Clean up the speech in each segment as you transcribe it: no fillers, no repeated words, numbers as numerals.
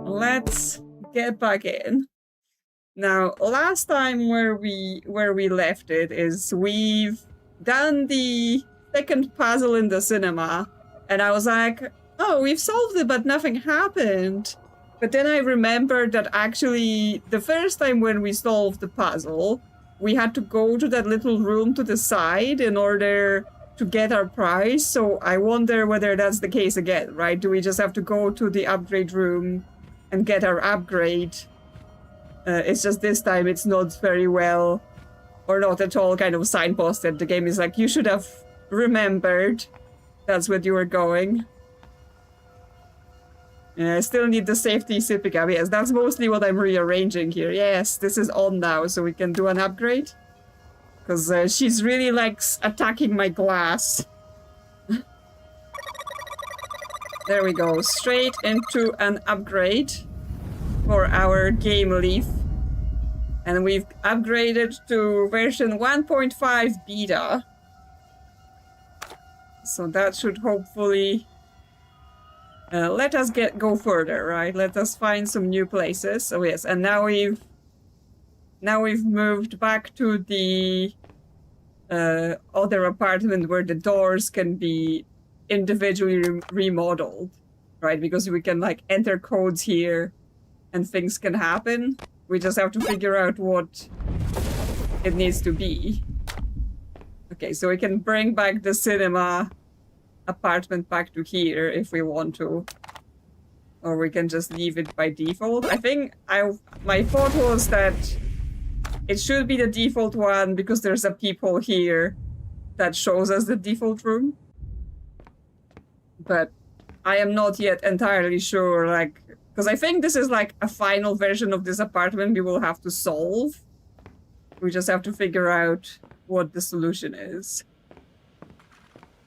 let's get back in. Now, last time where we left it is we've done the second puzzle in the cinema, and I was like, oh, we've solved it, but nothing happened. But then I remembered that actually the first time when we solved the puzzle, we had to go to that little room to the side in order to get our prize. So I wonder whether that's the case again, right? Do we just have to go to the upgrade room and get our upgrade? It's just this time it's not very well, or not at all, kind of signposted. The game is like, you should have remembered that's where you were going. I still need the safety sipping up. Yes, that's mostly what I'm rearranging here. Yes, this is on now, so we can do an upgrade. Because she's really likes attacking my glass. There we go. Straight into an upgrade for our game leaf. And we've upgraded to version 1.5 beta. So that should hopefully let us go further, right? Let us find some new places. Oh yes, and now we've moved back to the other apartment where the doors can be individually remodeled, right? Because we can like enter codes here and things can happen. We just have to figure out what it needs to be. Okay, so we can bring back the cinema apartment back to here if we want to. Or we can just leave it by default. I think my thought was that it should be the default one because there's a peephole here that shows us the default room. But I am not yet entirely sure, like, because I think this is like a final version of this apartment we will have to solve. We just have to figure out what the solution is.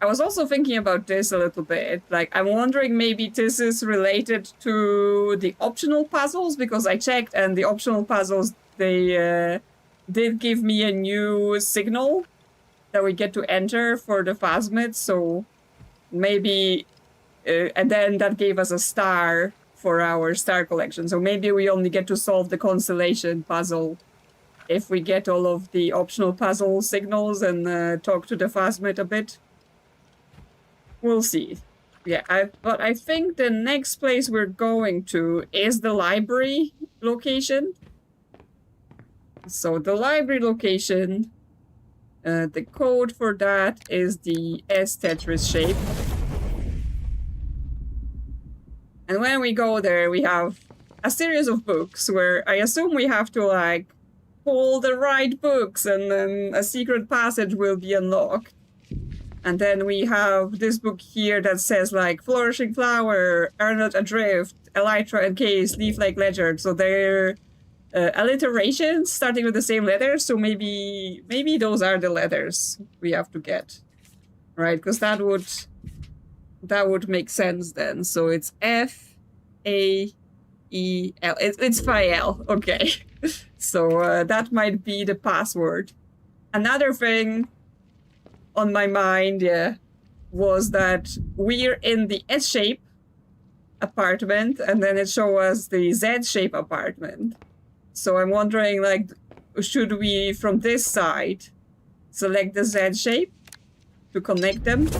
I was also thinking about this a little bit. Like, I'm wondering maybe this is related to the optional puzzles, because I checked and the optional puzzles, they did give me a new signal that we get to enter for the phasmid, so maybe, and then that gave us a star for our star collection. So maybe we only get to solve the constellation puzzle if we get all of the optional puzzle signals and talk to the phasmid a bit. We'll see. Yeah, but I think the next place we're going to is the library location. So the library location, the code for that is the S Tetris shape. And when we go there, we have a series of books where I assume we have to like pull the right books and then a secret passage will be unlocked. And then we have this book here that says like Flourishing Flower, Arnold Adrift, Elytra Encased, Leaf Like Ledger. So they're alliterations starting with the same letters. So maybe those are the letters we have to get, right? Because that would make sense then. So it's F-A-E-L. It's Fael. Okay. So that might be the password. Another thing on my mind, yeah, was that we're in the S-shape apartment, and then it shows us the Z-shape apartment. So I'm wondering, like, should we, from this side, select the Z-shape to connect them?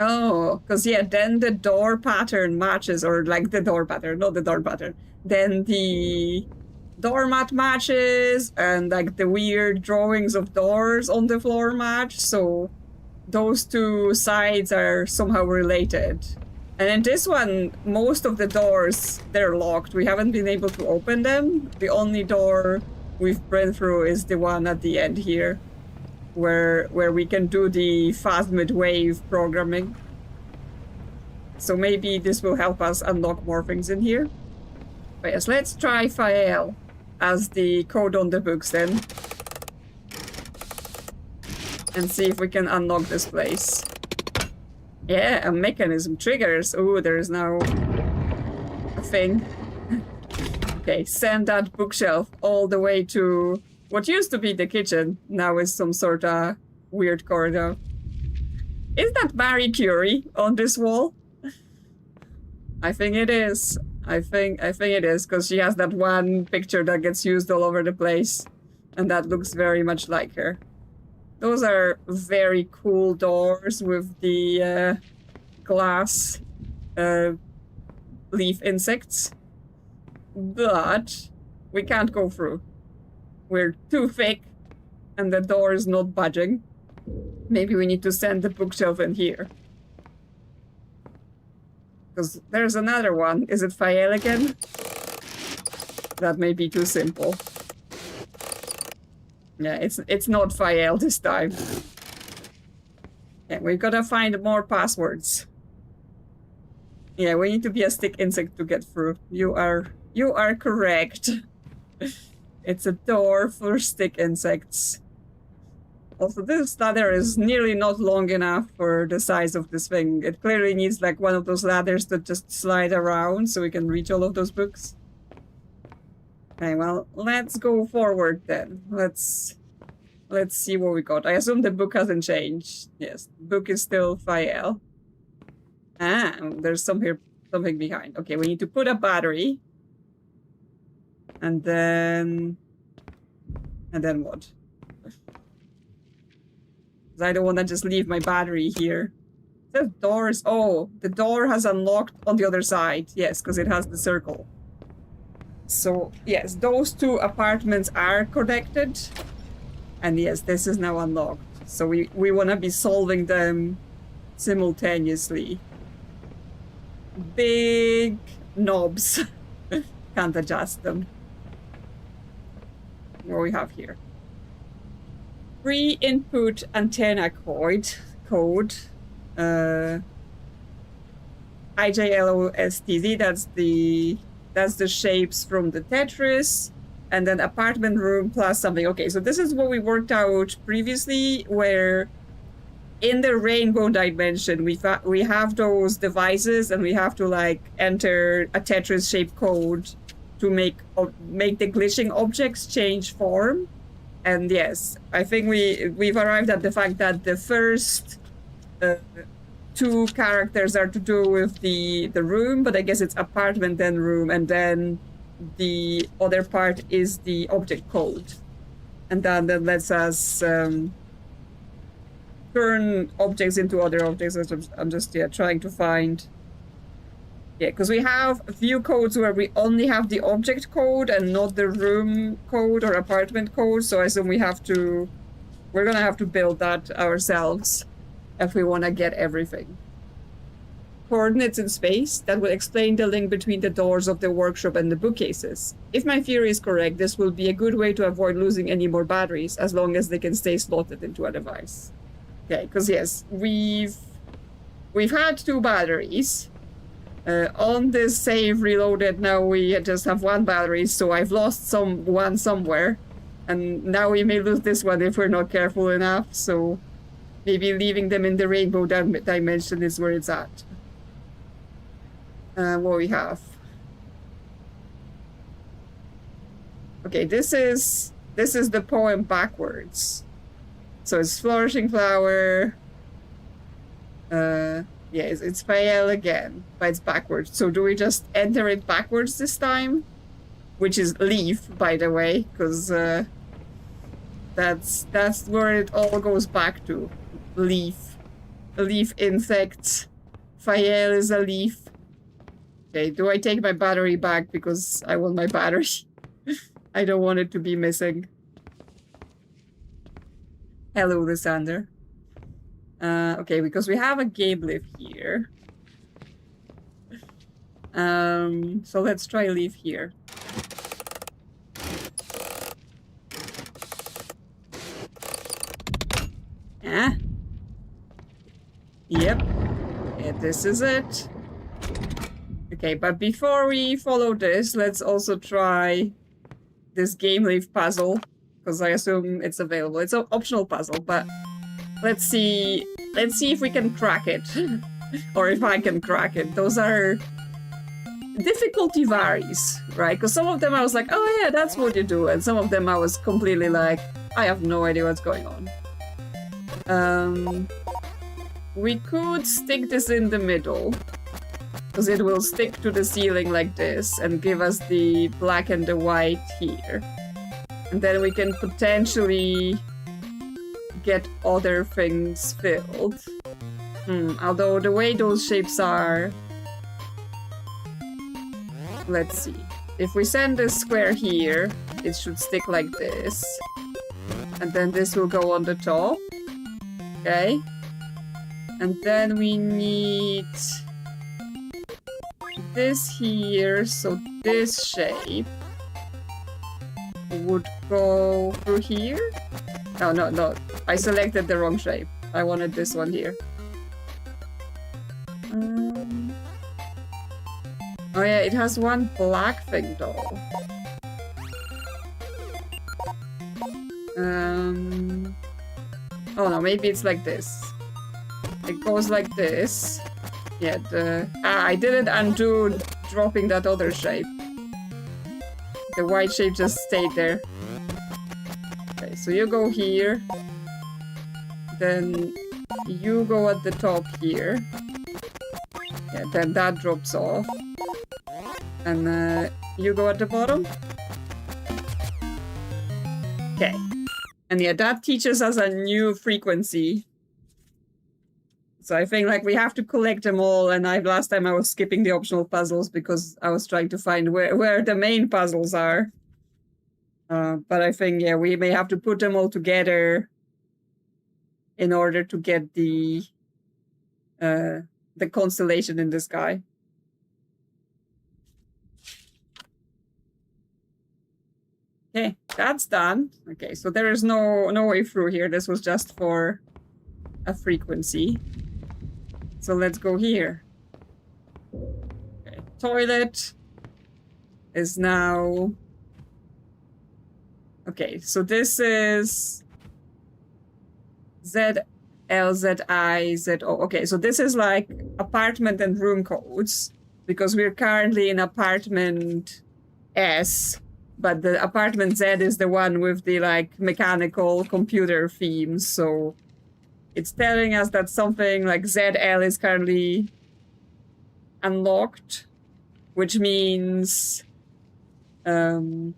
Oh, because, yeah, then the door pattern matches, or, like, the door pattern, not the door pattern. Then the doormat matches, and like the weird drawings of doors on the floor match, so those two sides are somehow related. And in this one, most of the doors, they're locked. We haven't been able to open them. The only door we've been through is the one at the end here, where we can do the phasmid wave programming. So maybe this will help us unlock more things in here. But yes, let's try Fael as the code on the books then. And see if we can unlock this place. Yeah, a mechanism triggers. Oh, there is now a thing. Okay, send that bookshelf all the way to what used to be the kitchen. Now is some sort of weird corridor. Is that Marie Curie on this wall? I think it is. I think it is, because she has that one picture that gets used all over the place. And that looks very much like her. Those are very cool doors with the glass leaf insects. But we can't go through. We're too thick and the door is not budging. Maybe we need to send the bookshelf in here. Because there's another one. Is it Fael again? That may be too simple. Yeah, it's not Fael this time. Yeah, we gotta find more passwords. Yeah, we need to be a stick insect to get through. You are correct. It's a door for stick insects. Also, this ladder is nearly not long enough for the size of this thing. It clearly needs like one of those ladders that just slide around so we can reach all of those books. Okay, well, let's go forward then. Let's see what we got. I assume the book hasn't changed. Yes, the book is still Fael. Ah, there's something behind. Okay, we need to put a battery. And then what? I don't want to just leave my battery here. The doors. Oh, the door has unlocked on the other side. Yes, because it has the circle. So, yes, those two apartments are connected. And yes, this is now unlocked. So we want to be solving them simultaneously. Big knobs. Can't adjust them. What do we have here? Free input antenna code. IJLOSTZ, that's the shapes from the Tetris, and then apartment room plus something. Okay, so this is what we worked out previously, where in the rainbow dimension we have those devices and we have to like enter a Tetris shaped code to make the glitching objects change form. And yes, I think we've arrived at the fact that the first two characters are to do with the room, but I guess it's apartment then room, and then the other part is the object code. And then that lets us turn objects into other objects. I'm just trying to find. Yeah, because we have view codes where we only have the object code and not the room code or apartment code. So I assume we're gonna have to build that ourselves if we want to get everything. Coordinates in space that will explain the link between the doors of the workshop and the bookcases. If my theory is correct, this will be a good way to avoid losing any more batteries as long as they can stay slotted into a device. Okay, because yes, we've had two batteries. On this save reloaded, now we just have one battery, so I've lost one somewhere. And now we may lose this one if we're not careful enough, so maybe leaving them in the rainbow dimension is where it's at. What we have. Okay, this is the poem backwards. So it's flourishing flower. Yeah, it's Fael again, but it's backwards. So do we just enter it backwards this time? Which is leaf, by the way, because that's where it all goes back to. Leaf. Leaf insects. Fael is a leaf. Okay, do I take my battery back because I want my battery? I don't want it to be missing. Hello, Lysander. Okay, because we have a game live here. So let's try leave here. Yeah. Yep. Yeah, this is it. Okay, but before we follow this, let's also try this game leave puzzle, because I assume it's available. It's an optional puzzle, but let's see if we can crack it. Or if I can crack it. Those are... difficulty varies, right? Because some of them I was like, oh yeah, that's what you do. And some of them I was completely like, I have no idea what's going on. We could stick this in the middle. Because it will stick to the ceiling like this and give us the black and the white here. And then we can potentially get other things filled. Although the way those shapes are... Let's see. If we send this square here, it should stick like this. And then this will go on the top. Okay. And then we need this here, so this shape would go through here? No. I selected the wrong shape. I wanted this one here. Oh yeah, it has one black thing though. Oh no, maybe it's like this. It goes like this. Yeah, I didn't undo dropping that other shape. The white shape just stayed there. Okay, so you go here. Then you go at the top here. Yeah, then that drops off. And you go at the bottom. Okay. And yeah, that teaches us a new frequency. So I think like we have to collect them all, and last time I was skipping the optional puzzles because I was trying to find where the main puzzles are. But I think, yeah, we may have to put them all together in order to get the constellation in the sky. Okay, that's done. Okay, so there is no way through here. This was just for a frequency. So let's go here. Okay, toilet is now... Okay, so this is Z, L, Z, I, Z, O. Okay, so this is like apartment and room codes, because we're currently in apartment S, but the apartment Z is the one with the like mechanical computer themes, so it's telling us that something like ZL is currently unlocked, which means L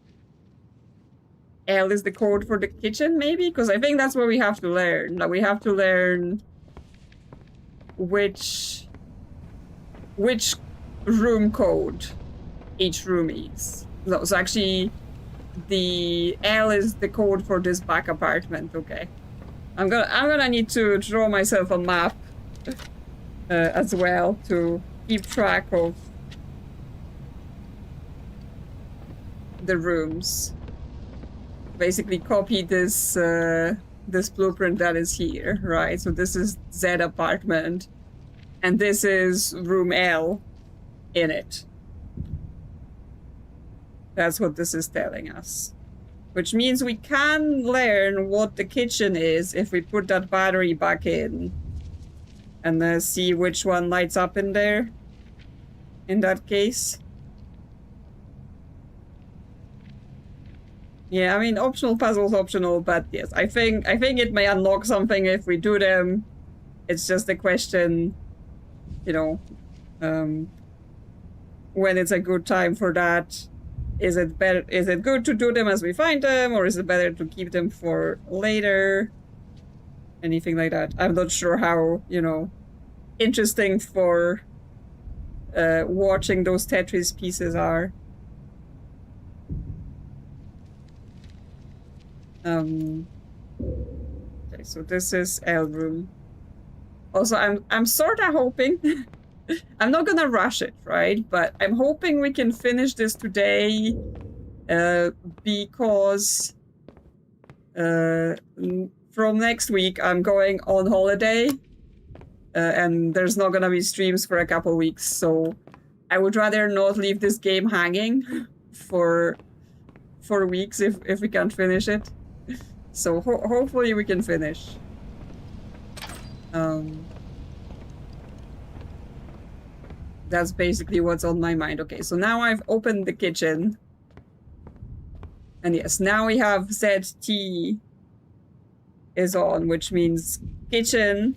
is the code for the kitchen, maybe? Because I think that's what we have to learn. Like, we have to learn which room code each room is. No, so actually, the L is the code for this back apartment. Okay, I'm gonna need to draw myself a map as well to keep track of the rooms. Basically, copy this this blueprint that is here, right? So this is Z apartment, and this is room L in it. That's what this is telling us. Which means we can learn what the kitchen is if we put that battery back in. And see which one lights up in there. In that case. Yeah, I mean, optional puzzles optional, but yes, I think it may unlock something if we do them. It's just a question, you know, when it's a good time for that. Is it good to do them as we find them, or is it better to keep them for later? Anything like that. I'm not sure how, you know, interesting for watching those Tetris pieces are. Okay, so this is L room. Also, I'm sort of hoping I'm not gonna rush it, right? But I'm hoping we can finish this today because from next week I'm going on holiday and there's not gonna be streams for a couple weeks, so I would rather not leave this game hanging for weeks if we can't finish it. So hopefully we can finish. That's basically what's on my mind. Okay, so now I've opened the kitchen. And yes, now we have ZT is on, which means kitchen.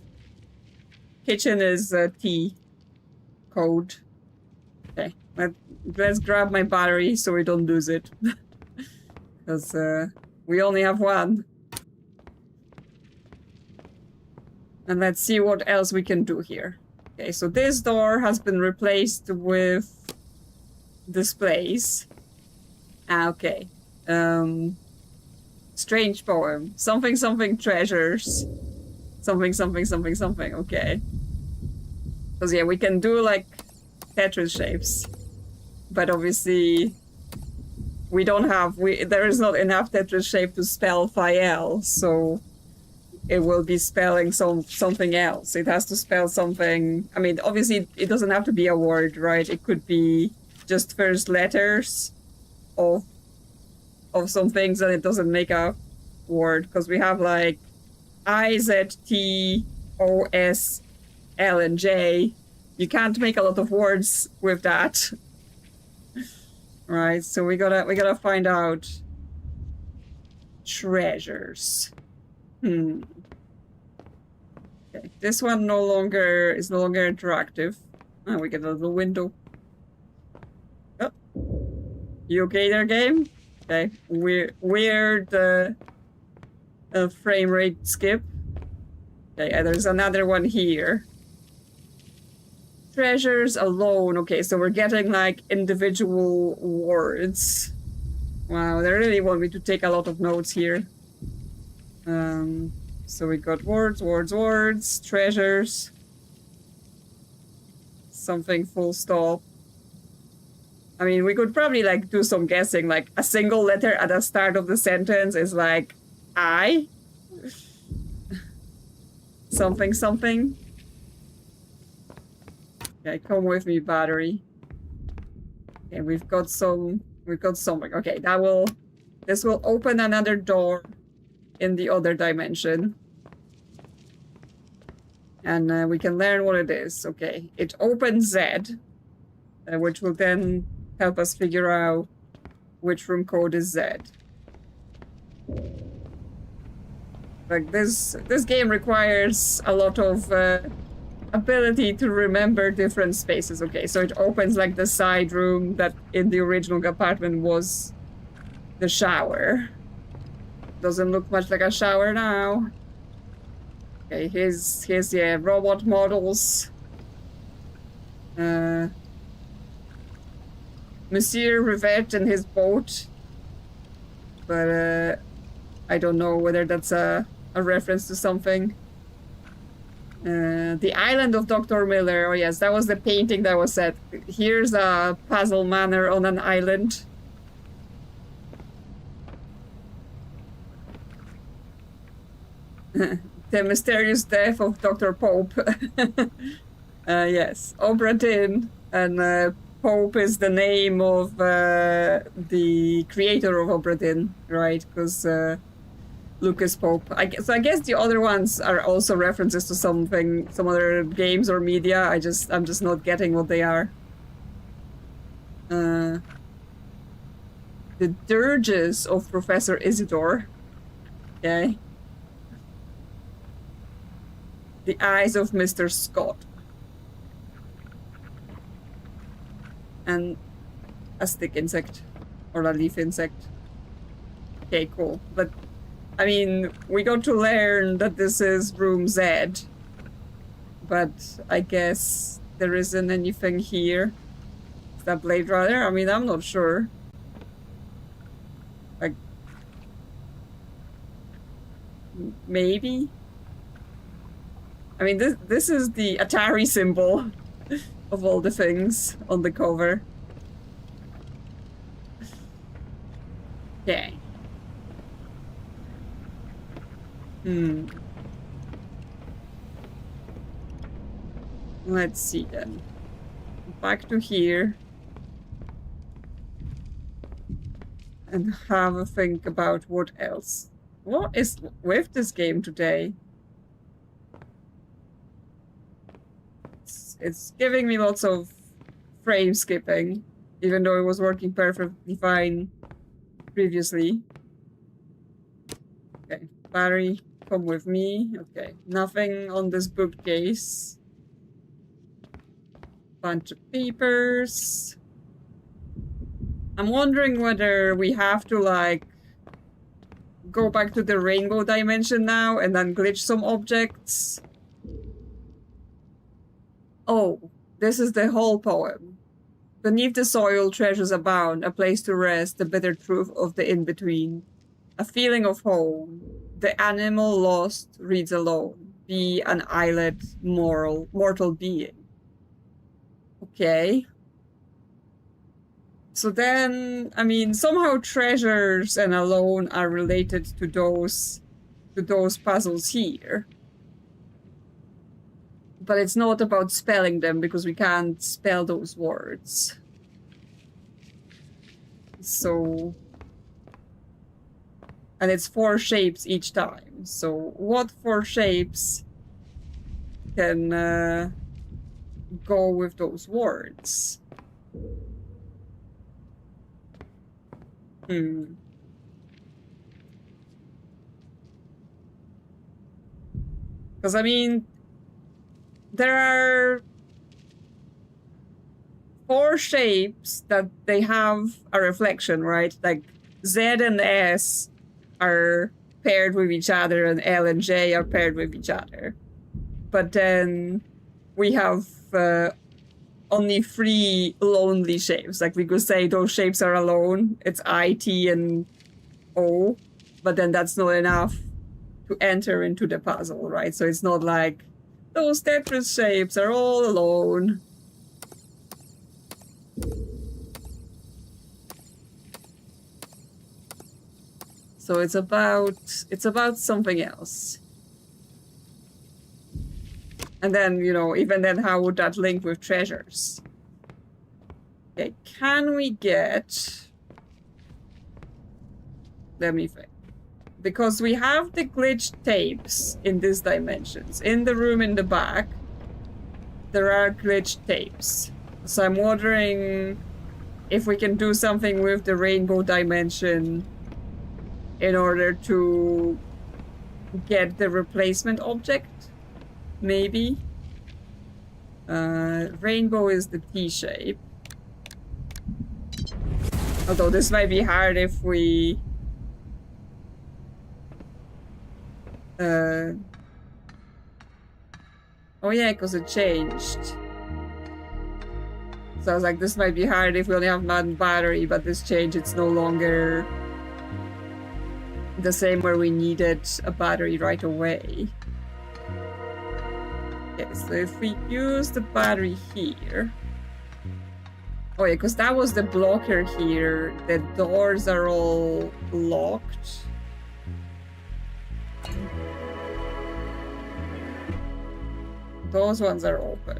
Kitchen is T code. Okay, let's grab my battery so we don't lose it. Because we only have one. And let's see what else we can do here. Okay, so this door has been replaced with displays. Ah, okay. Strange poem. Something, something treasures. Something, something, something, something. Okay. Because, yeah, we can do, like, Tetris shapes. But obviously, we don't have... there is not enough Tetris shape to spell Fael, so it will be spelling something else. It has to spell something... I mean, obviously, it doesn't have to be a word, right? It could be just first letters of some things, and it doesn't make a word. Because we have, like, I, Z, T, O, S, L, and J. You can't make a lot of words with that. Right, so we gotta find out treasures. Okay, this one is no longer interactive. Oh, we get a little window. Oh. You okay there, game? Okay, weird frame rate skip. Okay, there's another one here. Treasures alone. Okay, so we're getting like individual words. Wow, they really want me to take a lot of notes here. So we got words, treasures. Something full stop. I mean, we could probably like do some guessing, like a single letter at the start of the sentence is like I. Something, something. Okay, come with me, battery. Okay, we've got something. Okay, this will open another door in the other dimension. And we can learn what it is. Okay, it opens Z, which will then help us figure out which room code is Z. Like this game requires a lot of ability to remember different spaces. Okay, so it opens like the side room that in the original apartment was the shower. Doesn't look much like a shower now. Okay, here's yeah, robot models. Monsieur Rivette and his boat. But I don't know whether that's a reference to something. The Island of Dr. Miller. Oh yes, that was the painting that was set. Here's a puzzle manor on an island. The mysterious death of Dr. Pope. Yes, Obra Dinn, and Pope is the name of the creator of Obra Dinn, right? Because Lucas Pope. So I guess the other ones are also references to some other games or media. I'm just not getting what they are. The dirges of Professor Isidore. Okay. The eyes of Mr. Scott. And a stick insect. Or a leaf insect. Okay, cool. But I mean, we got to learn that this is room Z, but I guess there isn't anything here. Is that Blade Runner? I mean, I'm not sure. Like, maybe? I mean, this is the Atari symbol of all the things on the cover. Okay. Let's see then. Back to here. And have a think about what else. What is with this game today? It's giving me lots of frame skipping, even though it was working perfectly fine previously. Okay, battery. Come with me. Okay, nothing on this bookcase. bunch of papers. I'm wondering whether we have to, like, go back to the rainbow dimension now and then glitch some objects. Oh, this is the whole poem. Beneath the soil, treasures abound, a place to rest, the bitter truth of the in-between. A feeling of home. The animal lost reads alone. Be an islet, mortal being. Okay. So then, I mean, somehow treasures and alone are related to those puzzles here. But it's not about spelling them because we can't spell those words. So... And it's 4 shapes each time. So what 4 shapes can go with those words? Because, I mean, there are 4 shapes that they have a reflection, right? Like Z and S are paired with each other and L and J are paired with each other. But then we have only 3 lonely shapes. Like we could say those shapes are alone. It's I, T, and O. But then that's not enough to enter into the puzzle, right? So it's not like those Tetris shapes are all alone. So it's about something else. And then, you know, even then, how would that link with treasures? Okay, can we get... Let me think. Because we have the glitched tapes in these dimensions. In the room in the back, there are glitched tapes. So I'm wondering if we can do something with the rainbow dimension in order to get the replacement object, maybe. Rainbow is the T shape. Although this might be hard if we... Oh yeah, because it changed. So I was like, this might be hard if we only have one battery, but this change, it's no longer the same where we needed a battery right away. Okay, so if we use the battery here... Oh yeah, because that was the blocker here. The doors are all locked. Those ones are open.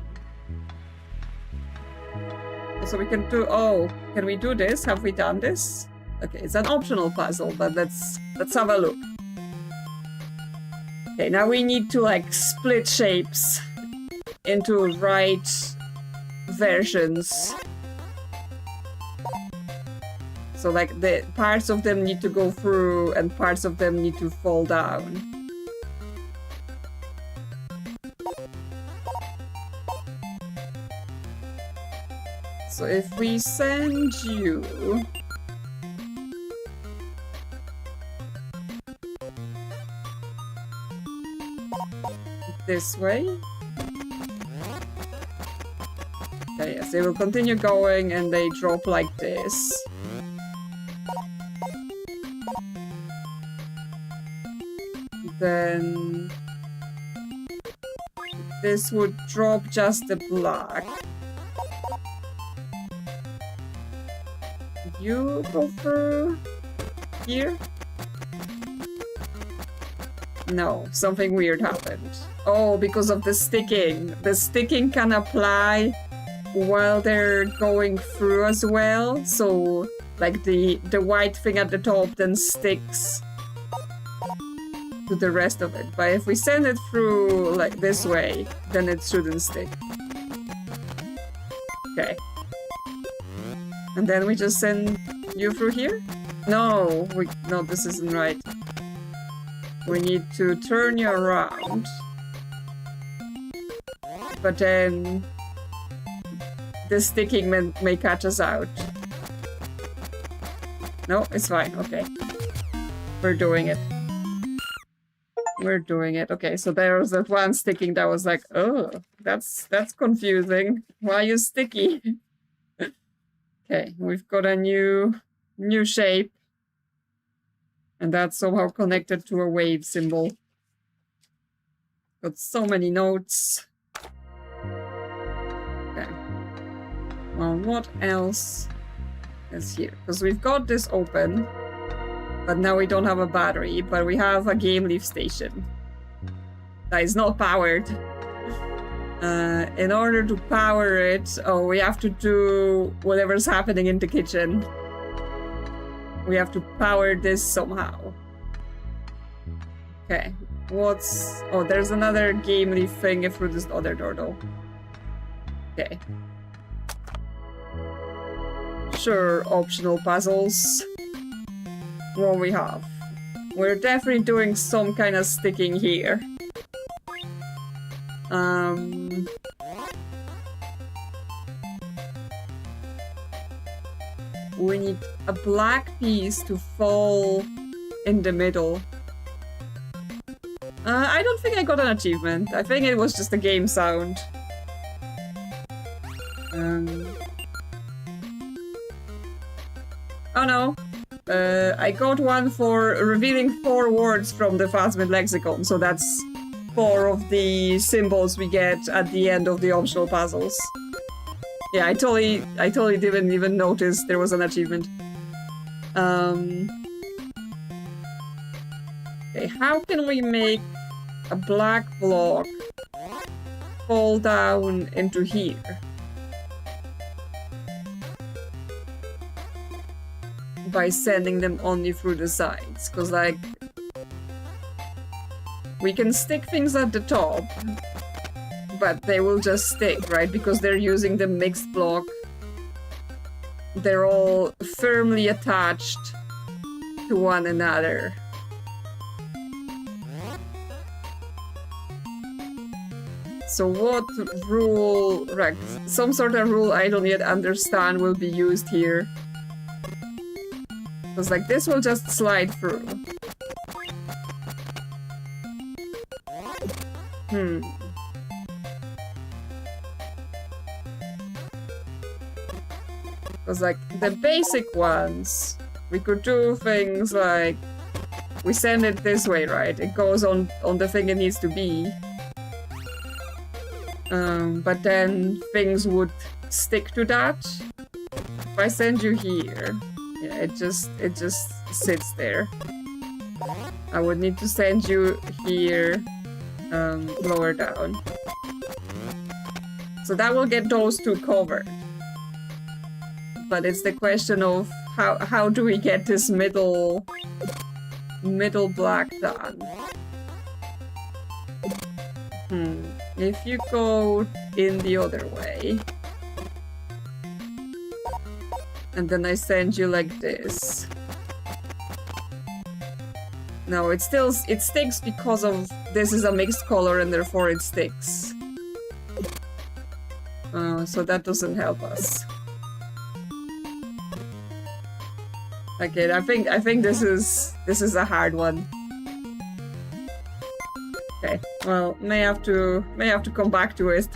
So we can do... Oh, can we do this? Have we done this? Okay, it's an optional puzzle, but let's have a look. Okay, now we need to like split shapes into right versions. So like the parts of them need to go through and parts of them need to fall down. So if we send you this way. Okay, yes, they will continue going and they drop like this. Then this would drop just the black. You go through here? No, something weird happened. Oh, because of the sticking. The sticking can apply while they're going through as well. So, like the white thing at the top then sticks to the rest of it. But if we send it through like this way, then it shouldn't stick. Okay. And then we just send you through here? No, no, this isn't right. We need to turn you around. But then this sticking may catch us out. No, it's fine. Okay. We're doing it. We're doing it. Okay, so there was that one sticking that was like, oh, that's confusing. Why are you sticky? Okay, we've got a new shape. And that's somehow connected to a wave symbol. Got so many notes. Okay. Well, what else is here? Because we've got this open. But now we don't have a battery, but we have a game leaf station that is not powered. In order to power it, we have to do whatever's happening in the kitchen. We have to power this somehow. Okay, what's... Oh, there's another game leaf thing through this other door though. Okay. Sure, optional puzzles. What we have. We're definitely doing some kind of sticking here. We need a black piece to fall in the middle. I don't think I got an achievement. I think it was just a game sound. Oh no. I got one for revealing 4 words from the Phasmid lexicon, so that's 4 of the symbols we get at the end of the optional puzzles. Yeah, I totally didn't even notice there was an achievement. Okay, how can we make a black block fall down into here? By sending them only through the sides, because like we can stick things at the top, but they will just stick, right? Because they're using the mixed block. They're all firmly attached to one another. So what rule, right? Some sort of rule I don't yet understand will be used here. Because like this will just slide through. Because like the basic ones, we could do things like we send it this way, right? It goes on the thing it needs to be. But then things would stick to that. If I send you here, yeah, it just sits there. I would need to send you here, lower down. So that will get those two covered. But it's the question of how do we get this middle black done? If you go in the other way, and then I send you like this. No, it sticks because of this is a mixed color and therefore it sticks. So that doesn't help us. Okay, I think this is a hard one. Okay, well, may have to come back to it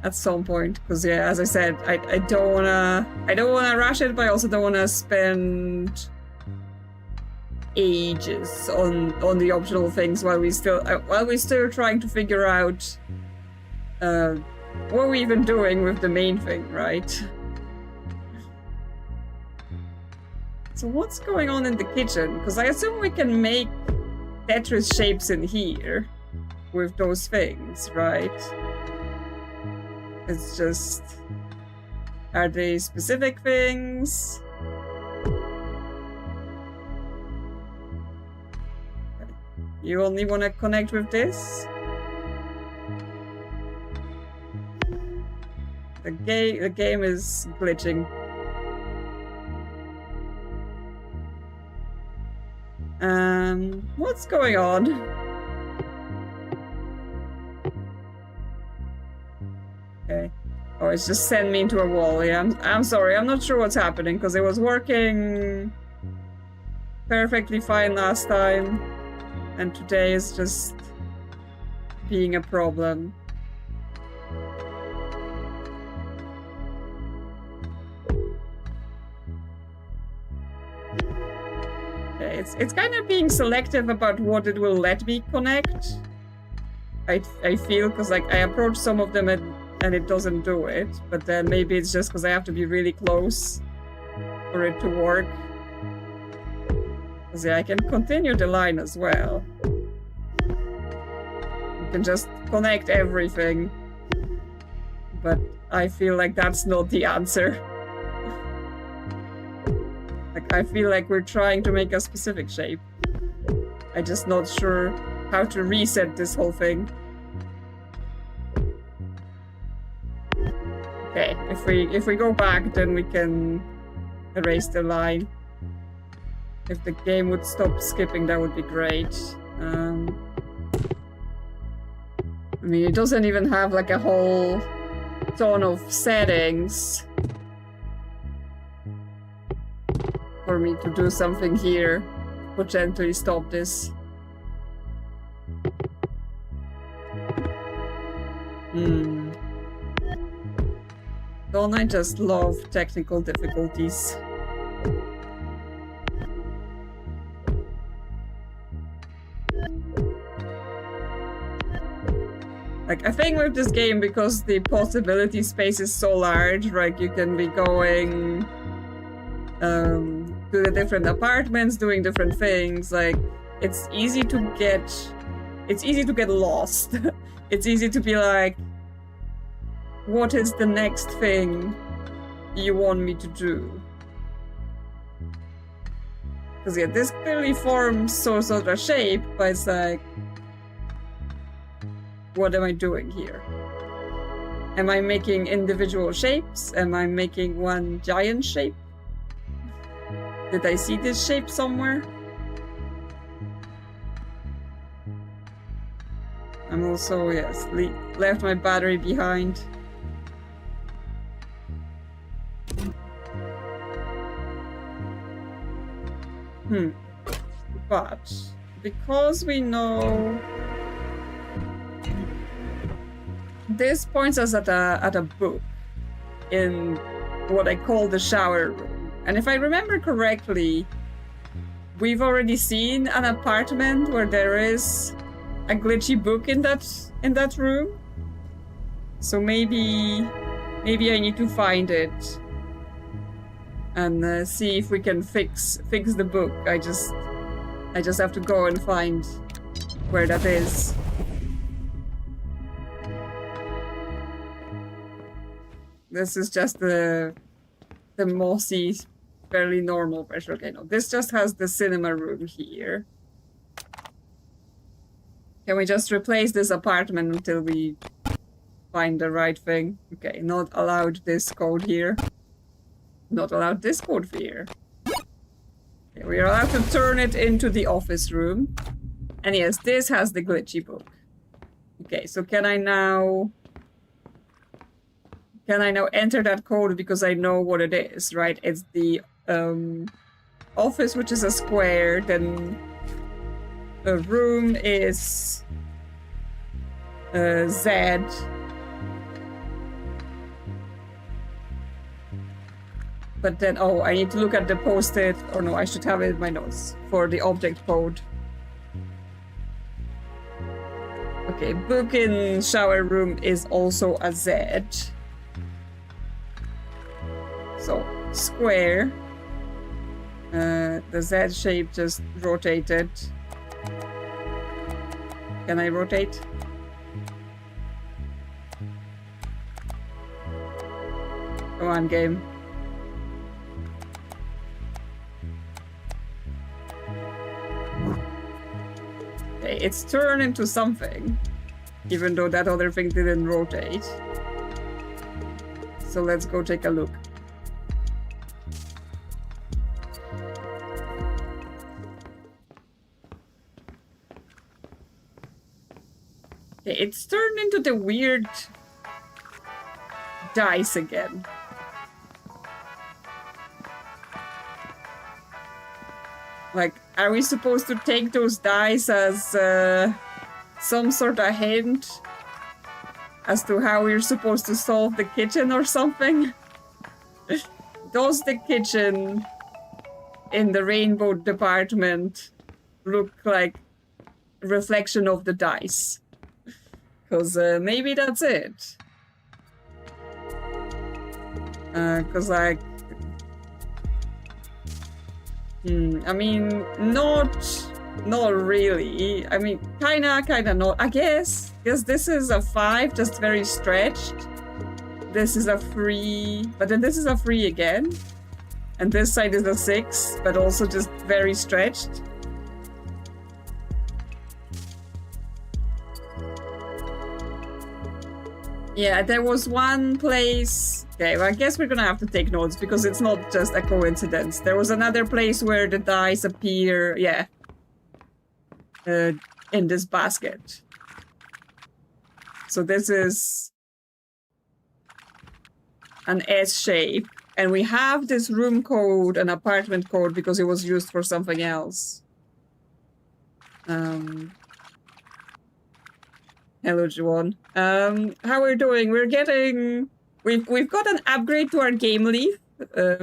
at some point, because yeah, as I said, I don't wanna rush it, but I also don't wanna spend ages on the optional things while we're still trying to figure out what we're even doing with the main thing, right? So what's going on in the kitchen? Because I assume we can make Tetris shapes in here with those things, right? It's just... Are they specific things? You only want to connect with this? The game is glitching. What's going on? Okay. Oh, it's just sent me into a wall. Yeah, I'm sorry. I'm not sure what's happening because it was working perfectly fine last time, and today is just being a problem. Okay, it's kind of being selective about what it will let me connect. I feel, because like I approach some of them and it doesn't do it, but then maybe it's just because I have to be really close for it to work. Because yeah, I can continue the line as well. You can just connect everything, but I feel like that's not the answer. Like, I feel like we're trying to make a specific shape. I'm just not sure how to reset this whole thing. Okay, if we go back, then we can erase the line. If the game would stop skipping, that would be great. I mean, it doesn't even have like a whole ton of settings for me to do something here, potentially stop this. Don't I just love technical difficulties? Like, I think with this game, because the possibility space is so large, like you can be going to the different apartments, doing different things. Like, it's easy to get lost. It's easy to be like, what is the next thing you want me to do? Because yeah, this clearly forms sort of a shape, but it's like, what am I doing here? Am I making individual shapes? Am I making one giant shape? Did I see this shape somewhere? I'm also, yes, left my battery behind. But because we know this points us at a book in what I call the shower room. And if I remember correctly, we've already seen an apartment where there is a glitchy book in that room. So maybe I need to find it and see if we can fix the book. I just have to go and find where that is. This is just the mossy, fairly normal version. Okay, no, this just has the cinema room here. Can we just replace this apartment until we find the right thing? Okay, not allowed this code here. Not allowed this code here. Okay, we are allowed to turn it into the office room. And yes, this has the glitchy book. Okay, so can I now enter that code because I know what it is, right? It's the office, which is a square, then the room is Z. But then, oh, I need to look at the post-it, or no, I should have it in my notes for the object code. Okay, book in shower room is also a Z. So, square. The Z shape just rotated. Can I rotate? Come on, game. Okay, it's turned into something, even though that other thing didn't rotate. So let's go take a look. Okay, it's turned into the weird dice again. Like, are we supposed to take those dice as some sort of hint as to how we're supposed to solve the kitchen or something? Does the kitchen in the rainbow department look like a reflection of the dice? Because maybe that's it. Because, like, I mean, not really. I mean, kinda not. I guess this is a 5, just very stretched. This is a 3, but then this is a 3 again. And this side is a 6, but also just very stretched. Yeah, there was one place... Okay, well, I guess we're gonna have to take notes because it's not just a coincidence. There was another place where the dice appear, yeah, in this basket. So this is an S shape, and we have this room code, an apartment code, because it was used for something else. Hello, Juan. How we're doing? We're getting... We've got an upgrade to our game leaf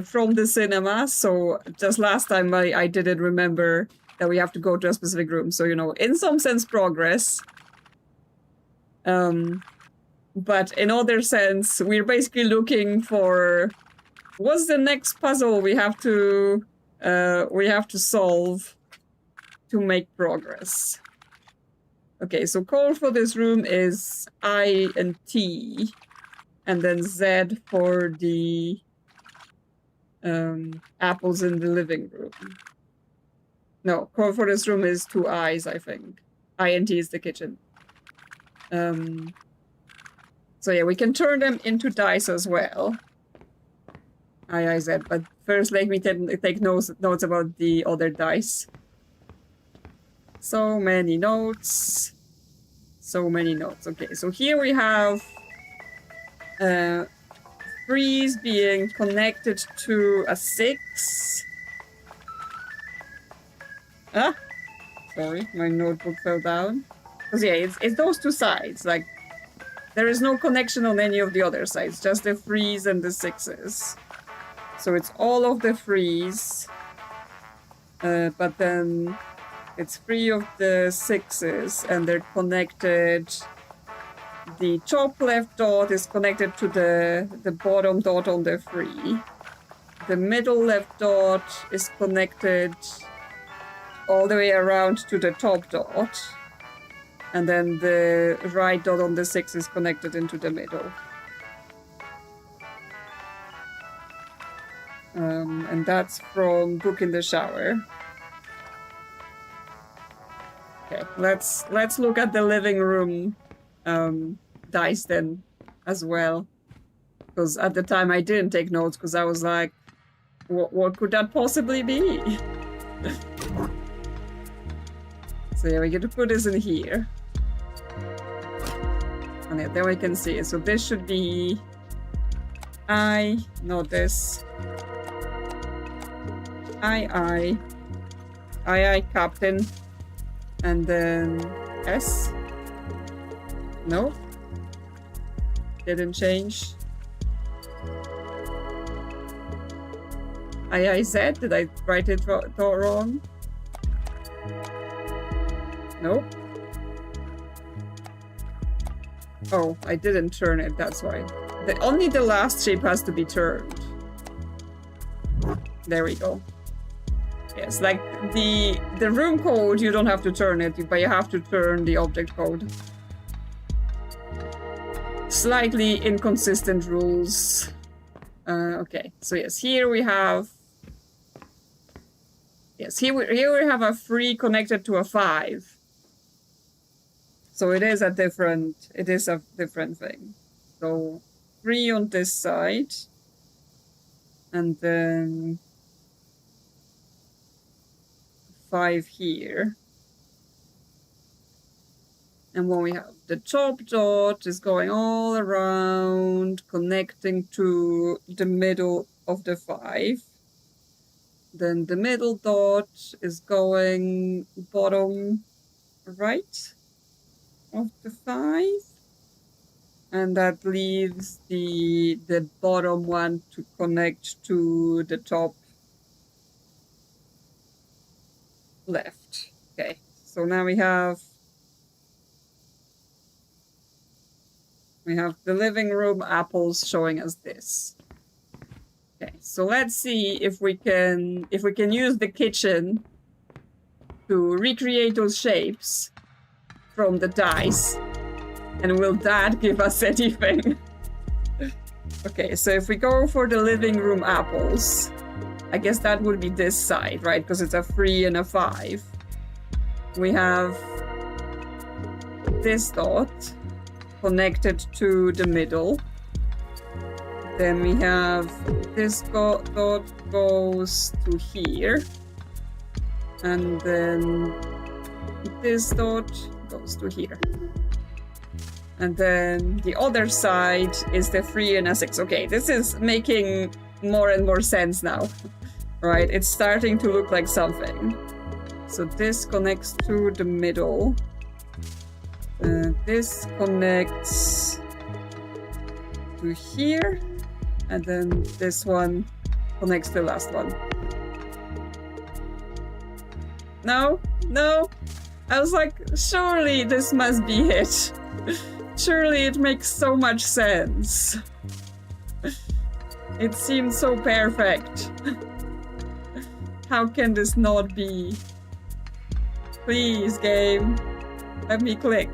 from the cinema, so just last time I didn't remember that we have to go to a specific room, so, you know, in some sense, progress. But in other sense, we're basically looking for... What's the next puzzle we have to solve to make progress? Okay, so code for this room is I and T, and then Z for the apples in the living room. No, code for this room is 2 I's, I think. I and T is the kitchen. So yeah, we can turn them into dice as well. I, Z, but first let me take notes about the other dice. So many notes. So many notes. Okay, so here we have 3's being connected to a 6. Ah! Sorry, my notebook fell down. Because yeah, it's those 2 sides. Like, there is no connection on any of the other sides, just the 3's and the 6's. So it's all of the 3's, but then it's 3 of the 6's, and they're connected. The top left dot is connected to the bottom dot on the 3. The middle left dot is connected all the way around to the top dot. And then the right dot on the 6 is connected into the middle. And that's from Book in the Shower. Okay, let's look at the living room dice then as well. Because at the time I didn't take notes because I was like, what could that possibly be? So yeah, we get to put this in here. And yeah, then we can see it. So this should be I, not this. I, captain. And then S. No. Didn't change. I-Z, did I write it wrong? Nope. Oh, I didn't turn it, that's why. Only the last shape has to be turned. There we go. Yes, like the room code, you don't have to turn it, but you have to turn the object code. Slightly inconsistent rules. Okay, so yes, here we have... Yes, here we have a 3 connected to a 5. So it is a different thing. So 3 on this side. And then 5 here. And when we have the top dot is going all around, connecting to the middle of the 5. Then the middle dot is going bottom right of the 5. And that leaves the bottom one to connect to the top left. Okay, so now we have the living room apples showing us this. Okay, so let's see if we can use the kitchen to recreate those shapes from the dice. And will that give us anything? Okay, so if we go for the living room apples, I guess that would be this side, right? Because it's a 3 and a 5. We have this dot connected to the middle. Then we have this dot goes to here. And then this dot goes to here. And then the other side is the 3 and a 6. Okay, this is making more and more sense now, right? It's starting to look like something. So this connects to the middle. This connects to here. And then this one connects to the last one. No, no. I was like, surely this must be it. Surely it makes so much sense. It seems so perfect. How can this not be? Please, game. Let me click.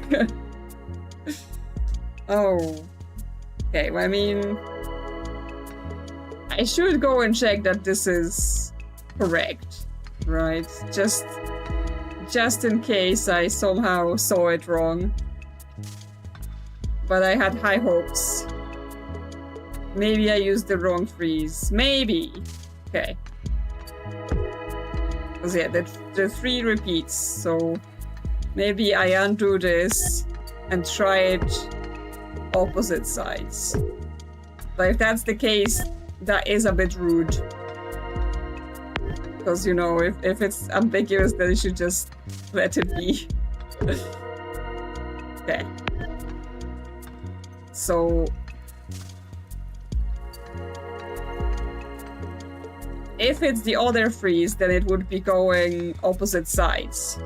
Oh. Okay, well, I mean... I should go and check that this is correct, right? Just in case I somehow saw it wrong. But I had high hopes. Maybe I used the wrong freeze. Maybe. Okay. Because yeah, the 3 repeats, so maybe I undo this and try it opposite sides. But if that's the case, that is a bit rude. Because, you know, if it's ambiguous, then you should just let it be. Okay. So... if it's the other freeze, then it would be going opposite sides.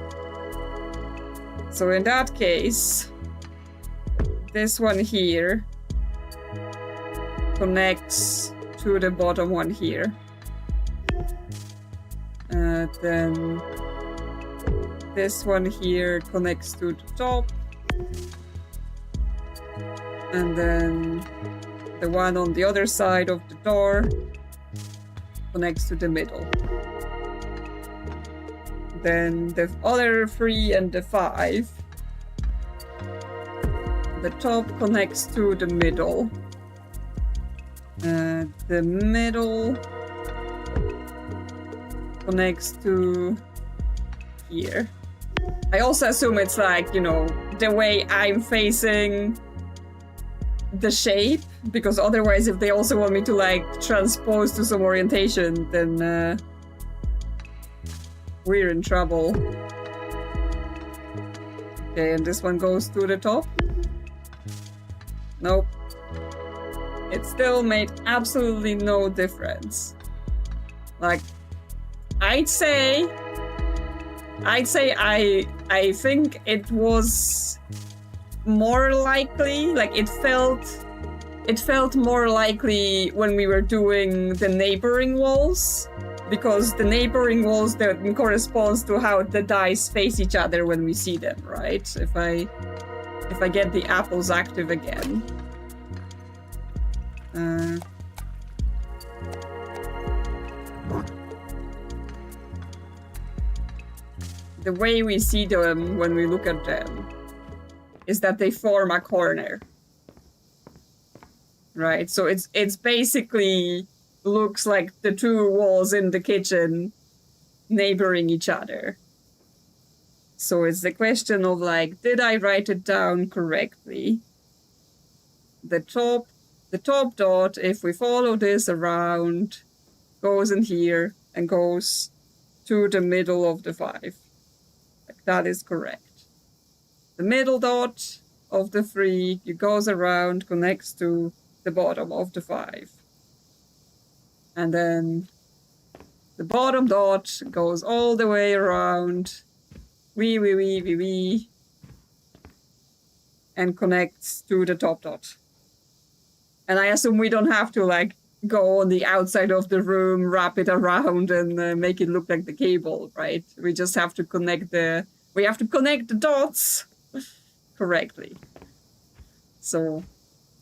So in that case, this one here connects to the bottom one here. Then this one here connects to the top. And then the one on the other side of the door connects to the middle. Then the other 3 and the 5. The top connects to the middle. The middle connects to here. I also assume it's like, you know, the way I'm facing the shape, because otherwise if they also want me to like transpose to some orientation, then we're in trouble. Okay, and this one goes to the top. Nope. It still made absolutely no difference. Like, I'd say I think it was more likely, like it felt more likely when we were doing the neighboring walls, because the neighboring walls that corresponds to how the dice face each other when we see them, right? If I get the apples active again. The way we see them when we look at them is that they form a corner. Right? So it's basically looks like the 2 walls in the kitchen neighboring each other. So it's the question of like, did I write it down correctly? The top dot, if we follow this around, goes in here and goes to the middle of the 5. Like, that is correct. The middle dot of the 3, it goes around, connects to the bottom of the 5. And then the bottom dot goes all the way around, and connects to the top dot. And I assume we don't have to like go on the outside of the room, wrap it around, and make it look like the cable, right? We just have to connect the dots correctly. So,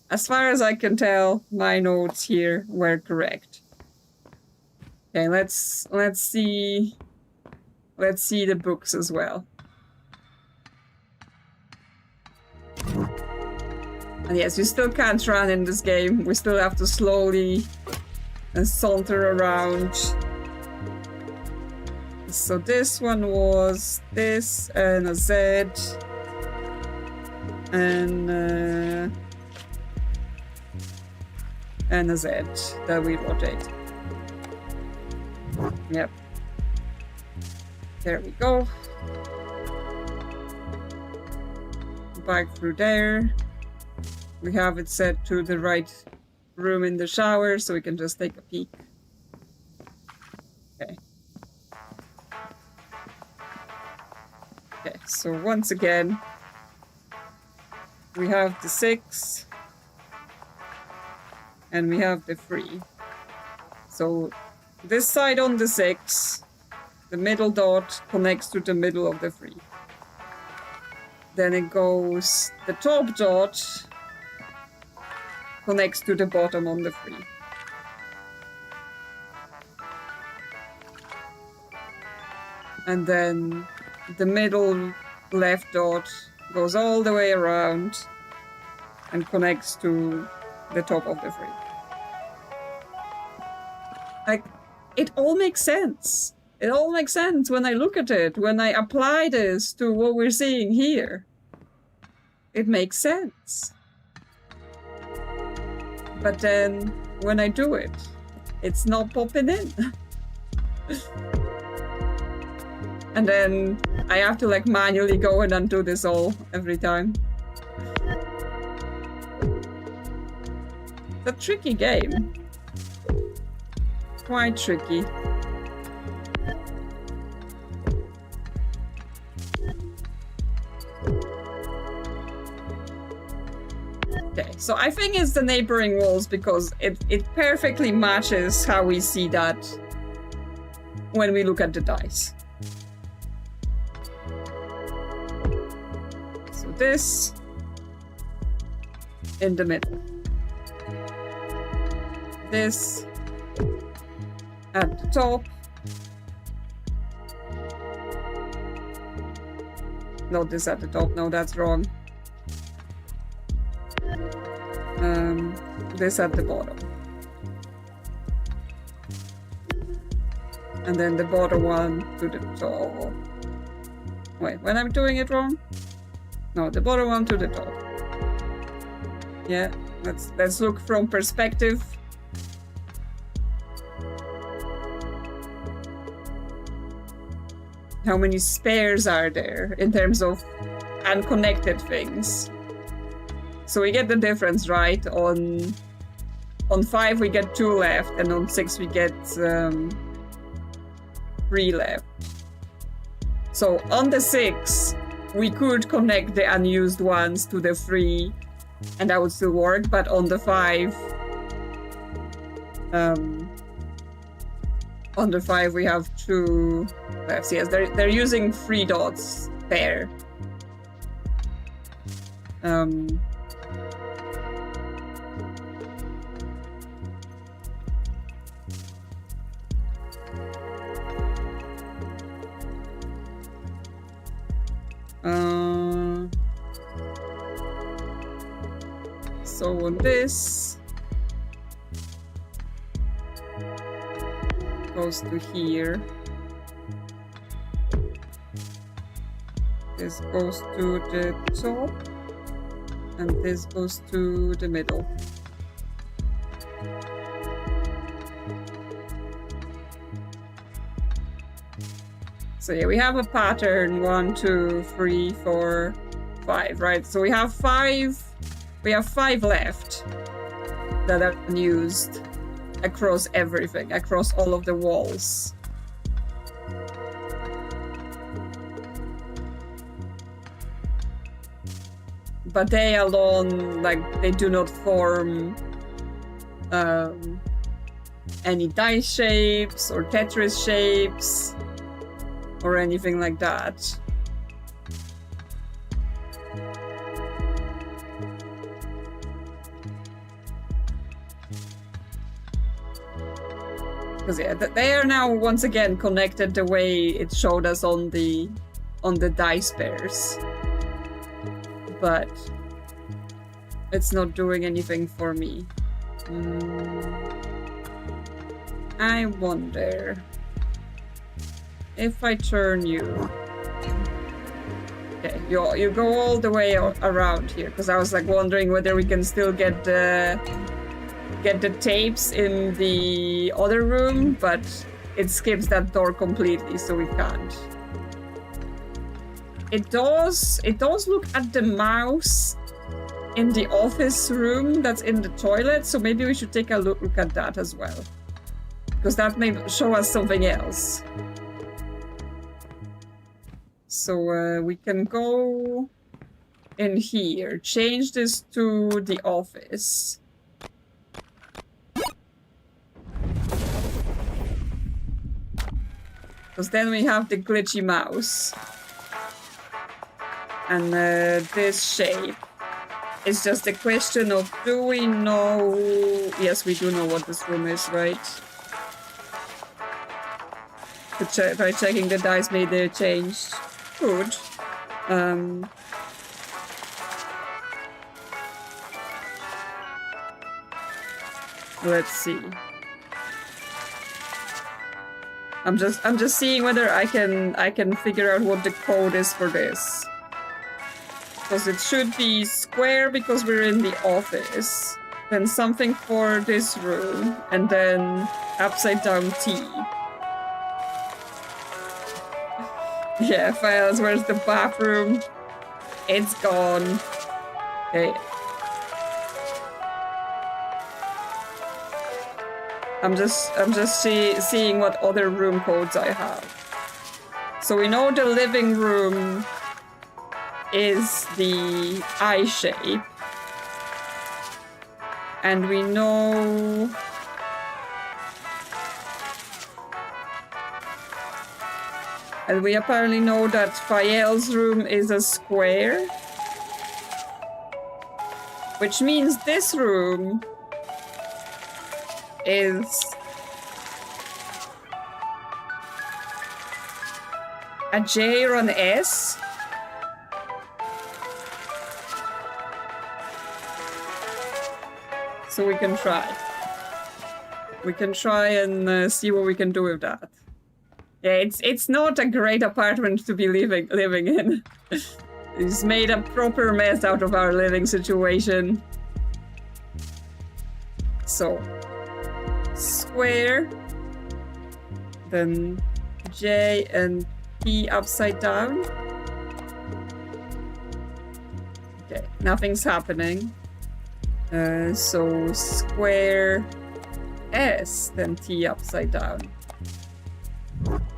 as far as I can tell, my notes here were correct. Okay, let's see the books as well. And yes, you still can't run in this game. We still have to slowly saunter around. So this one was this and a Z and a Z that we rotate. Yep. There we go. Back through there. We have it set to the right room in the shower, so we can just take a peek. Okay. Okay, so once again, we have the 6 and we have the 3. So this side on the 6, the middle dot connects to the middle of the 3. Then it goes, the top dot connects to the bottom on the 3. And then the middle left dot goes all the way around and connects to the top of the 3. Like, it all makes sense. It all makes sense when I look at it, when I apply this to what we're seeing here. It makes sense. But then, when I do it, it's not popping in. And then I have to like manually go and undo this all every time. It's a tricky game. Quite tricky. Okay, so I think it's the neighboring walls because it perfectly matches how we see that when we look at the dice. So this in the middle. This at the top. No, this at the top. No, that's wrong. This at the bottom. And then the bottom one to the top. Wait, when I'm doing it wrong? No, the bottom one to the top. Yeah, let's look from perspective. How many spares are there in terms of unconnected things? So we get the difference, right? On 5 we get 2 left, and on 6 we get 3 left. So on the 6 we could connect the unused ones to the 3, and that would still work. But on the 5, we have 2 left. Yes, they're using 3 dots there. So on this goes to here. This goes to the top. And this goes to the middle. So yeah, we have a pattern 1, 2, 3, 4, 5, right? So we have 5 left that are unused across everything, across all of the walls. But they alone, like, they do not form any dice shapes or Tetris shapes or anything like that. Because yeah, they are now once again connected the way it showed us on the dice pairs. But it's not doing anything for me. I wonder if I turn you. Okay, you go all the way around here, because I was like wondering whether we can still get the tapes in the other room, but it skips that door completely, so we can't. It does look at the mouse in the office room that's in the toilet, so maybe we should take a look at that as well, because that may show us something else. So we can go in here, change this to the office. Because then we have the glitchy mouse. And this shape. It's just a question of, do we know... Yes, we do know what this room is, right? By checking the dice, maybe they changed. Good. Let's see. I'm just seeing whether I can figure out what the code is for this. Because it should be square because we're in the office. Then something for this room. And then upside down T. Yeah, Faels, where's the bathroom? It's gone. Okay. I'm just seeing what other room codes I have. So we know the living room is the I shape. And we know... And we apparently know that Fael's room is a square. Which means this room is a J or an S. So we can try. We can try and see what we can do with that. Yeah, it's not a great apartment to be living in. It's made a proper mess out of our living situation. So, square, then J and P upside down. Okay, nothing's happening. So square S, then T upside down.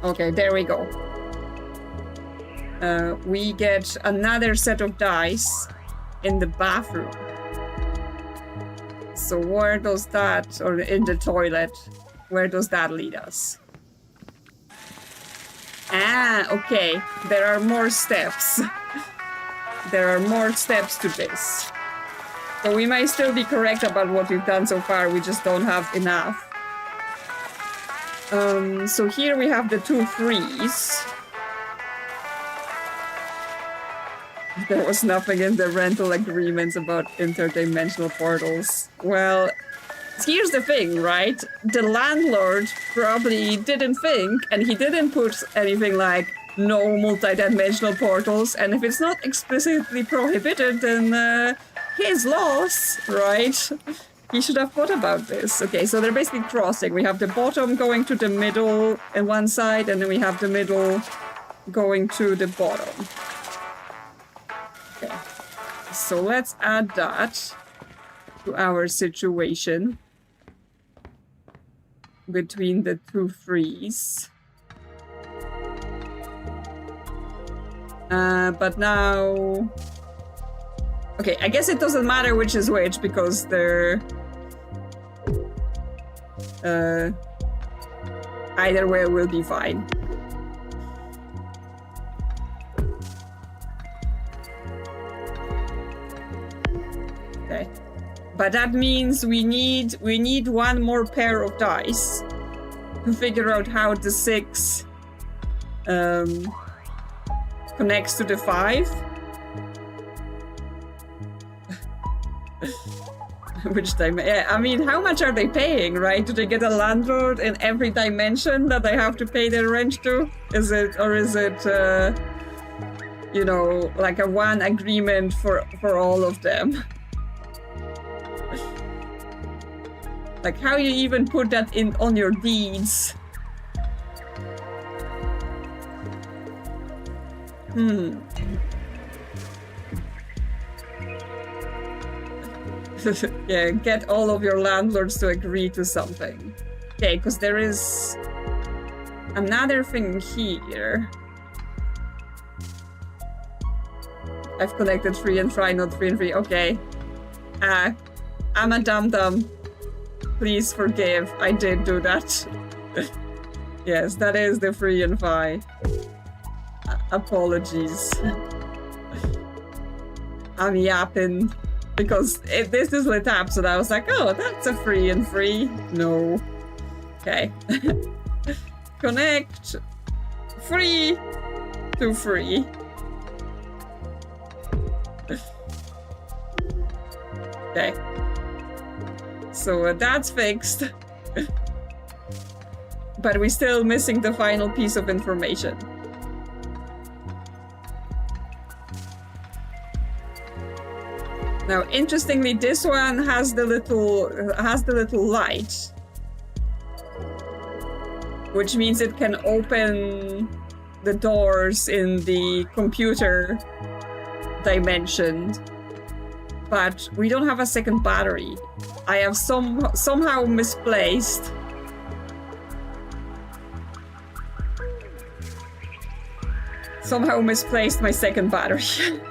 Okay, there we go. We get another set of dice in the bathroom. So where does that, or in the toilet, where does that lead us? Ah, okay. There are more steps. There are more steps to this. So we may still be correct about what we've done so far, we just don't have enough. So here we have the 2 3s. There was nothing in the rental agreements about interdimensional portals. Well, here's the thing, right? The landlord probably didn't think, and he didn't put anything like, no multi-dimensional portals, and if it's not explicitly prohibited, then his loss, right? He should have thought about this. Okay, so they're basically crossing. We have the bottom going to the middle on one side, and then we have the middle going to the bottom. Okay, so let's add that to our situation between the two threes. But now... Okay, I guess it doesn't matter which is which because they're... either way will be fine. Okay. But that means we need one more pair of dice to figure out how the 6 connects to the 5. Which time? Yeah, I mean, how much are they paying, right? Do they get a landlord in every dimension that they have to pay their rent to? Is it, you know, like a one agreement for all of them? Like, how you even put that in on your deeds? Yeah, get all of your landlords to agree to something. Okay, because there is another thing here. I've connected 3 and 3, not 3 and 3. Okay. I'm a dum-dum. Please forgive. I did do that. Yes, that is the 3 and 5. Apologies. I'm yapping. Because this is lit up, so I was like, oh, that's a 3 and 3. No. Okay. Connect 3 to 3. Okay. So that's fixed. But we're still missing the final piece of information. Now, interestingly, this one has the little light, which means it can open the doors in the computer dimension. But we don't have a second battery. I have somehow misplaced my second battery.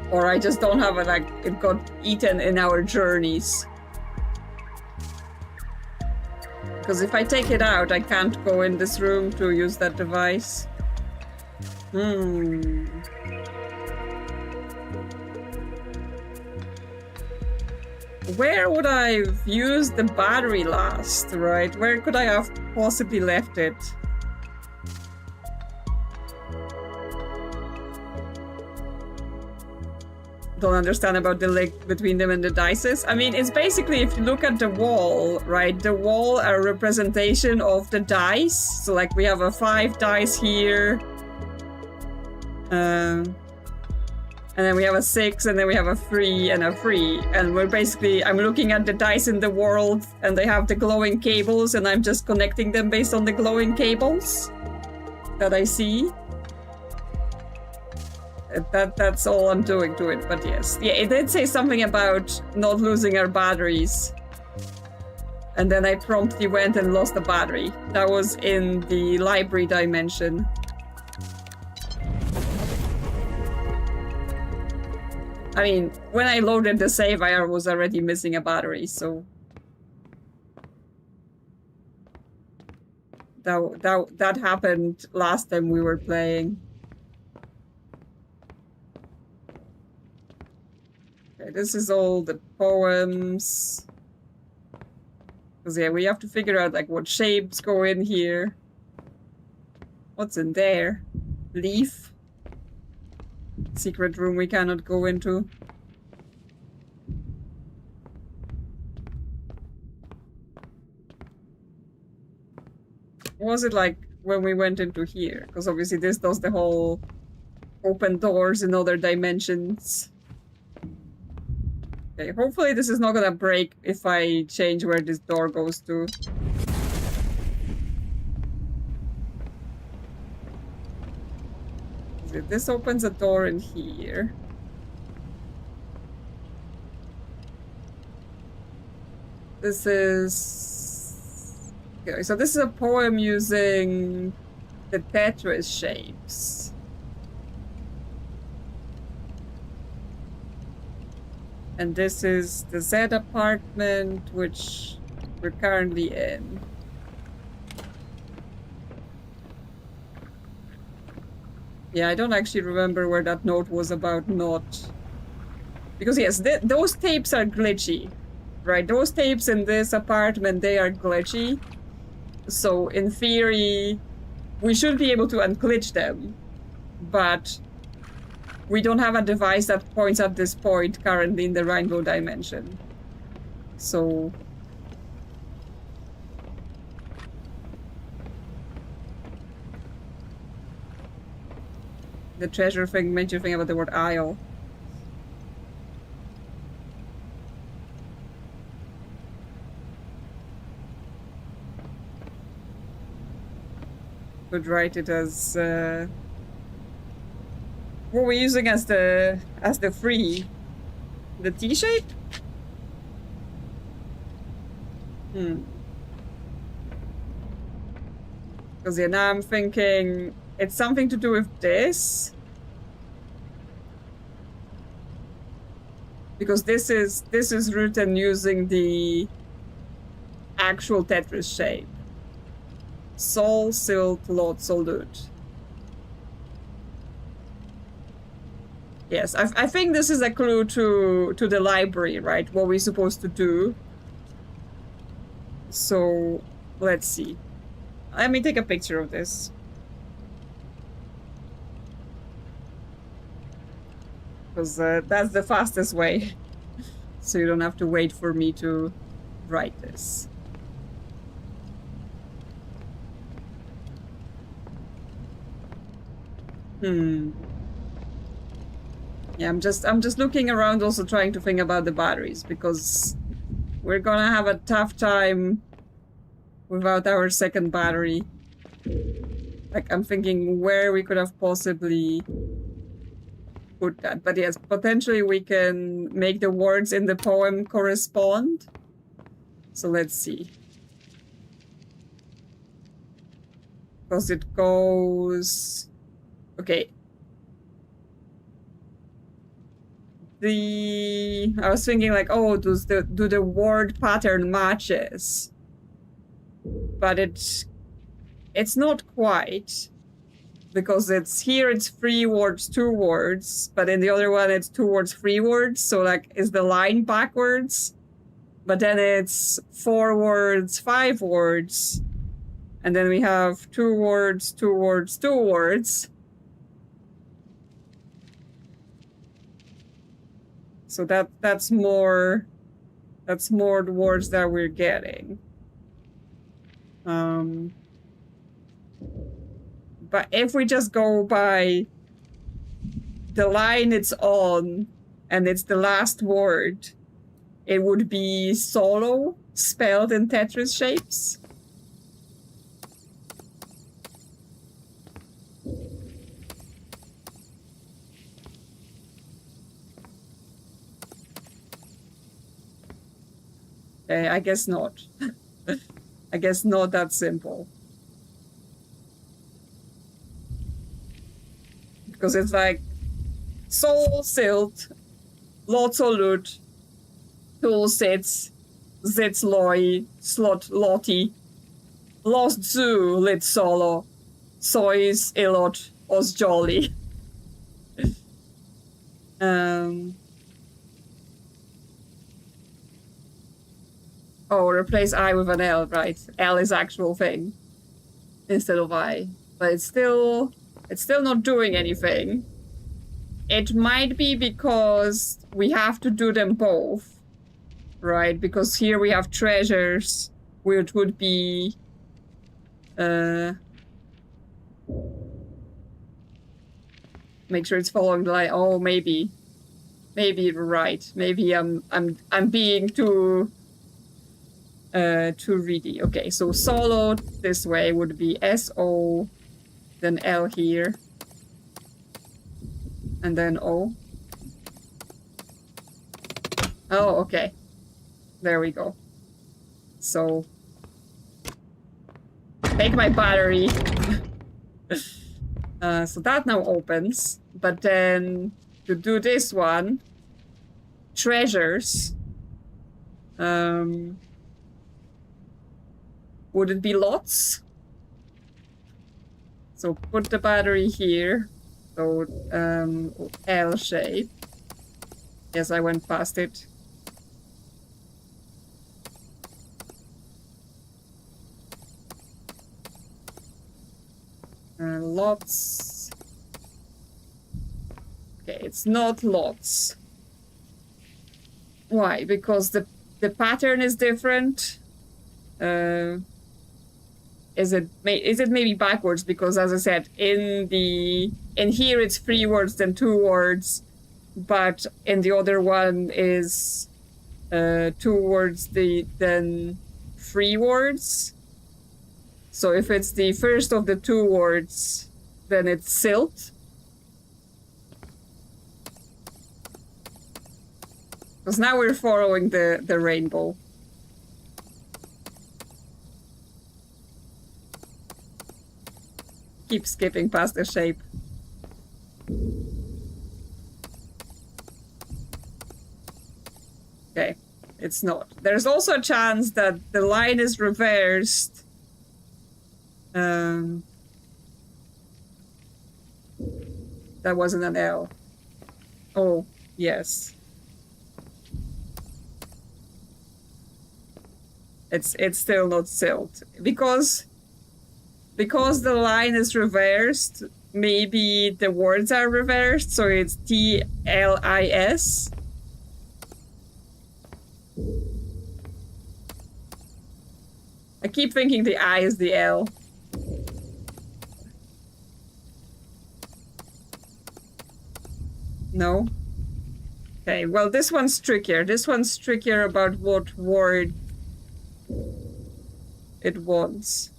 Or I just don't have it, like, it got eaten in our journeys. Because if I take it out, I can't go in this room to use that device. Where would I have used the battery last, right? Where could I have possibly left it? Don't understand about the link between them and the dices. I mean, it's basically, if you look at the wall, right? The wall are a representation of the dice. So like we have a 5 dice here. And then we have a 6, and then we have a 3 and a 3. And we're basically, I'm looking at the dice in the world, and they have the glowing cables, and I'm just connecting them based on the glowing cables that I see. That's all I'm doing to it, but yes. Yeah, it did say something about not losing our batteries. And then I promptly went and lost the battery. That was in the library dimension. I mean, when I loaded the save, I was already missing a battery, so... That happened last time we were playing. Okay, this is all the poems. Because yeah, we have to figure out like what shapes go in here. What's in there? Leaf. Secret room we cannot go into. What was it like when we went into here? Because obviously this does the whole open doors in other dimensions. Okay, hopefully this is not gonna break if I change where this door goes to. This opens a door in here. This is... Okay, so this is a poem using the Tetris shapes. And this is the Z apartment, which we're currently in. Yeah, I don't actually remember where that note was about not... Because yes, those tapes are glitchy. Right, those tapes in this apartment, they are glitchy. So in theory, we should be able to unglitch them. But we don't have a device that points at this point currently in the rainbow dimension. So... The treasure thing made you think about the word aisle. Could write it as what we're using as the free, the T shape. Because yeah, now I'm thinking it's something to do with this. Because this is written using the actual Tetris shape. Sol, silt, lot, solute. Yes, I think this is a clue to the library, right? What we're supposed to do. So, let's see. Let me take a picture of this. Because that's the fastest way. So you don't have to wait for me to write this. Yeah, I'm just looking around, also trying to think about the batteries, because we're gonna have a tough time without our second battery. Like, I'm thinking where we could have possibly put that. But yes, potentially we can make the words in the poem correspond. So let's see. Because it goes... Okay. I was thinking like, oh, do the word pattern matches? But it's not quite. Because it's 3 words, 2 words, but in the other one it's 2 words, 3 words. So like, is the line backwards? But then it's 4 words, 5 words. And then we have 2 words, 2 words, 2 words. So that's more the words that we're getting. But if we just go by the line it's on and it's the last word, it would be solo spelled in Tetris shapes. I guess not. I guess not that simple. Because it's like sol, silt, lot, solute, tool, sits, zits, loi, slot, loti, lost zoo, lit, solo, sois, ilot, os, jolly. Oh, replace I with an L, right? L is actual thing instead of I. But it's still not doing anything. It might be because we have to do them both, right? Because here we have treasures, which would be Make sure it's following the line. Oh, maybe you're right. Maybe I'm being too greedy. Okay, so solo this way would be SO, then L here, and then O. Oh, okay. There we go. So take my battery. So that now opens, but then to do this one, treasures. Would it be lots? So put the battery here. So L shape. Yes, I went past it. Lots. Okay, it's not lots. Why? Because the pattern is different. Is it maybe backwards? Because as I said, in here it's 3 words then 2 words, but in the other one is 2 words then 3 words. So if it's the first of the 2 words, then it's silt. Because now we're following the rainbow. Keep skipping past the shape. Okay, it's not. There's also a chance that the line is reversed. That wasn't an L. Oh, yes. It's still not silt. Because the line is reversed, maybe the words are reversed, so it's TLIS. I keep thinking the I is the L. No? Okay, well, this one's trickier. This one's trickier about what word it wants.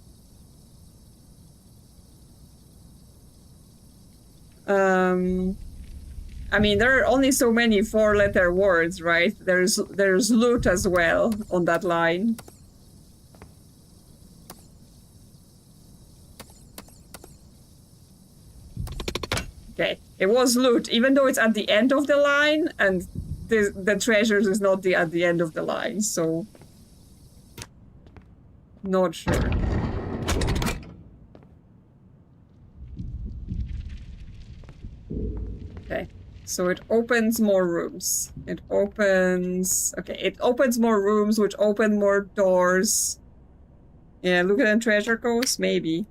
I mean, there are only so many 4-letter words, right? There's loot as well on that line. Okay, it was loot, even though it's at the end of the line, and the treasures is not at the end of the line, so not sure. Okay, so it opens more rooms. It opens more rooms, which open more doors. Yeah, look at the treasure goes. Maybe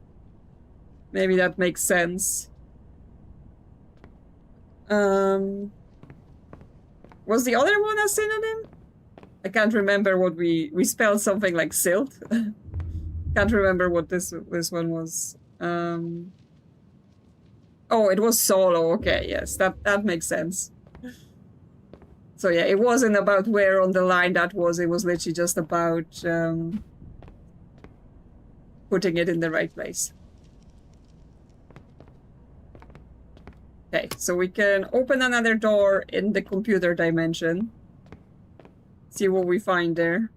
that makes sense. Was the other one a synonym? I can't remember what we spelled something like silt. Can't remember what this one was. Oh, it was solo. Okay, yes, that makes sense. So yeah, it wasn't about where on the line that was. It was literally just about putting it in the right place. Okay, so we can open another door in the computer dimension. See what we find there.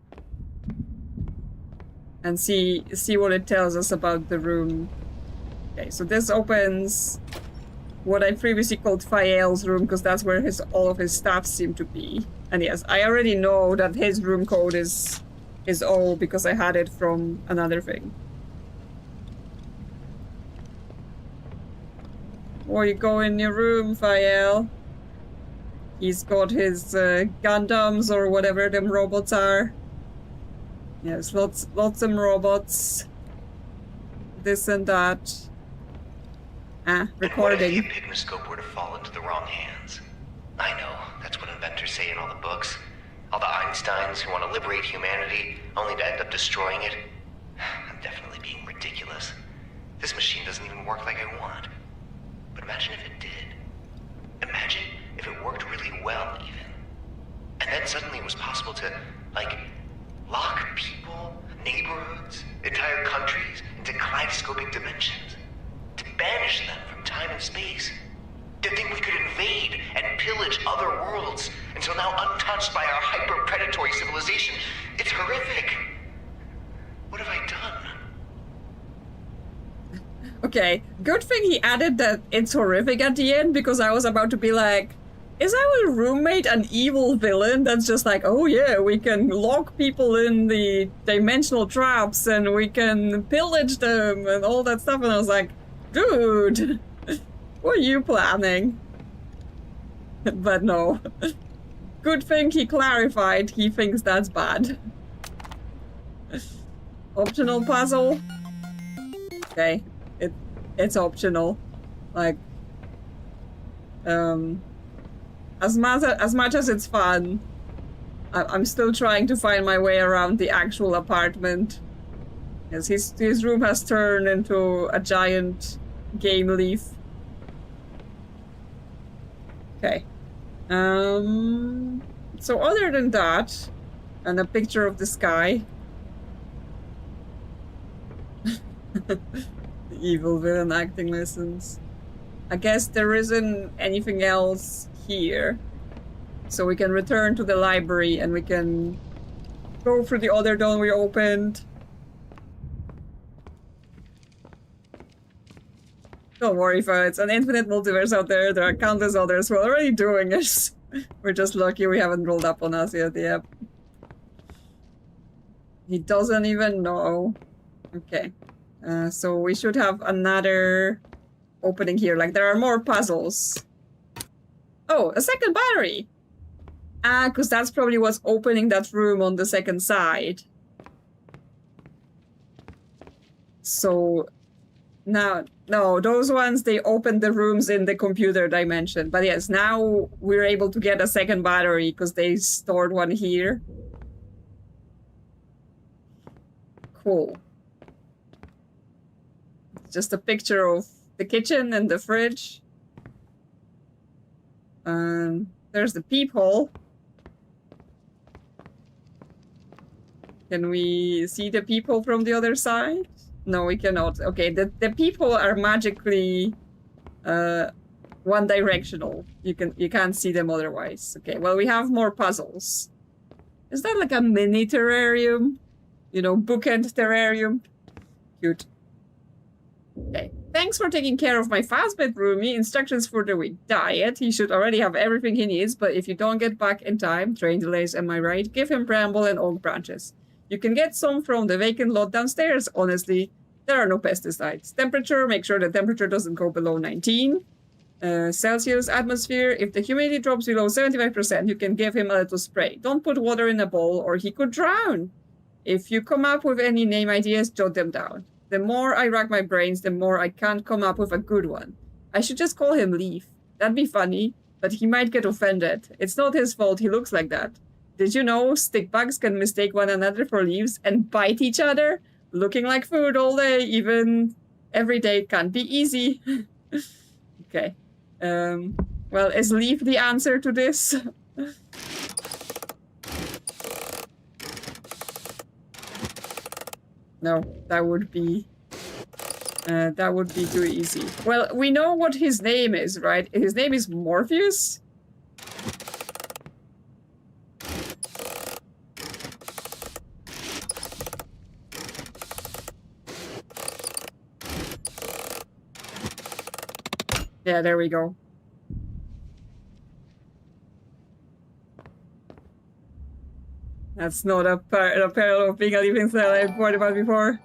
And see what it tells us about the room. Okay, so this opens what I previously called Fael's room, because that's where all of his stuff seem to be. And yes, I already know that his room code is O because I had it from another thing. Or you go in your room, Fael. He's got his Gundams or whatever them robots are. Yes, lots of robots. This and that. Recording. And what if the hypnoscope were to fall into the wrong hands? I know, that's what inventors say in all the books. All the Einsteins who want to liberate humanity, only to end up destroying it. I'm definitely being ridiculous. ridiculous. This machine doesn't even work like I want. But imagine if it did. Imagine if it worked really well, even. And then suddenly it was possible to, like, lock people, neighborhoods, entire countries into kaleidoscopic dimensions. To banish them from time and space. To think we could invade and pillage other worlds until now untouched by our hyper-predatory civilization. It's horrific. What have I done? Okay, good thing he added that it's horrific at the end, because I was about to be like, is our roommate an evil villain that's just like, oh yeah, we can lock people in the dimensional traps and we can pillage them and all that stuff, and I was like, dude, what are you planning? But no. Good thing he clarified he thinks that's bad. Optional puzzle? Okay. It's optional. Like, as much as it's fun, I'm still trying to find my way around the actual apartment. Yes, his room has turned into a giant game leaf. Okay. So other than that, and a picture of the sky. Evil villain acting lessons. I guess there isn't anything else here. So we can return to the library and we can go through the other door we opened. Don't worry, Fael, it's an infinite multiverse out there. There are countless others who are already doing it. We're just lucky we haven't rolled up on us yet, yep. He doesn't even know. Okay. So we should have another opening here. Like, there are more puzzles. Oh, a second battery! Ah, because that's probably what's opening that room on the second side. So... now, no, those ones, they opened the rooms in the computer dimension. But yes, now we're able to get a second battery because they stored one here. Cool. Just a picture of the kitchen and the fridge. There's the peephole. Can we see the peephole from the other side? No, we cannot. Okay, the people are magically one directional. You can't see them otherwise. Okay, well, we have more puzzles. Is that like a mini terrarium? You know, bookend terrarium? Cute. Okay. Thanks for taking care of my fast-bed roomie. Instructions for the week. Diet. He should already have everything he needs, but if you don't get back in time, train delays, am I right? Give him bramble and oak branches. You can get some from the vacant lot downstairs. Honestly, there are no pesticides. Temperature, make sure the temperature doesn't go below 19 Celsius. Atmosphere, if the humidity drops below 75%, you can give him a little spray. Don't put water in a bowl or he could drown. If you come up with any name ideas, jot them down. The more I rack my brains, the more I can't come up with a good one. I should just call him Leaf. That'd be funny, but he might get offended. It's not his fault he looks like that. Did you know stick bugs can mistake one another for leaves and bite each other? Looking like food all day, even every day, can't be easy. Okay. Well, is Leaf the answer to this? No, that would be too easy. Well, we know what his name is, right? His name is Morpheus? Yeah, there we go. That's not a parallel of being a living cell I've worried about before.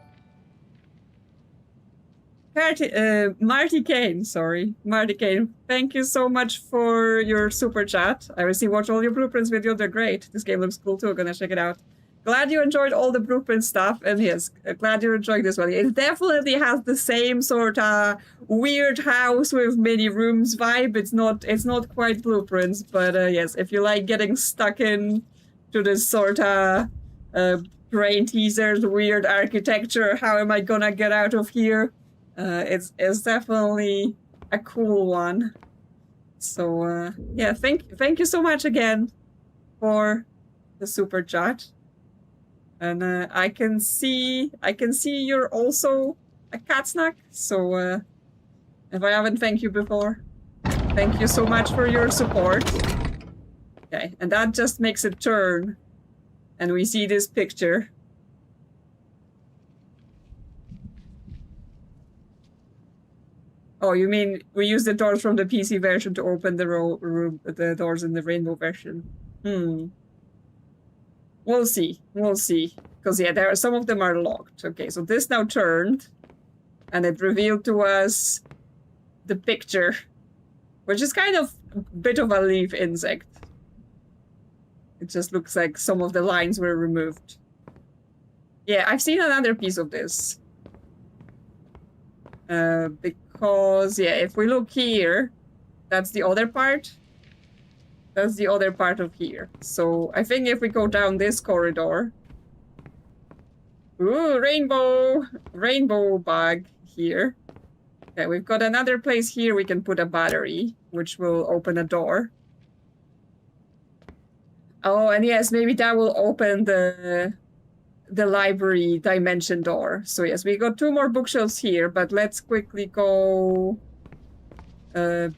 Marty Kane, sorry. Marty Kane, thank you so much for your super chat. I recently watched all your blueprints videos, they're great. This game looks cool too, gonna check it out. Glad you enjoyed all the blueprint stuff, and yes, glad you're enjoying this one. It definitely has the same sort of weird house with many rooms vibe. It's not quite blueprints, but yes, if you like getting stuck in to this sort of grain teasers, weird architecture. How am I gonna get out of here? It's definitely a cool one. So yeah, thank you so much again for the super chat. And I can see you're also a cat snack. So if I haven't thanked you before, thank you so much for your support. Okay, and that just makes it turn, and we see this picture. Oh, you mean we use the doors from the PC version to open the doors in the rainbow version? We'll see. We'll see. Because yeah, there are some of them are locked. Okay, so this now turned, and it revealed to us the picture, which is kind of a bit of a leaf insect. It just looks like some of the lines were removed. Yeah, I've seen another piece of this. Because, yeah, if we look here, that's the other part. That's the other part of here. So I think if we go down this corridor... Ooh, rainbow! Rainbow bag here. Okay, we've got another place here we can put a battery, which will open a door. Oh, and yes, maybe that will open the library dimension door. So yes, we got 2 more bookshelves here, but let's quickly go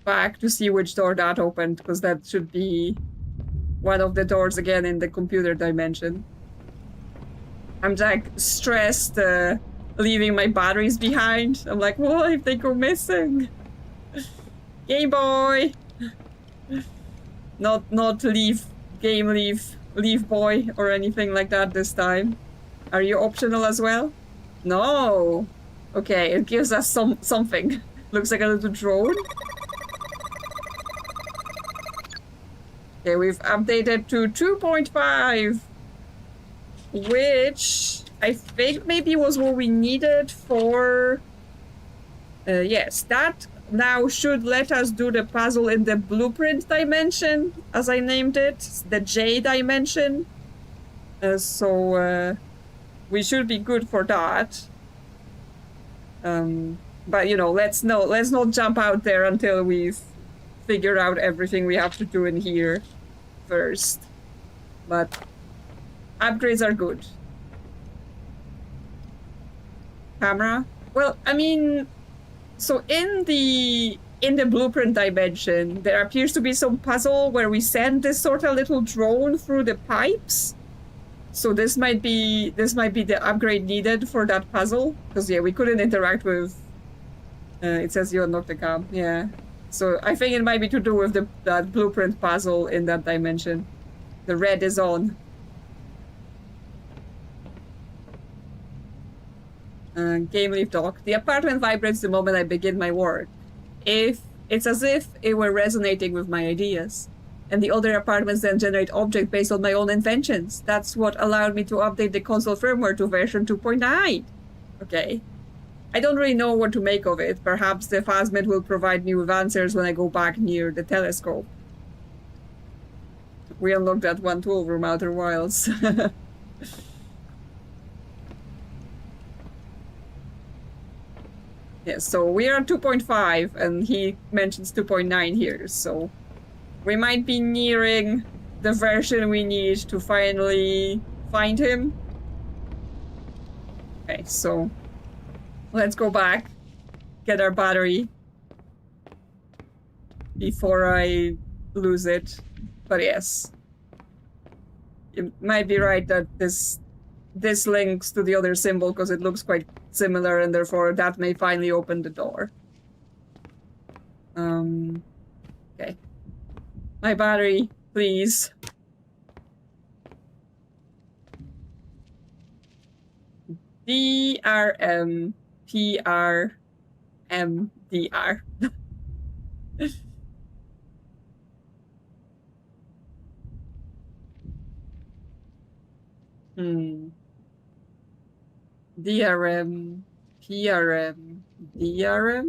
back to see which door that opened, because that should be one of the doors again in the computer dimension. I'm like stressed leaving my batteries behind. I'm like, what if they go missing? Game Boy! Not leave boy or anything like that this time. Are you optional as well? No. Okay, it gives us something. Looks like a little drone. Okay, we've updated to 2.5, which I think maybe was what we needed for... yes, that now should let us do the puzzle in the blueprint dimension, as I named it, the J dimension. So we should be good for that. But you know, let's not jump out there until we've figured out everything we have to do in here first. But upgrades are good. Camera? Well, I mean, so in the blueprint dimension, there appears to be some puzzle where we send this sort of little drone through the pipes. So this might be the upgrade needed for that puzzle, because yeah, we couldn't interact with. It says you unlocked the cam. Yeah, so I think it might be to do with that blueprint puzzle in that dimension. The red is on. Game leave dock. The apartment vibrates the moment I begin my work. It's as if it were resonating with my ideas. And the other apartments then generate objects based on my own inventions. That's what allowed me to update the console firmware to version 2.9. Okay. I don't really know what to make of it. Perhaps the Phasmid will provide me with answers when I go back near the telescope. We unlocked that one tool from Outer Wilds. Yeah, so we are at 2.5, and he mentions 2.9 here, so we might be nearing the version we need to finally find him. Okay, so let's go back, get our battery before I lose it. But yes, you might be right that this links to the other symbol because it looks quite similar, and therefore that may finally open the door. Okay. My battery, please. DRM PRMDR. DRM PRM DRM.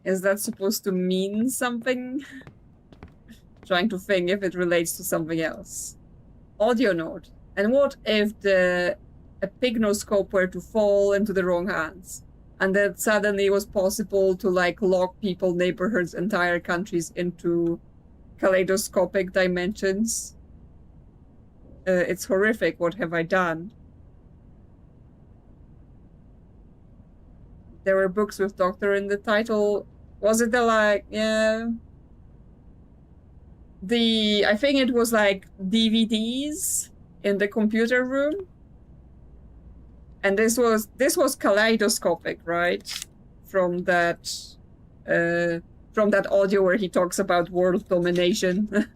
Is that supposed to mean something? trying to think if it relates to something else. Audio note. And what if a pycnoscope were to fall into the wrong hands? And that suddenly it was possible to like lock people, neighborhoods, entire countries into kaleidoscopic dimensions. It's horrific. What have I done? There were books with doctor in the title. Was it yeah. I think it was like DVDs in the computer room. And this was kaleidoscopic, right? From that audio where he talks about world domination.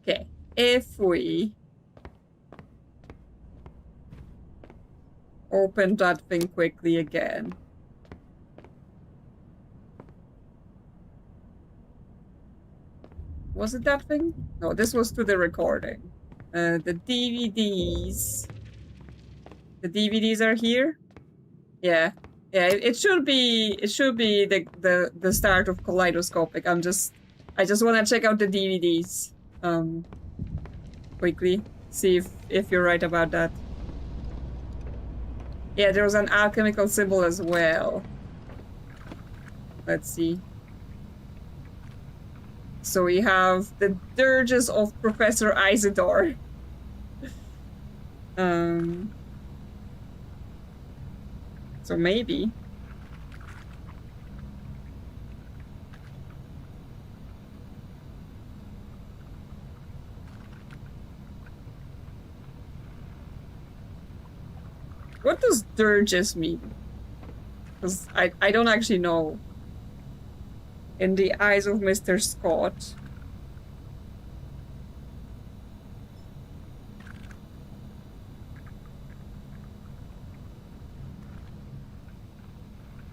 Okay, if we open that thing quickly again. Was it that thing? No, this was to the recording. The DVDs. The DVDs are here? Yeah. Yeah, it should be the start of kaleidoscopic. I just want to check out the DVDs. Quickly. See if you're right about that. Yeah, there was an alchemical symbol as well. Let's see. So we have the dirges of Professor Isidore. So maybe. What does dirges mean? Because I don't actually know. In the eyes of Mr. Scott.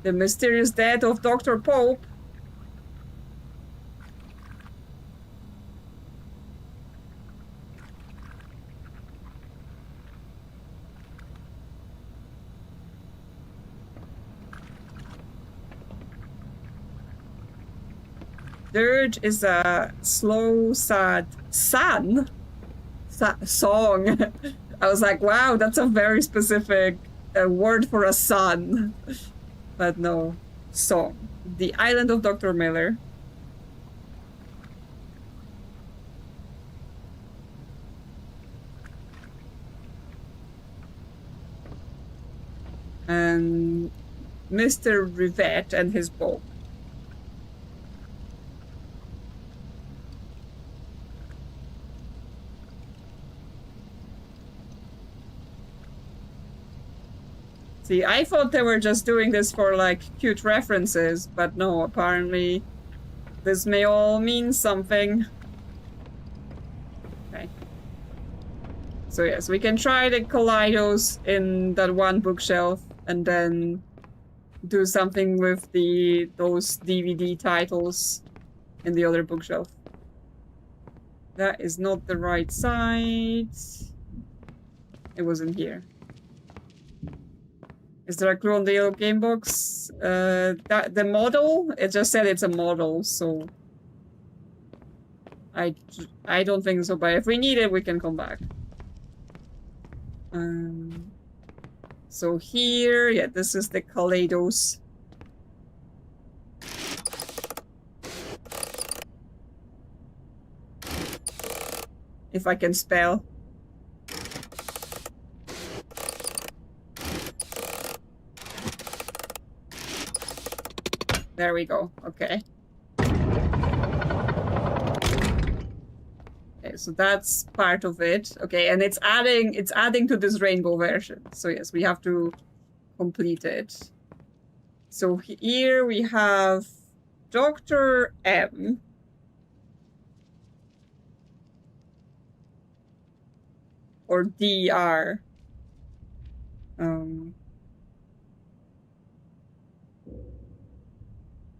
The mysterious death of Dr. Pope. Dirge is a slow, sad song. I was like, wow, that's a very specific word for a son. But no, song. The Island of Dr. Miller. And Mr. Rivet and his boat. See, I thought they were just doing this for, like, cute references, but no, apparently this may all mean something. Okay. So yes, we can try the Kaleidos in that one bookshelf, and then do something with those DVD titles in the other bookshelf. That is not the right side. It wasn't here. Is there a clue on the yellow game box? The model? It just said it's a model, so... I don't think so, but if we need it, we can come back. So here, yeah, this is the Kaleidos. If I can spell. There we go. Okay. Okay, so that's part of it. Okay, and it's adding to this rainbow version. So yes, we have to complete it. So here we have Dr. M. Or DR.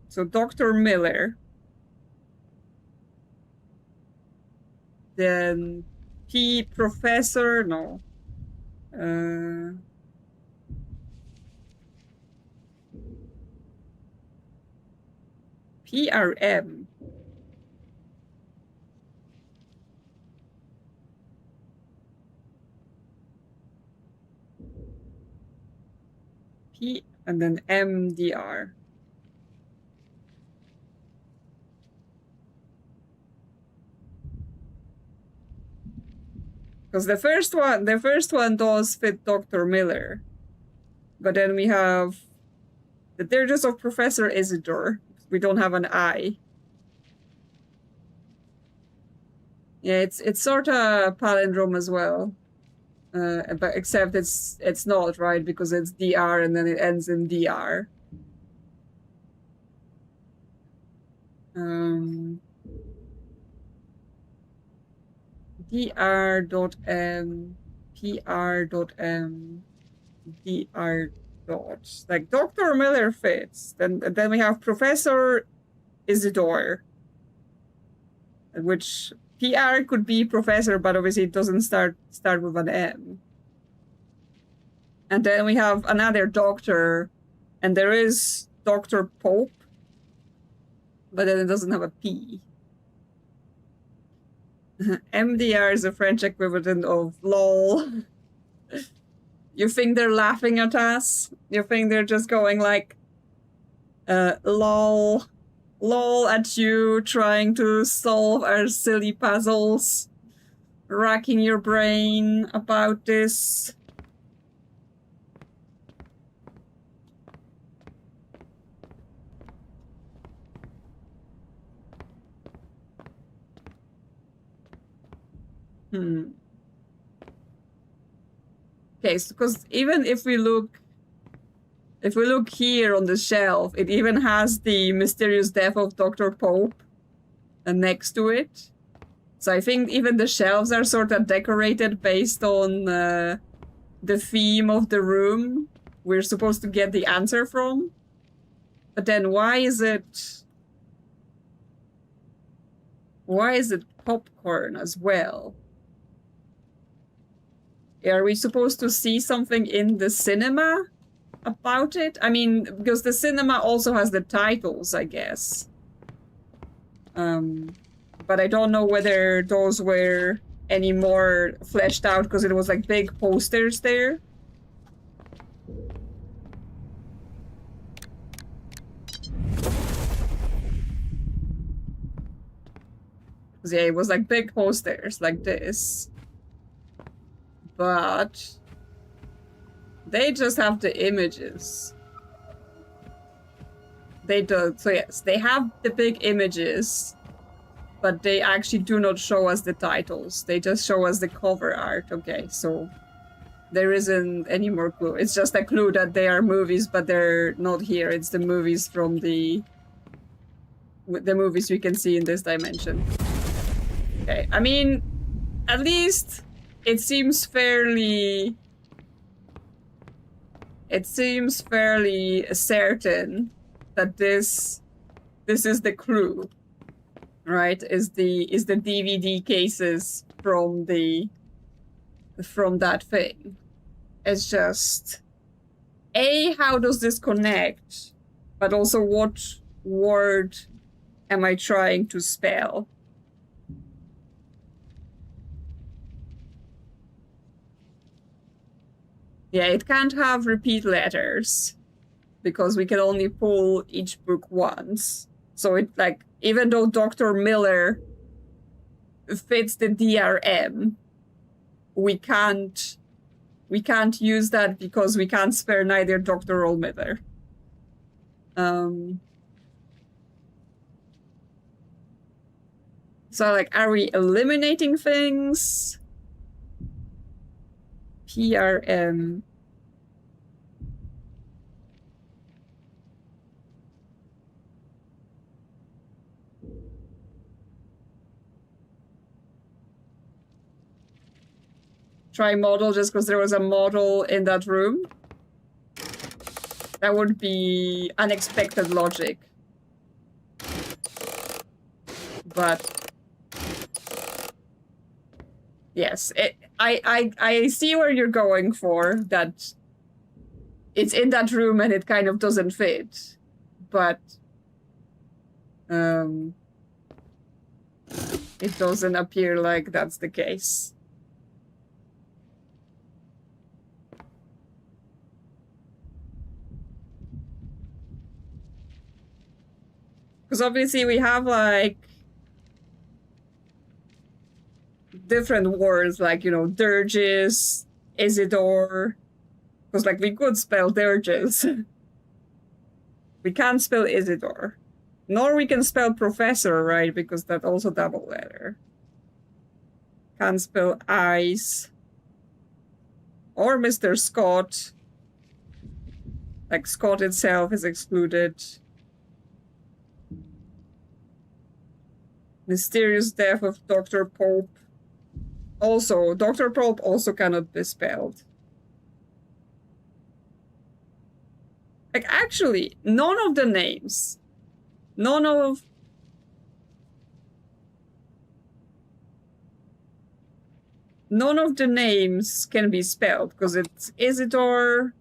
So Dr. Miller. Then P. Professor, no. PRM. P and then MDR. Because the first one does fit Dr. Miller. But then we have the Dirges of Professor Isidore. We don't have an I. Yeah, it's sort of palindrome as well. But except it's not, right? Because it's DR and then it ends in DR. dr.m, pr.m, dr dot. Like Dr. Miller fits. Then we have Professor Isidore, which PR could be professor, but obviously it doesn't start with an M. And then we have another doctor, and there is Dr. Pope, but then it doesn't have a P. MDR is a French equivalent of LOL. You think they're laughing at us? You think they're just going like, LOL at you, trying to solve our silly puzzles, racking your brain about this? Okay, so because even if we look here on the shelf, it even has the mysterious death of Dr. Pope next to it. So I think even the shelves are sort of decorated based on the theme of the room we're supposed to get the answer from. But then why is it popcorn as well? Are we supposed to see something in the cinema about it? I mean, because the cinema also has the titles, I guess. But I don't know whether those were any more fleshed out because it was like big posters there. Yeah, it was like big posters like this. But they just have the images. They do. So yes, they have the big images, but they actually do not show us the titles. They just show us the cover art. Okay, so there isn't any more clue. It's just a clue that they are movies, but they're not here. It's the movies from the movies we can see in this dimension. Okay, I mean, at least it seems fairly certain that this is the clue, right? Is the DVD cases from that thing. It's just how does this connect? But also what word am I trying to spell? Yeah, it can't have repeat letters because we can only pull each book once. So it like, even though Dr. Miller fits the DRM, we can't use that because we can't spare neither Dr. or Miller. So like, are we eliminating things? PRM. Try model just because there was a model in that room. That would be unexpected logic. But yes, I see where you're going for, that it's in that room and it kind of doesn't fit. But It doesn't appear like that's the case. Because obviously we have like different words like, you know, dirges, Isidore. Because like we could spell dirges. We can't spell Isidore. Nor we can spell professor, right? Because that's also double letter. Can't spell eyes. Or Mr. Scott. Like Scott itself is excluded. Mysterious death of Dr. Pope. Also, Dr. Pope also cannot be spelled. Like, actually, none of the names. None of the names can be spelled because it's Isidore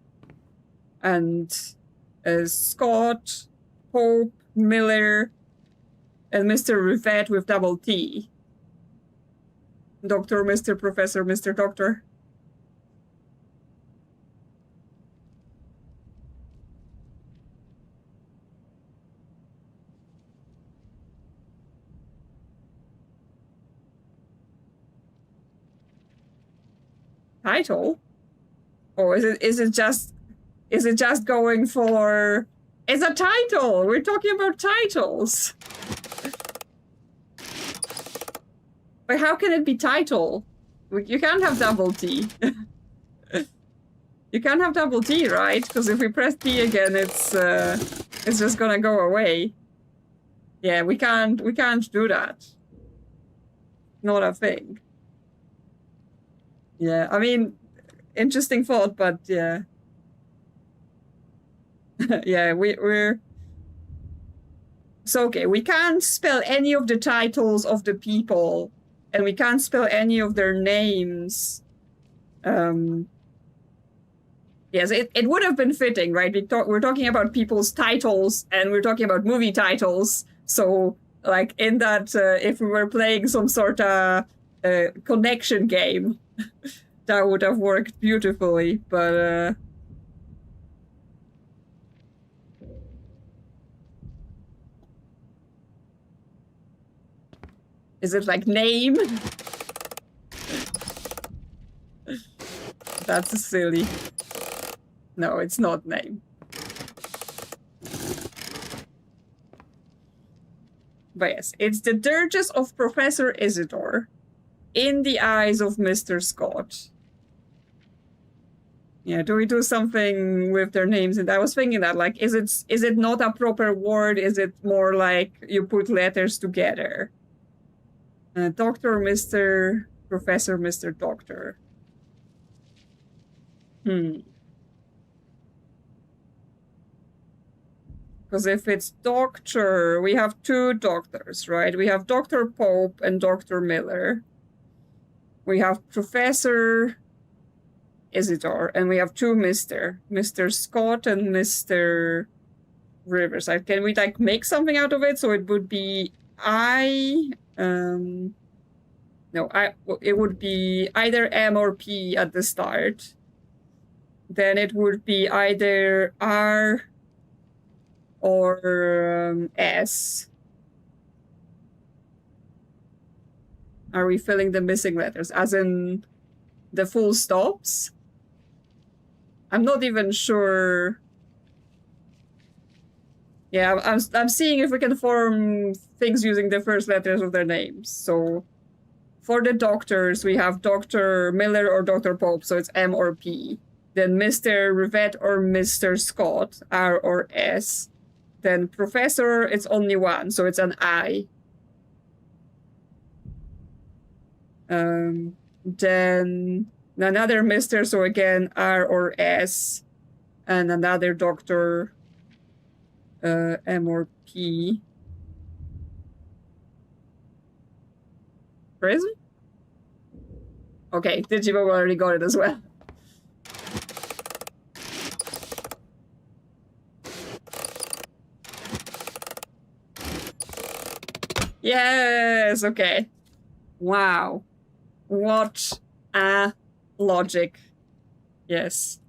and Scott, Pope, Miller, and Mr. Rivet with double T. Doctor, Mr. Professor, Mr. Doctor. Title? Or is it just going for... It's a title! We're talking about titles! But how can it be title? You can't have double T. You can't have double T, right? Because if we press T again, it's just gonna go away. Yeah, we can't do that. Not a thing. Yeah, I mean, interesting thought, but yeah. Yeah, we're... So, okay, we can't spell any of the titles of the people, and we can't spell any of their names. Yes, it would have been fitting, right? We're talking about people's titles, and we're talking about movie titles, so, like, in that, if we were playing some sort of connection game, that would have worked beautifully, but is it like name? That's silly. No, it's not name. But yes, it's the dirges of Professor Isidore in the eyes of Mr. Scott. Yeah, do we do something with their names? And I was thinking that, like, is it not a proper word? Is it more like you put letters together? Doctor, Mr. Professor, Mr. Doctor. Because if it's doctor, we have two doctors, right? We have Dr. Pope and Dr. Miller. We have Professor Isidore, and we have two Mr. Scott and Mr. Riverside. Can we, like, make something out of it? So it would be it would be either M or P at the start. Then it would be either R or S. Are we filling the missing letters? As in the full stops? I'm not even sure. Yeah, I'm seeing if we can form things using the first letters of their names. So for the doctors, we have Dr. Miller or Dr. Pope, so it's M or P. Then Mr. Rivet or Mr. Scott, R or S. Then Professor, it's only one, so it's an I. Then another Mr., so again, R or S. And another Doctor, M or P. Prism? Okay, Digimon already got it as well. Yes, okay. Wow. What a logic. Yes.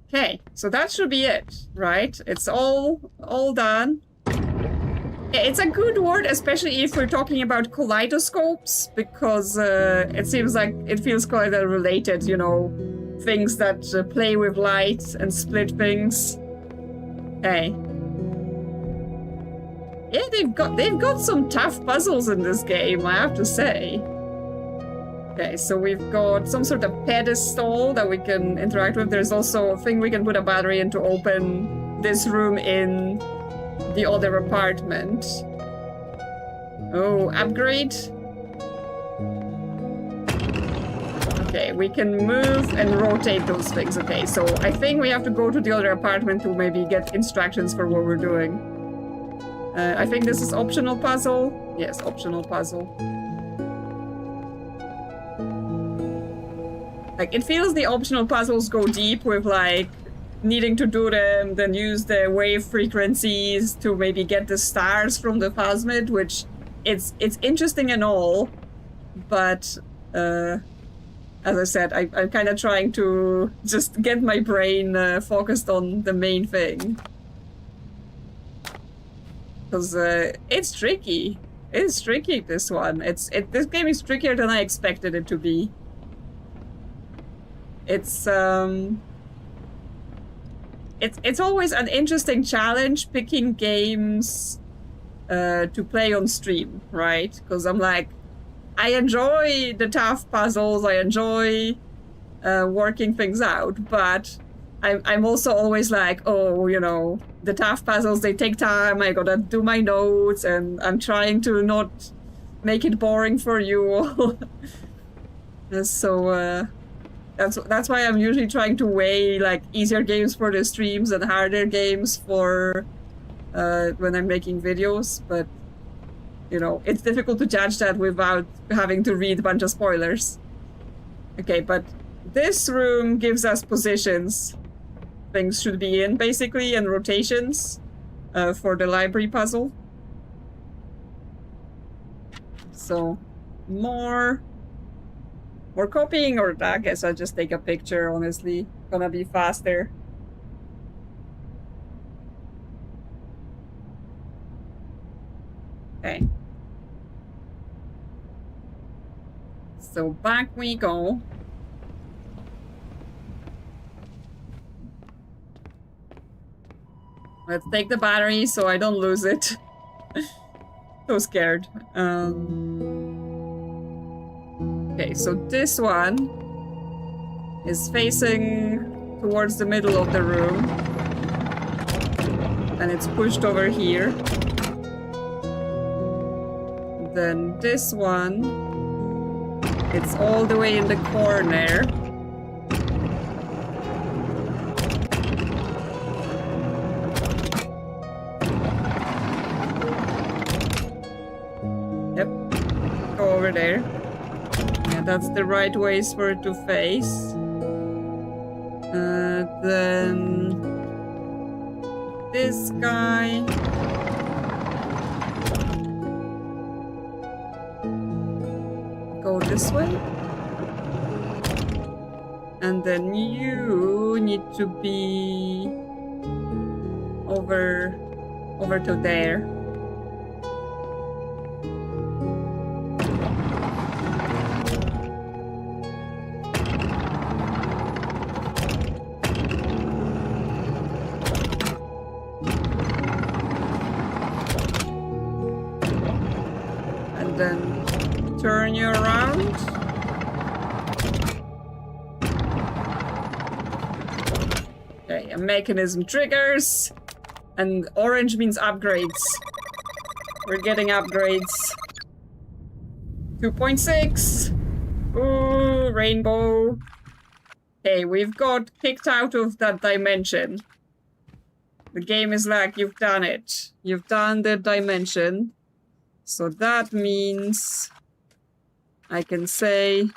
Okay, so that should be it, right? It's all done. It's a good word, especially if we're talking about kaleidoscopes, because it seems like it feels quite related, you know, things that play with light and split things. Okay. Yeah, they've got some tough puzzles in this game, I have to say. Okay, so we've got some sort of pedestal that we can interact with. There's also a thing we can put a battery in to open this room in the other apartment. Oh, upgrade. Okay, we can move and rotate those things. Okay, so I think we have to go to the other apartment to maybe get instructions for what we're doing. I think this is optional puzzle. Yes, optional puzzle. Like, it feels the optional puzzles go deep with, like, needing to do them, then use the wave frequencies to maybe get the stars from the plasmid, which it's interesting and all, but as I said, I'm kind of trying to just get my brain focused on the main thing. Because it's tricky. It's tricky, this one. This game is trickier than I expected it to be. It's always an interesting challenge picking games to play on stream, right? Because I'm like, I enjoy the tough puzzles, I enjoy working things out, but I'm also always like, oh, you know, the tough puzzles, they take time, I gotta do my notes, and I'm trying to not make it boring for you all. So, that's why I'm usually trying to weigh, like, easier games for the streams and harder games for when I'm making videos, but, you know, it's difficult to judge that without having to read a bunch of spoilers. Okay, but this room gives us positions things should be in, basically, and rotations for the library puzzle. So, more copying, or I guess I'll just take a picture, honestly. Gonna be faster. Okay. So back we go. Let's take the battery so I don't lose it. So scared. Okay, so this one is facing towards the middle of the room. And it's pushed over here. Then this one, it's all the way in the corner. Yep, go over there. Yeah, that's the right ways for it to face. Then this guy. Go this way. And then you need to be over to there. And then turn you around. Okay, a mechanism triggers. And orange means upgrades. We're getting upgrades. 2.6. Ooh, rainbow. Okay, we've got kicked out of that dimension. The game is like, you've done it. You've done the dimension. So that means I can say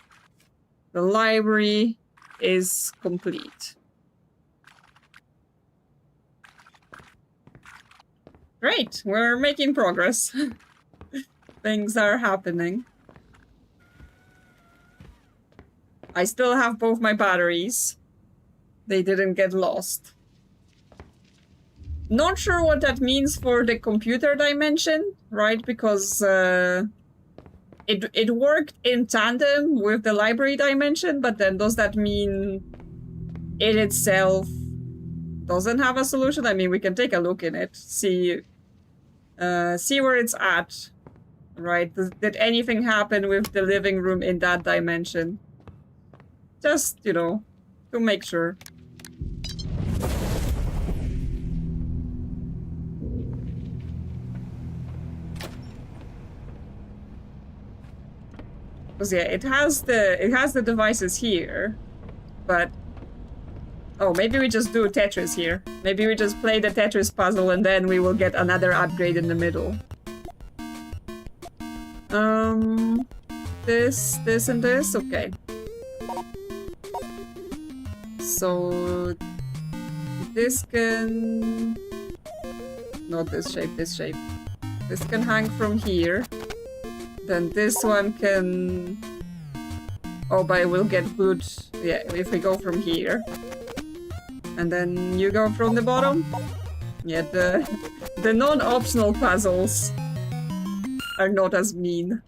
the library is complete. Great, we're making progress. Things are happening. I still have both my batteries. They didn't get lost. Not sure what that means for the computer dimension, right? Because it worked in tandem with the library dimension, but then does that mean it itself doesn't have a solution? I mean, we can take a look in it, see where it's at, right? Did anything happen with the living room in that dimension? Just, you know, to make sure. Because yeah, it has the devices here, but oh, maybe we just do Tetris here. Maybe we just play the Tetris puzzle and then we will get another upgrade in the middle. This and this, okay. So this can, not this shape, this shape. This can hang from here. Then this one can, oh, but it will get good, yeah, if we go from here. And then you go from the bottom. Yeah, the non-optional puzzles are not as mean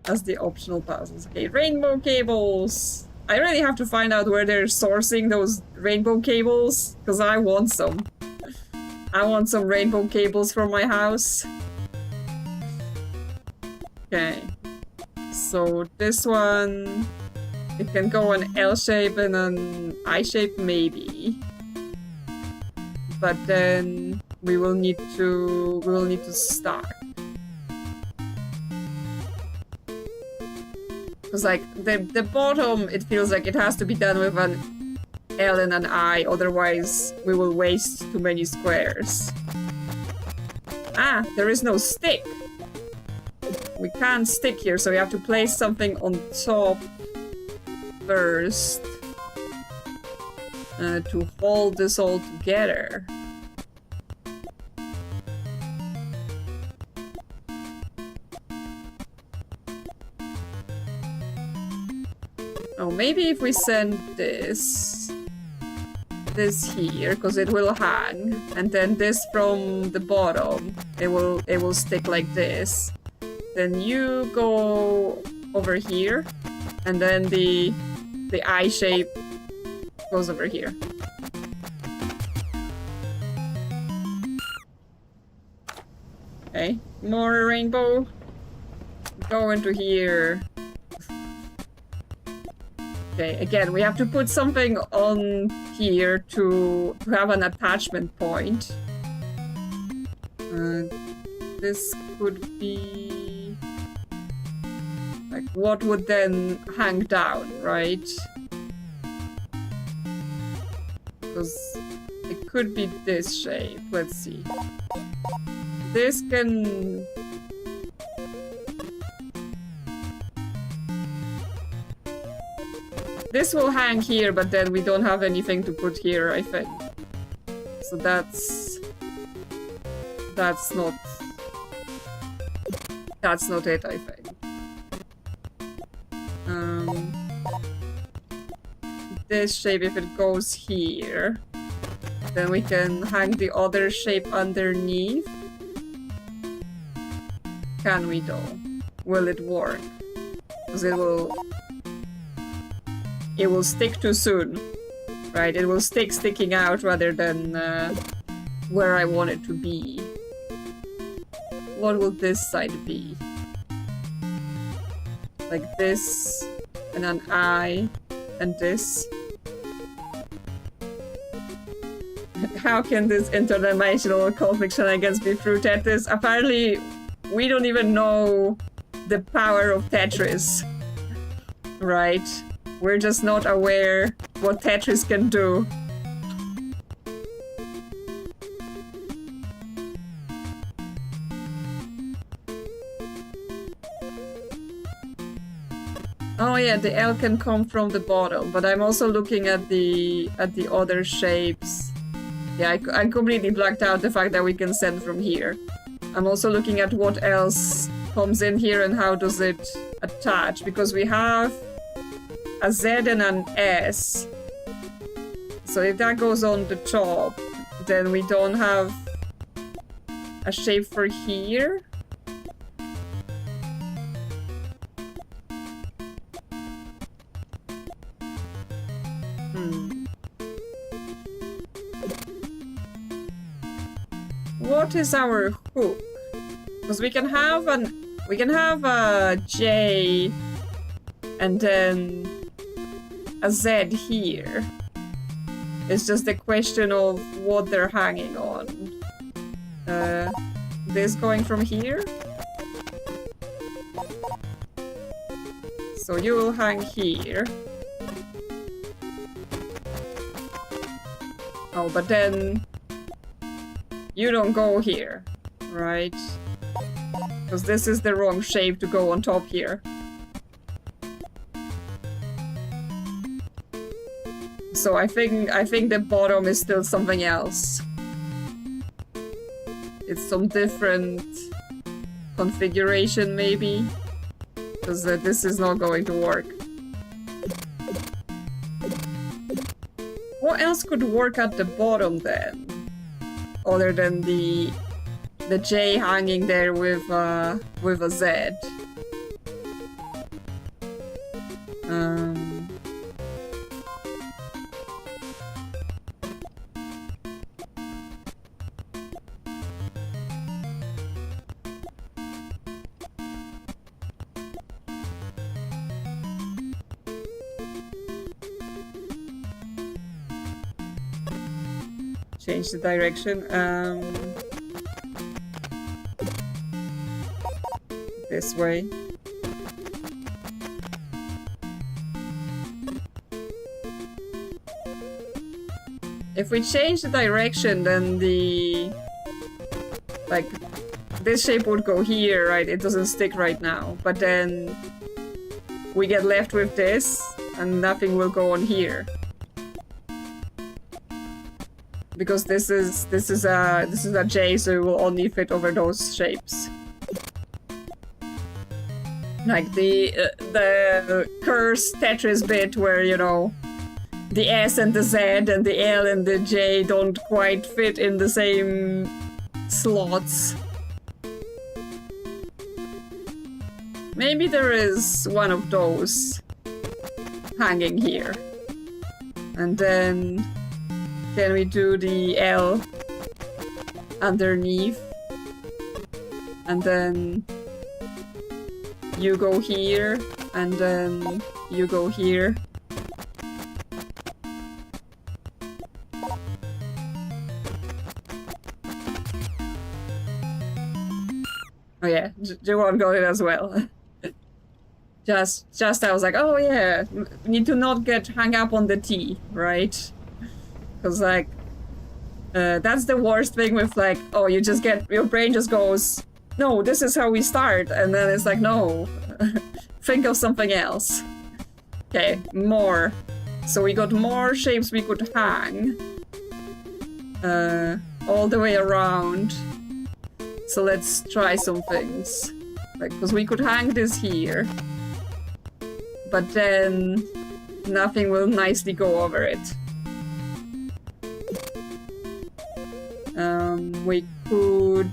as the optional puzzles. Okay, rainbow cables. I really have to find out where they're sourcing those rainbow cables, because I want some. I want some rainbow cables for my house. Okay, so this one, it can go an L shape and an I shape maybe, but then we will need to stack. Because like the bottom, it feels like it has to be done with an L and an I, otherwise we will waste too many squares. Ah, there is no stick. We can't stick here, so we have to place something on top first to hold this all together. Oh, maybe if we send this here, because it will hang, and then this from the bottom, it will stick like this. Then you go over here, and then the eye shape goes over here. Okay, more rainbow. Go into here. Okay, again, we have to put something on here to have an attachment point. This could be... like, what would then hang down, right? Because it could be this shape. Let's see. This can... this will hang here, but then we don't have anything to put here, I think. So that's not it, I think. This shape, if it goes here, then we can hang the other shape underneath. Can we though? Will it work? Because it will stick too soon, right? It will sticking out rather than where I want it to be. What will this side be? Like this, and an eye, and this. How can this interdimensional conflict shenanigans be through Tetris? Apparently, we don't even know the power of Tetris, right? We're just not aware what Tetris can do. Oh yeah, the L can come from the bottom, but I'm also looking at the other shapes. Yeah, I completely blacked out the fact that we can send from here. I'm also looking at what else comes in here and how does it attach, because we have a Z and an S. So if that goes on the top, then we don't have a shape for here. What is our hook? Because we can have a J and then a Z here. It's just a question of what they're hanging on. This going from here? So you will hang here. Oh, but then you don't go here, right? Because this is the wrong shape to go on top here. So I think the bottom is still something else. It's some different configuration maybe, because this is not going to work. What else could work at the bottom then, other than the J hanging there with a Z? Change the direction. This way. If we change the direction, then this shape would go here, right? It doesn't stick right now, but then we get left with this, and nothing will go on here. Because this is a J, so it will only fit over those shapes. Like the cursed Tetris bit where, you know, the S and the Z and the L and the J don't quite fit in the same slots. Maybe there is one of those hanging here. And then can we do the L underneath? And then you go here, and then you go here. Oh yeah, Jawan got it as well. just I was like, oh yeah, need to not get hung up on the T, right? Because like, that's the worst thing with like, oh, you just get, your brain just goes, no, this is how we start, and then it's like, no, think of something else. Okay, more. So we got more shapes we could hang. All the way around. So let's try some things. Like, because we could hang this here. But then nothing will nicely go over it. We could...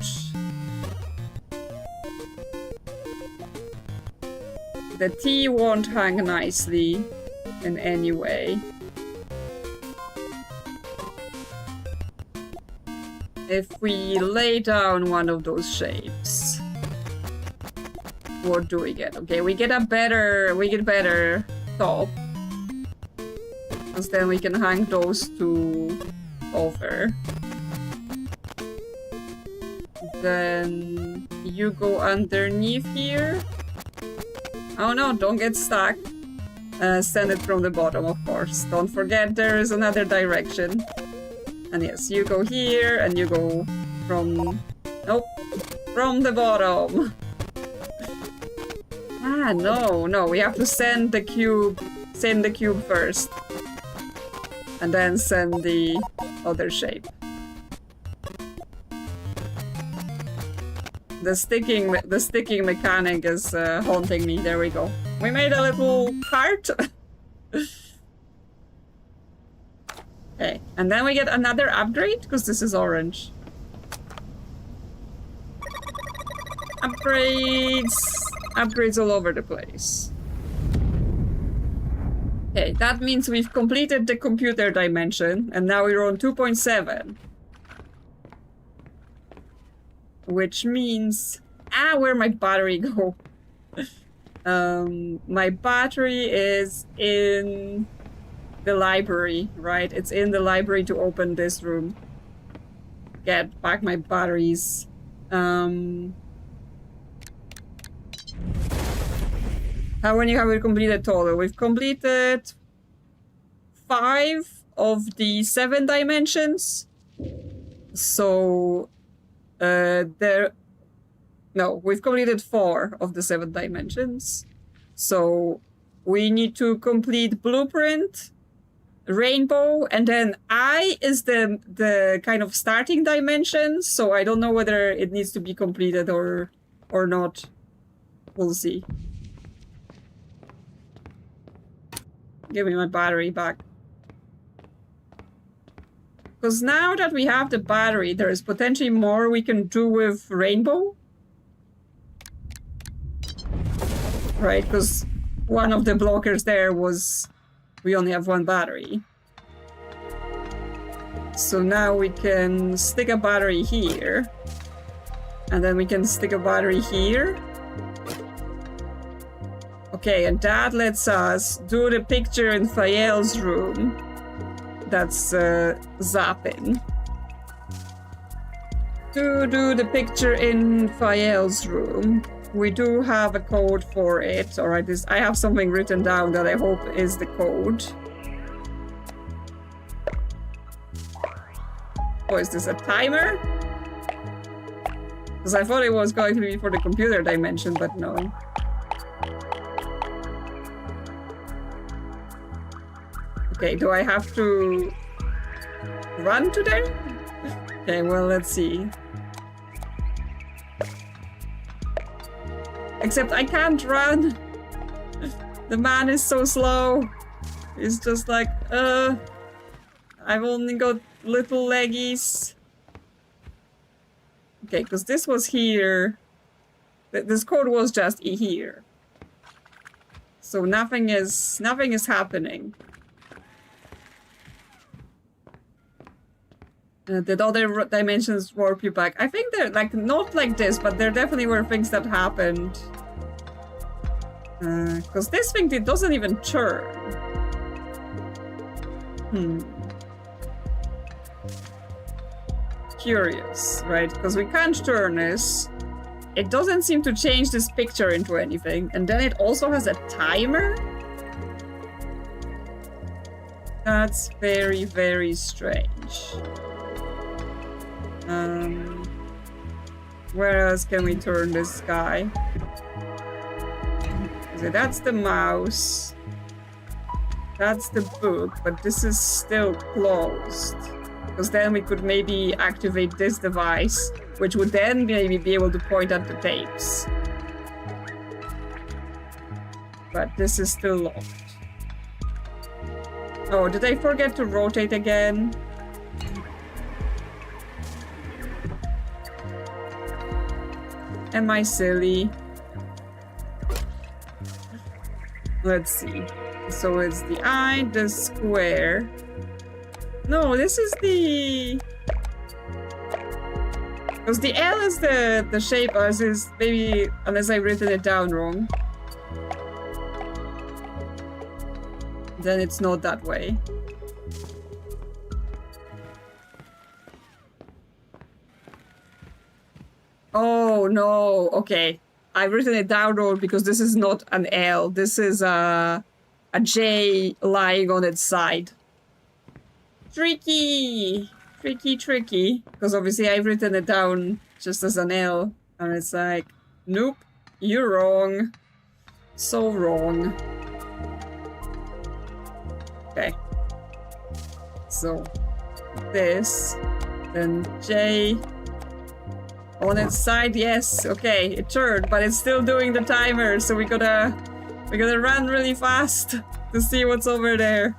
The T won't hang nicely in any way. If we lay down one of those shapes, what do we get? Okay, we get better top. Because then we can hang those two over. Then you go underneath here. Oh no, don't get stuck. Send it from the bottom, of course. Don't forget there is another direction. And yes, you go here, and you go from... Nope. From the bottom. Ah, no, we have to send the cube first. And then send the other shape. The sticking mechanic is haunting me. There we go. We made a little cart. Okay, and then we get another upgrade because this is orange. Upgrades all over the place. Okay, that means we've completed the computer dimension, and now we're on 2.7. Which means... where'd my battery go? My battery is in the library, right? It's in the library to open this room. Get back my batteries. How many have we completed total? We've completed 5 of the 7 dimensions. So, no, we've completed 4 of the 7 dimensions. So, we need to complete blueprint, rainbow, and then I is the kind of starting dimension. So I don't know whether it needs to be completed or not. We'll see. Give me my battery back. Because now that we have the battery, there is potentially more we can do with rainbow. Right, because one of the blockers there was we only have 1 battery. So now we can stick a battery here. And then we can stick a battery here. Okay, and that lets us do the picture in Fael's room. That's zapping. To do the picture in Fael's room, we do have a code for it. Alright, I have something written down that I hope is the code. Oh, is this a timer? Because I thought it was going to be for the computer dimension, but no. Okay, do I have to run to there? Okay, well, let's see. Except I can't run. The man is so slow. He's just like, I've only got little leggies. Okay, because this was here. This code was just here. So nothing is happening. Did other dimensions warp you back? I think they're like not like this, but there definitely were things that happened. Because this thing it doesn't even churn. Curious, right? Because we can't turn this. It doesn't seem to change this picture into anything, and then it also has a timer. That's very, very strange. Where else can we turn this guy? So that's the mouse. That's the book, but this is still closed. Because then we could maybe activate this device, which would then maybe be able to point at the tapes. But this is still locked. Oh, did I forget to rotate again? Am I silly? Let's see. So it's the eye, the square. No, this is the... Because the L is the shape as is, maybe, unless I've written it down wrong. Then it's not that way. Oh, no. Okay. I've written it down wrong because this is not an L. This is a J lying on its side. Tricky! Tricky. Because obviously I've written it down just as an L. And it's like, nope, you're wrong. So wrong. Okay. So, this, then J... On its side, yes. Okay, it turned, but it's still doing the timer, so we gotta run really fast to see what's over there.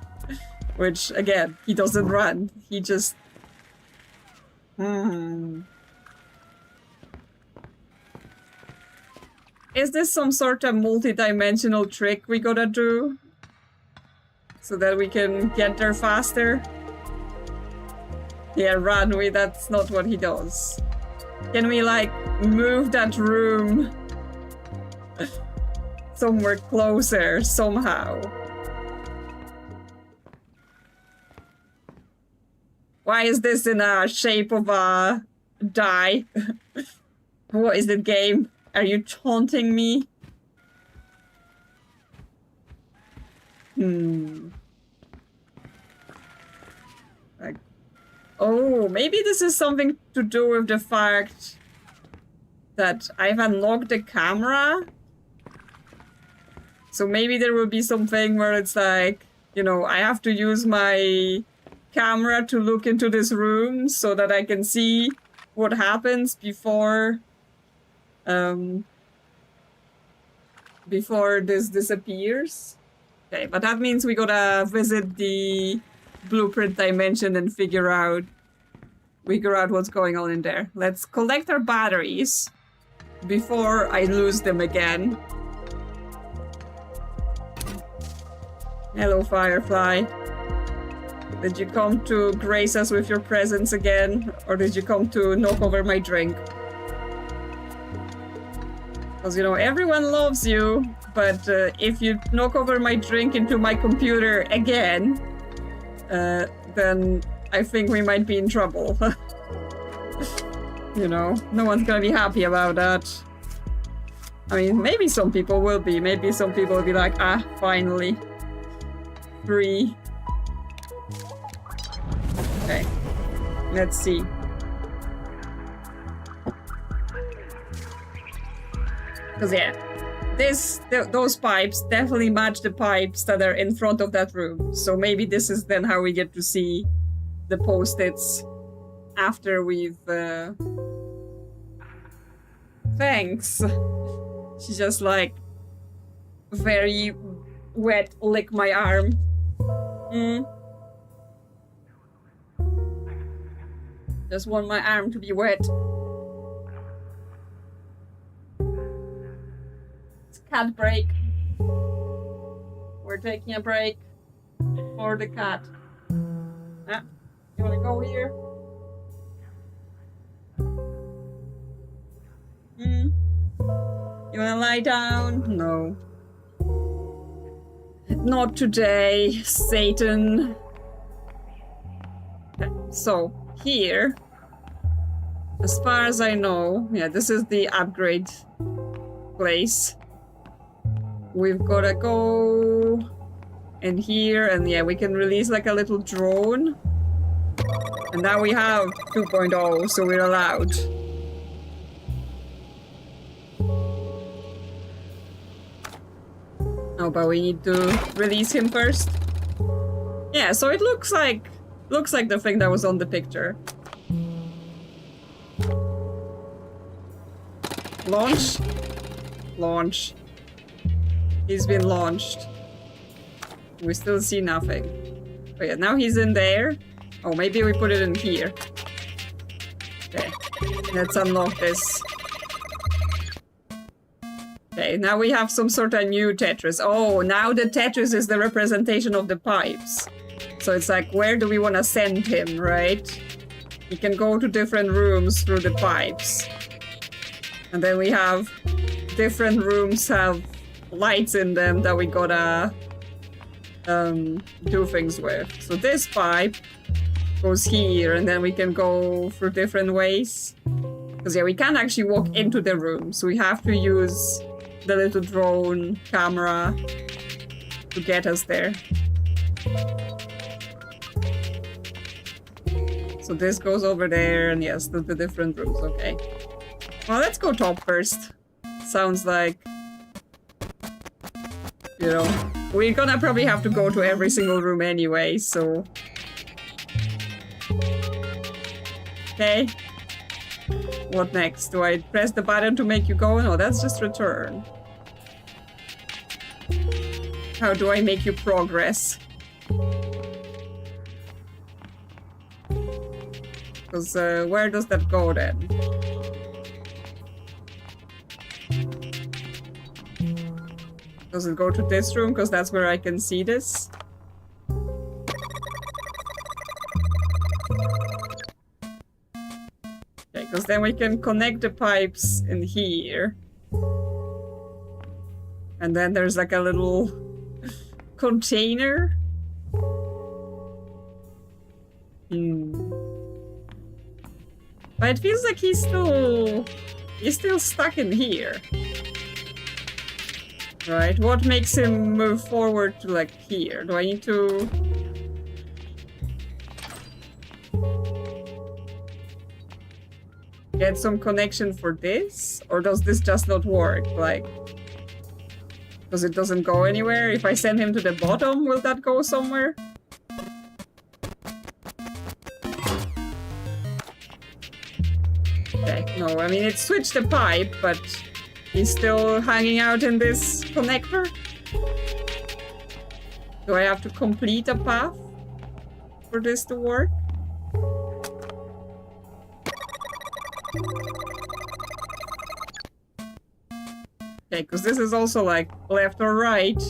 Which, again, he doesn't run. He just... Is this some sort of multi-dimensional trick we gotta do? So that we can get there faster? Yeah, run. That's not what he does. Can we, like, move that room somewhere closer somehow? Why is this in a shape of a die? What is the game? Are you taunting me? Like, oh, maybe this is something to do with the fact that I've unlocked the camera. So maybe there will be something where it's like, you know, I have to use my camera to look into this room so that I can see what happens before this disappears. Okay, but that means we gotta visit the blueprint dimension and figure out what's going on in there. Let's collect our batteries before I lose them again. Hello, Firefly. Did you come to grace us with your presence again? Or did you come to knock over my drink? Because, you know, everyone loves you, but if you knock over my drink into my computer again, then I think we might be in trouble. You know, no one's gonna be happy about that. I mean, maybe some people will be. Maybe some people will be like, ah, finally. Free. Okay. Let's see. Because, yeah, those pipes definitely match the pipes that are in front of that room. So maybe this is then how we get to see the post-its after we've... Thanks. She's just like, very wet, lick my arm. Just want my arm to be wet. Cat break. We're taking a break for the cat. Ah, you wanna go here? You wanna lie down? No. Not today, Satan. So, here, as far as I know, yeah, this is the upgrade place. We've gotta go in here, and yeah, we can release like a little drone. And now we have 2.0, so we're allowed. Oh, but we need to release him first. Yeah, so it looks like the thing that was on the picture. Launch. Launch. He's been launched. We still see nothing. Oh yeah, now he's in there. Oh, maybe we put it in here. Okay, let's unlock this. Okay, now we have some sort of new Tetris. Oh, now the Tetris is the representation of the pipes. So it's like, where do we want to send him, right? He can go to different rooms through the pipes. And then we have different rooms have lights in them that we gotta do things with. So this pipe goes here, and then we can go through different ways. Because yeah, we can't actually walk into the room, so we have to use the little drone camera to get us there. So this goes over there, and yes, the different rooms, okay. Well, let's go top first. Sounds like, you know, we're gonna probably have to go to every single room anyway, so... Okay. What next? Do I press the button to make you go? No, that's just return. How do I make you progress? Because where does that go then? Does it go to this room? Because that's where I can see this. Okay, because then we can connect the pipes in here. And then there's like a little container. But it feels like he's still stuck in here. Right, what makes him move forward to like here? Do I need to... get some connection for this? Or does this just not work? Like... because it doesn't go anywhere? If I send him to the bottom, will that go somewhere? Okay, no, I mean it switched the pipe, but... he's still hanging out in this connector? Do I have to complete a path for this to work? Okay, because this is also like left or right.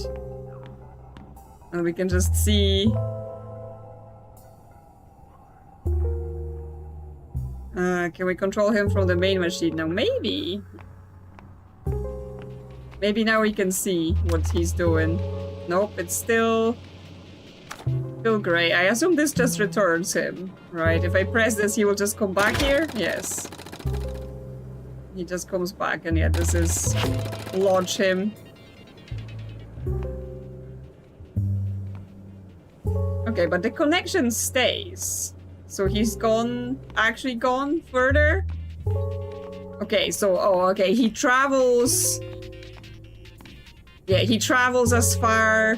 And we can just see... can we control him from the main machine? Now maybe... maybe now we can see what he's doing. Nope, it's still gray. I assume this just returns him, right? If I press this, he will just come back here? Yes. He just comes back, and yeah, this is launch him. Okay, but the connection stays. So he's gone, actually gone further? Okay, so, oh, okay, he travels... yeah, he travels as far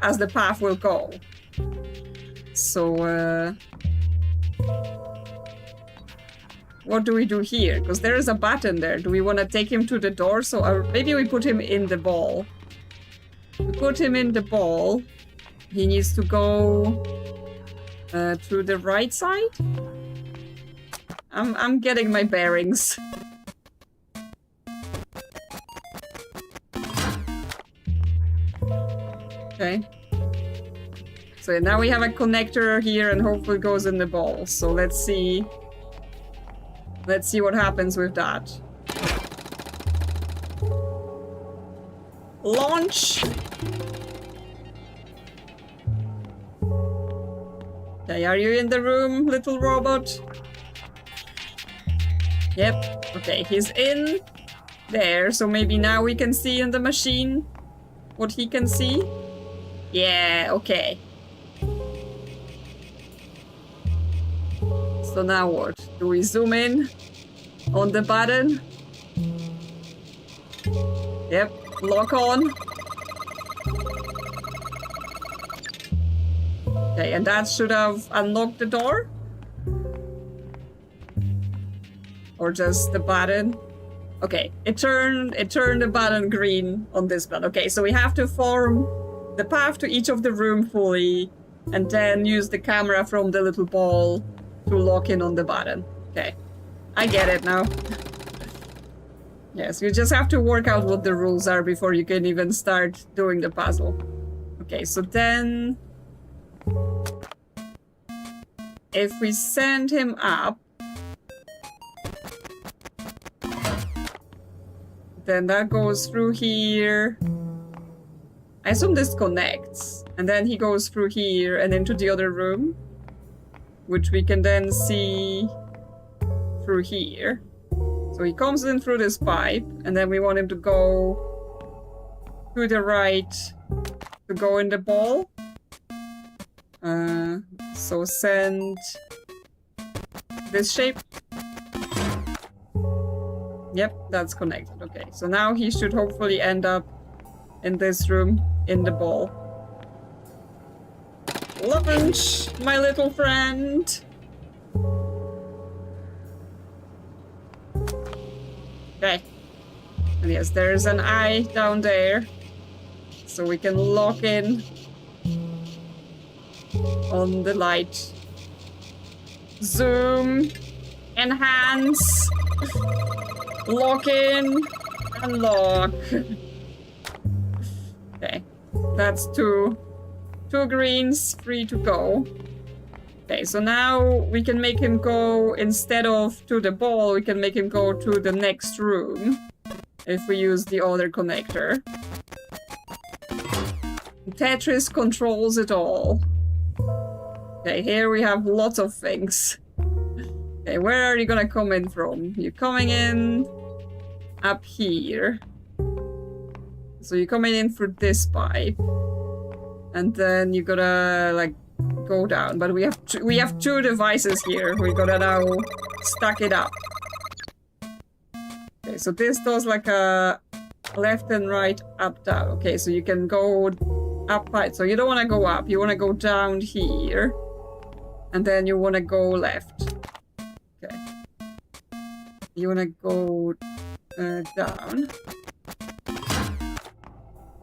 as the path will go. So, what do we do here? Because there is a button there. Do we want to take him to the door? So, maybe we put him in the ball. We put him in the ball. He needs to go to the right side? I'm getting my bearings. Okay. So now we have a connector here and hopefully it goes in the ball. So let's see. Let's see what happens with that. Launch! Okay, are you in the room, little robot? Yep. Okay, he's in there. So maybe now we can see in the machine what he can see. Yeah, okay. So now what? Do we zoom in on the button? Yep, lock on. Okay, and that should have unlocked the door? Or just the button? Okay, it turned the button green on this button. Okay, so we have to form the path to each of the room fully, and then use the camera from the little ball to lock in on the button. Okay, I get it now. Yes, you just have to work out what the rules are before you can even start doing the puzzle. Okay, so then... if we send him up, then that goes through here. I assume this connects. And then he goes through here and into the other room, which we can then see through here. So he comes in through this pipe, and then we want him to go to the right to go in the ball. So send this shape. Yep, that's connected. Okay, so now he should hopefully end up in this room in the ball. Launch, my little friend. Okay. And yes, there's an eye down there. So we can lock in on the light. Zoom. Enhance. Lock in. Unlock. Okay. That's two greens free to go. Okay, so now we can make him go, instead of to the ball, we can make him go to the next room. If we use the other connector. Tetris controls it all. Okay, here we have lots of things. Okay, where are you gonna come in from? You're coming in up here. So you're coming in for this pipe. And then you gotta, like, go down. But we have two devices here. We gotta now stack it up. Okay, so this does like a left and right, up, down. Okay, so you can go up, right. So you don't want to go up. You want to go down here. And then you want to go left. Okay. You want to go down.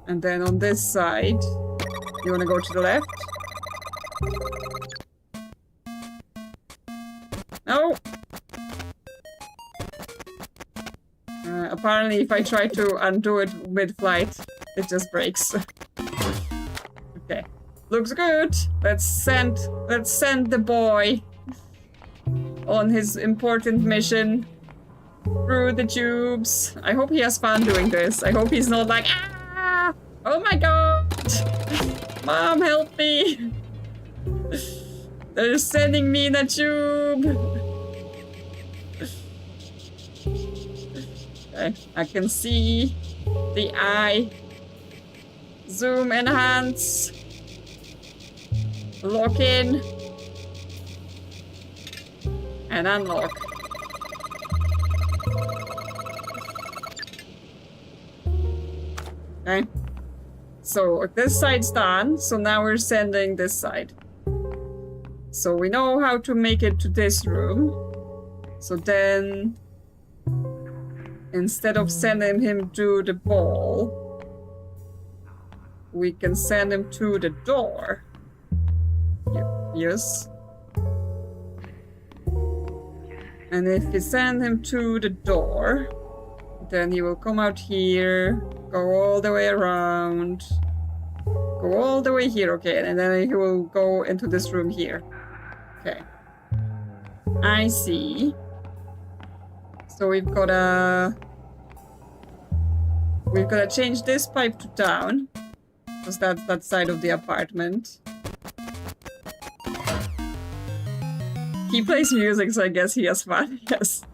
And then on this side, you want to go to the left. No! Apparently, if I try to undo it mid-flight, it just breaks. Okay, looks good. Let's send the boy on his important mission through the tubes. I hope he has fun doing this. I hope he's not like, ah! Oh my god! Mom, help me! They're sending me in a tube! Okay, I can see the eye. Zoom, enhance. Lock in. And unlock. Okay. So this side's done. So now we're sending this side. So we know how to make it to this room. So then, instead of sending him to the ball, we can send him to the door. Yes. And if we send him to the door, then he will come out here, go all the way around, go all the way here, okay, and then he will go into this room here. Okay. I see. So we've gotta change this pipe to down, because that's that side of the apartment. He plays music, so I guess he has fun, yes.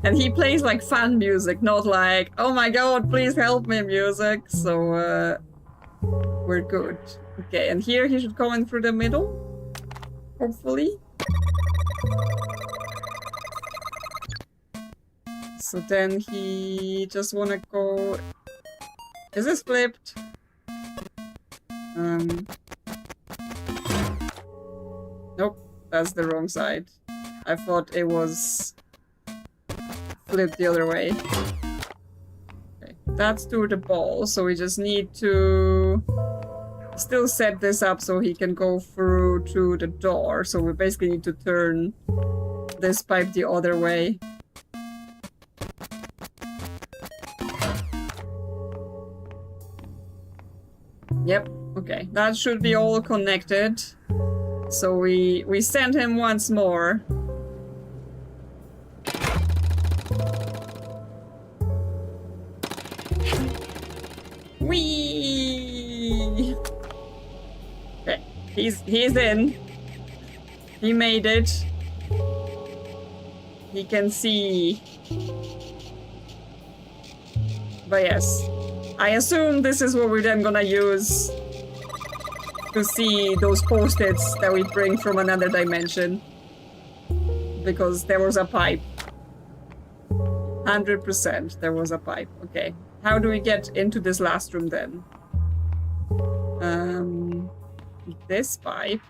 And he plays like fun music, not like, oh my god, please help me music. So, we're good. Okay, and here he should come in through the middle, hopefully. So then he just wanna go... Is this flipped? Nope, that's the wrong side. I thought it was flipped the other way. Okay, that's to the ball, so we just need to still set this up so he can go through to the door. So we basically need to turn this pipe the other way. Yep, okay, that should be all connected. So we send him once more. Whee! Okay, he's in. He made it. He can see. But yes, I assume this is what we're then gonna use to see those post-its that we bring from another dimension. Because there was a pipe. 100% there was a pipe. Okay. How do we get into this last room then? This pipe.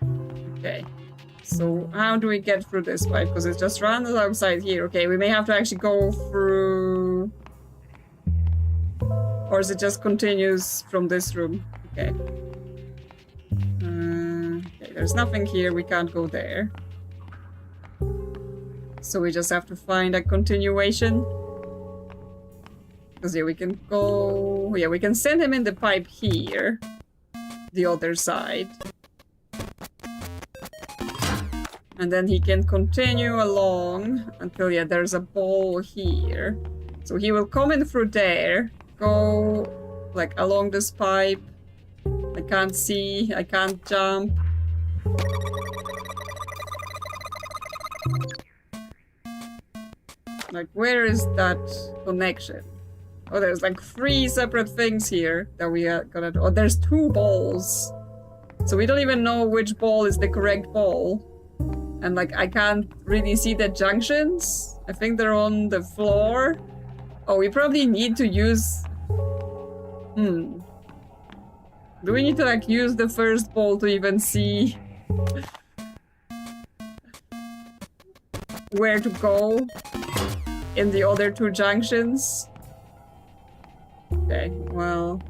Okay. So how do we get through this pipe? Because it just runs outside here. Okay, we may have to actually go through... Or is it just continues from this room? Okay. Okay, there's nothing here. We can't go there. So we just have to find a continuation. Because yeah, we can go... Yeah, we can send him in the pipe here. The other side. And then he can continue along until, yeah, there's a ball here. So he will come in through there. Go, like, along this pipe. I can't see. I can't jump. Like, where is that connection? Oh, there's like 3 separate things here that we are gonna do. Oh, there's 2 balls. So we don't even know which ball is the correct ball. And like, I can't really see the junctions. I think they're on the floor. Oh, we probably need to use... Do we need to like use the first ball to even see where to go in the other 2 junctions? Okay, well...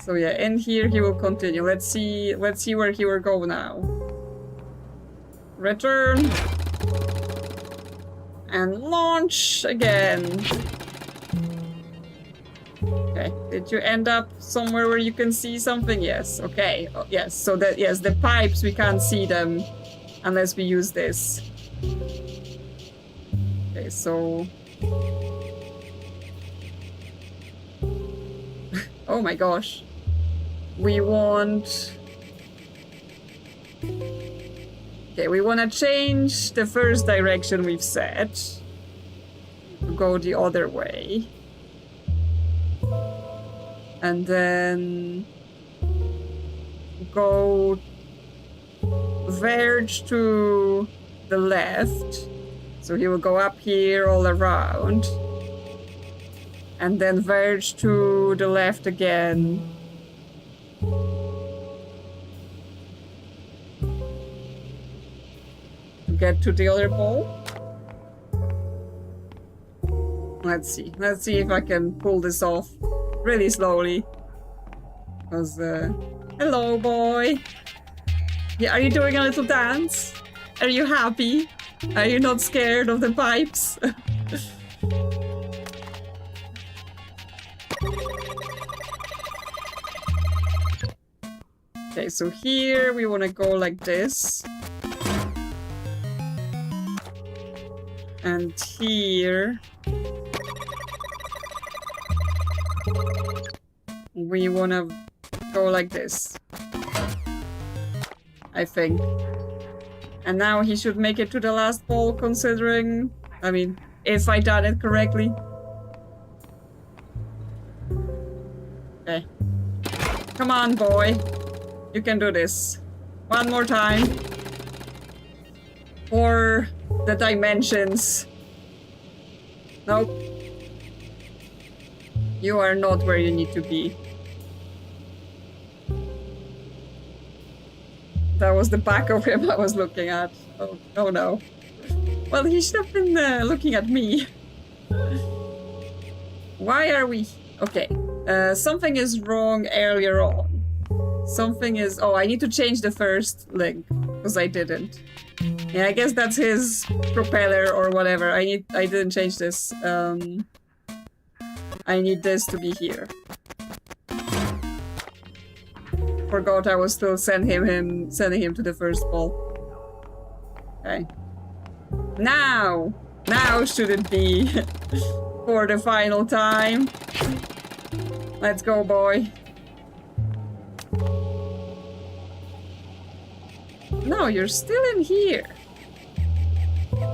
So yeah, in here he will continue. Let's see where he will go now. Return. And launch again. Okay, did you end up somewhere where you can see something? Yes, okay. Oh, yes, so that, yes, the pipes, we can't see them unless we use this. Okay, so... Oh my gosh. We want... Okay, we want to change the first direction we've set. To go the other way. And then... Go... Verge to the left. So he will go up here all around. And then verge to the left again. Get to the other ball. Let's see if I can pull this off really slowly. Because, hello, boy. Yeah, are you doing a little dance? Are you happy? Are you not scared of the pipes? Okay, so here we want to go like this. And here we want to go like this, I think. And now he should make it to the last ball, considering, I mean, if I done it correctly. Okay. Come on, boy. You can do this. One more time. Or the dimensions. Nope. You are not where you need to be. That was the back of him I was looking at. Oh no. Well, he should have been looking at me. Why are we... Okay. Something is wrong earlier on. Something is... Oh, I need to change the first link. Because I didn't. Yeah, I guess that's his propeller or whatever. I didn't change this. I need this to be here. Forgot I was still sending him to the first ball. Okay. Now should it be for the final time? Let's go, boy. No, you're still in here.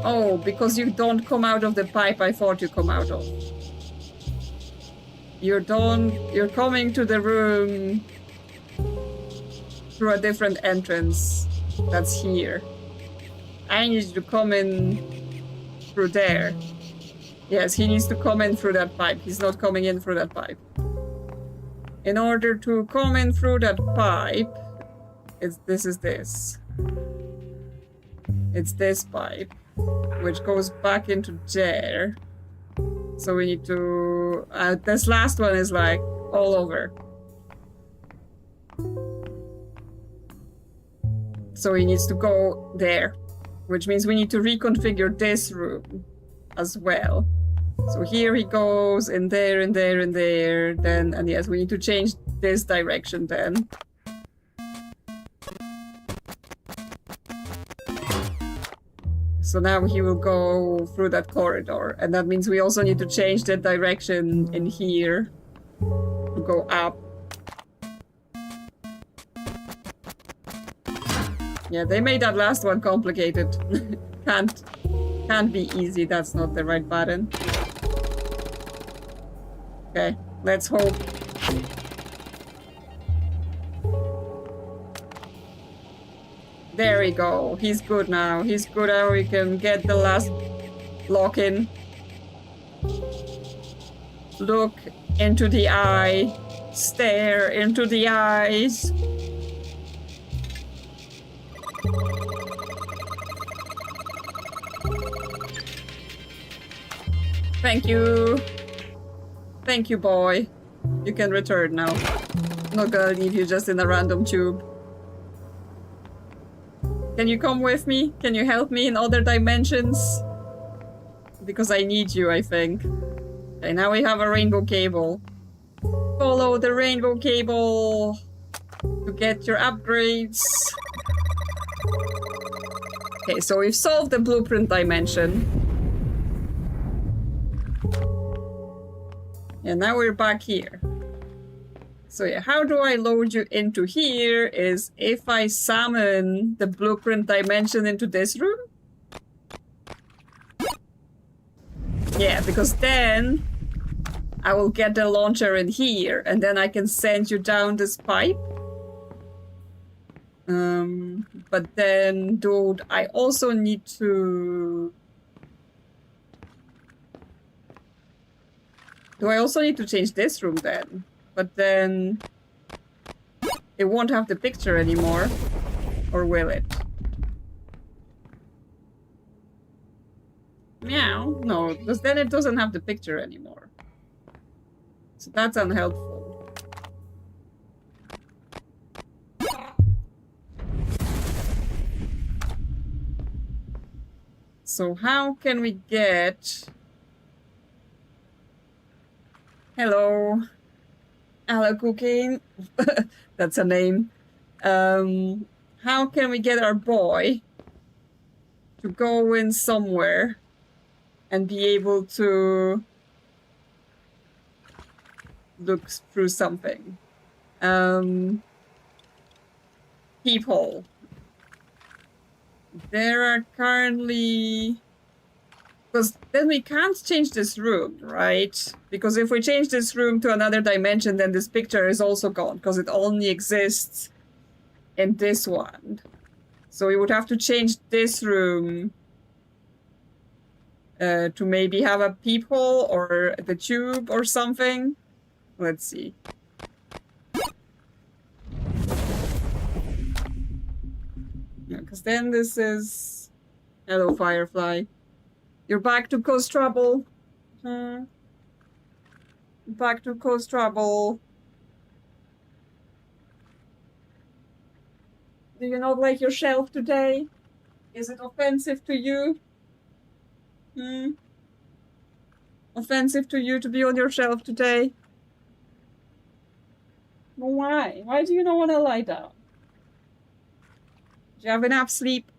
Oh, because you don't come out of the pipe I thought you come out of. You're coming to the room through a different entrance. That's here. I need you to come in through there. Yes, he needs to come in through that pipe. He's not coming in through that pipe. In order to come in through that pipe, this is this. It's this pipe, which goes back into there. So we need to... this last one is like all over. So he needs to go there, which means we need to reconfigure this room as well. So here he goes, in there, in there, in there, then, and yes, we need to change this direction then. So now he will go through that corridor, and that means we also need to change the direction in here to go up. Yeah, they made that last one complicated. Can't be easy, that's not the right button. Okay, let's hope. There we go. He's good now. He's good now. We can get the last lock in. Look into the eye. Stare into the eyes. Thank you. Thank you, boy. You can return now. I'm not gonna leave you just in a random tube. Can you come with me? Can you help me in other dimensions? Because I need you, I think. Okay, now we have a rainbow cable. Follow the rainbow cable to get your upgrades. Okay, so we've solved the blueprint dimension. And now we're back here. So yeah, how do I load you into here is if I summon the blueprint dimension into this room. Yeah, because then I will get the launcher in here and then I can send you down this pipe. But then, dude, I also need to... Do I also need to change this room then? But then it won't have the picture anymore. Or will it? Meow. No, because then it doesn't have the picture anymore. So that's unhelpful. So how can we get... Hello. Hello, Cooking. That's a name. How can we get our boy to go in somewhere and be able to look through something? Peephole. There are currently... Because then we can't change this room, right? Because if we change this room to another dimension, then this picture is also gone, because it only exists in this one. So we would have to change this room to maybe have a peephole or the tube or something. Let's see. Yeah, because then this is... Hello, Firefly. You're back to cause trouble. Back to cause trouble. Do you not like your shelf today? Is it offensive to you? Offensive to you to be on your shelf today? Why? Why do you not want to lie down? Do you have enough sleep?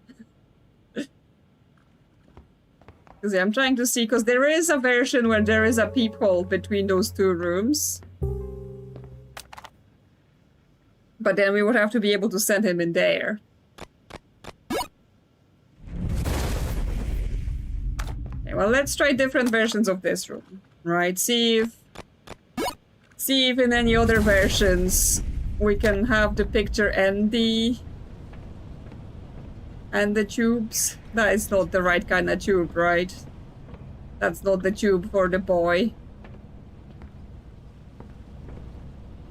Because I'm trying to see, because there is a version where there is a peephole between those two rooms. But then we would have to be able to send him in there. Okay, well, let's try different versions of this room. Right, see if in any other versions we can have the picture and the tubes. That is not the right kind of tube, right? That's not the tube for the boy.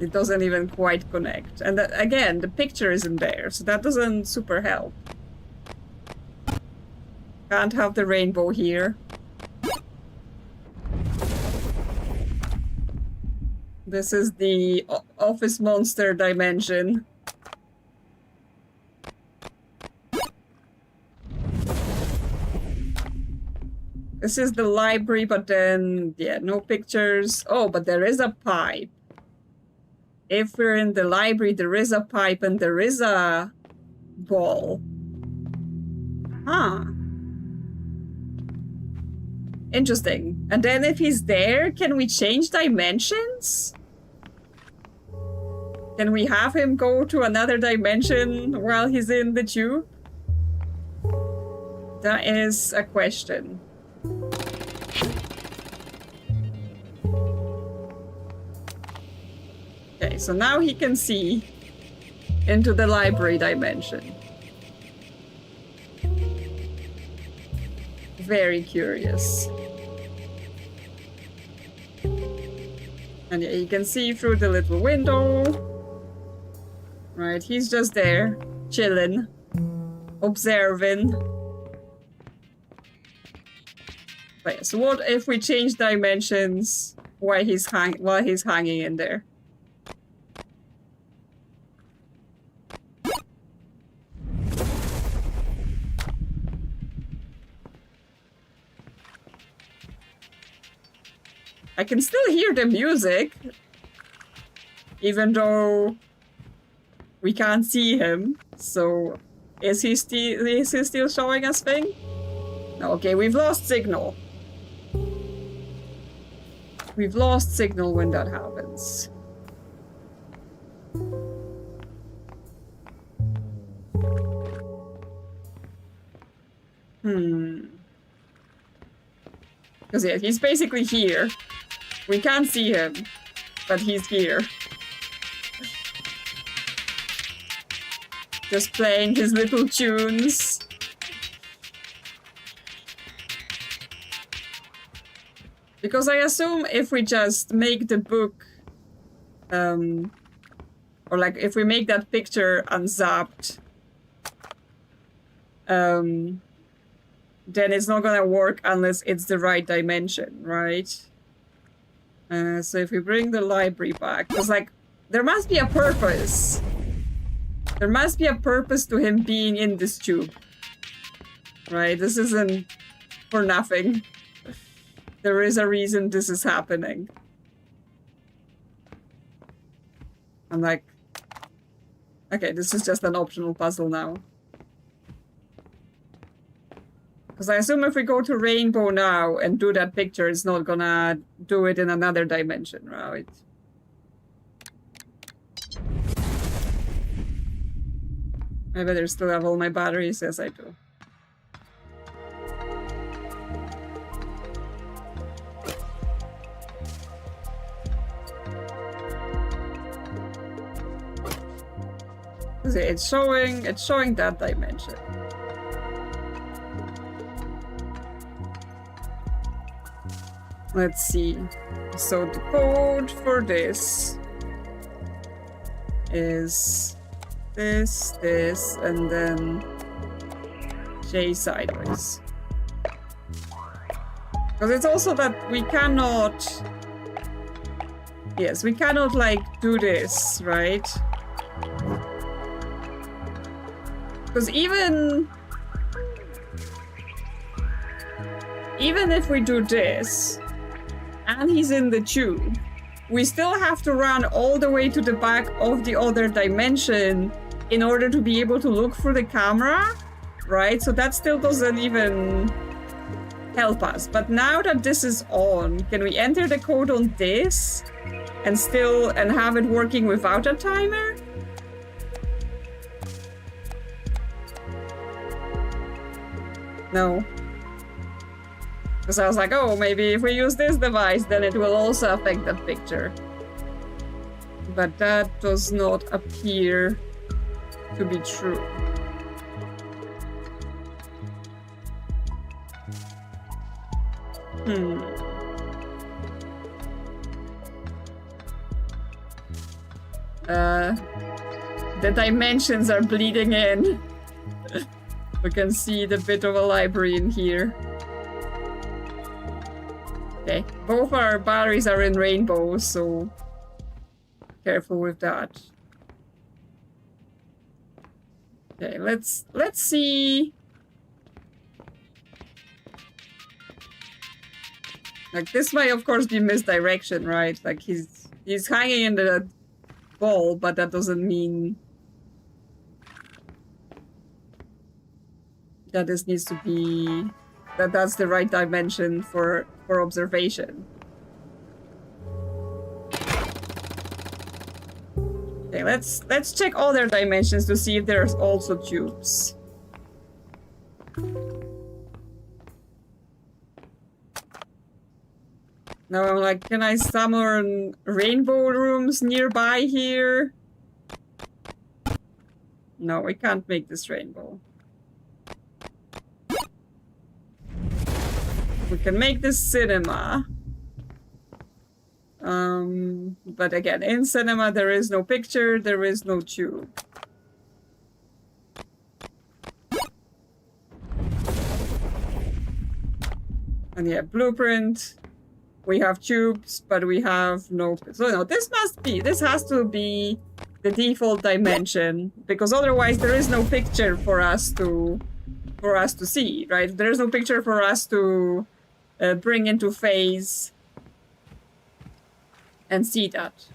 It doesn't even quite connect. And that, again, the picture isn't there, so that doesn't super help. Can't have the rainbow here. This is the office monster dimension. This is the library, but then, yeah, no pictures. Oh, but there is a pipe. If we're in the library, there is a pipe and there is a ball. Huh. Interesting. And then if he's there, can we change dimensions? Can we have him go to another dimension while he's in the tube? That is a question. Okay, so now he can see into the library dimension. Very curious. And yeah, you can see through the little window. Right, he's just there, chilling, observing. But yeah, so what if we change dimensions while he's hanging in there? I can still hear the music, even though we can't see him. So, is he still showing us thing? No, okay, we've lost signal. We've lost signal when that happens. Because yeah, he's basically here. We can't see him, but he's here. Just playing his little tunes. Because I assume if we just make the book, or like if we make that picture unzapped, then it's not gonna work unless it's the right dimension, right? So if we bring the library back, because like, there must be a purpose. There must be a purpose to him being in this tube. Right? This isn't for nothing. There is a reason this is happening. I'm like, okay, this is just an optional puzzle now. Because I assume if we go to Rainbow now and do that picture, it's not gonna do it in another dimension, right? I better still have all my batteries. Yes, I do. See, it's showing that dimension. Let's see. So the code for this is this, and then J sideways. Because it's also that we cannot... Yes, we cannot, like, do this, right? Because even if we do this, and he's in the tube, we still have to run all the way to the back of the other dimension in order to be able to look through the camera, right? So that still doesn't even help us. But now that this is on, can we enter the code on this and have it working without a timer? No. Because I was like, oh, maybe if we use this device, then it will also affect that picture. But that does not appear to be true. The dimensions are bleeding in. We can see the bit of a library in here. Okay, both our batteries are in rainbows, so careful with that. Okay, let's see. Like, this might of course be misdirection, right? Like, he's hanging in the ball, but that doesn't mean that this needs to be that's the right dimension for observation. Okay, let's check all their dimensions to see if there's also tubes. Now I'm like, can I summon rainbow rooms nearby here? No, we can't make this rainbow. We can make this cinema. But again, in cinema there is no picture, there is no tube. And yeah, blueprint. We have tubes, but we have no... So no, this has to be the default dimension, because otherwise there is no picture for us to see, right? There is no picture for us to bring into phase and see that.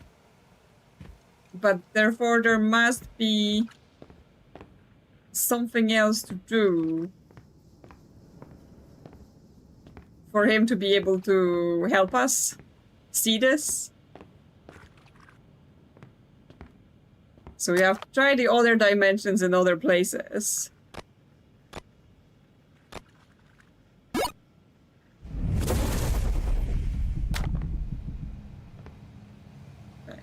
But therefore there must be something else to do for him to be able to help us see this. So we have to try the other dimensions in other places. Okay.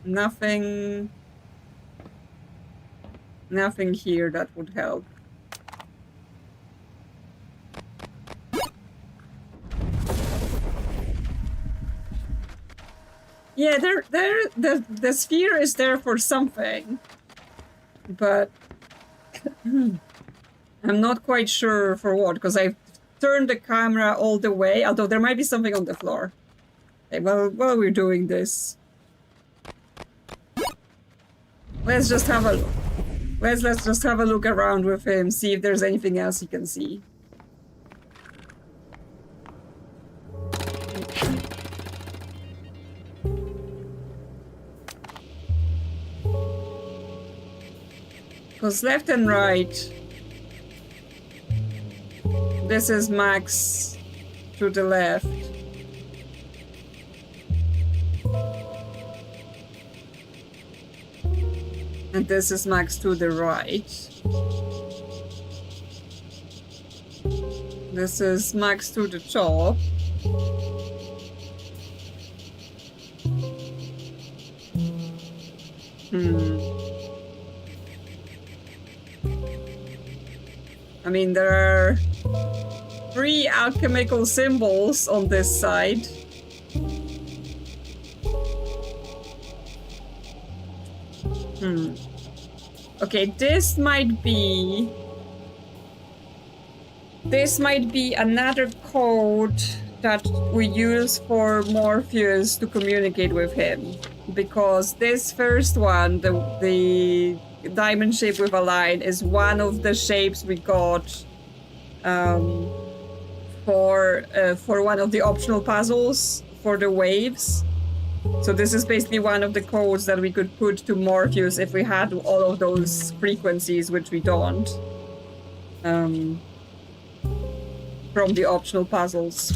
Nothing here that would help. Yeah, the sphere is there for something, but I'm not quite sure for what, because I've turned the camera all the way, although there might be something on the floor. Okay, well, while we're doing this, let's just have a look. Let's just have a look around with him, see if there's anything else he can see. Because left and right, this is Max to the left. And this is Max to the right. This is Max to the top. I mean, there are 3 alchemical symbols on this side. Okay, this might be another code that we use for Morpheus to communicate with him. Because this first one, the diamond shape with a line, is one of the shapes we got for one of the optional puzzles for the waves. So this is basically one of the codes that we could put to Morpheus if we had all of those frequencies, which we don't, from the optional puzzles.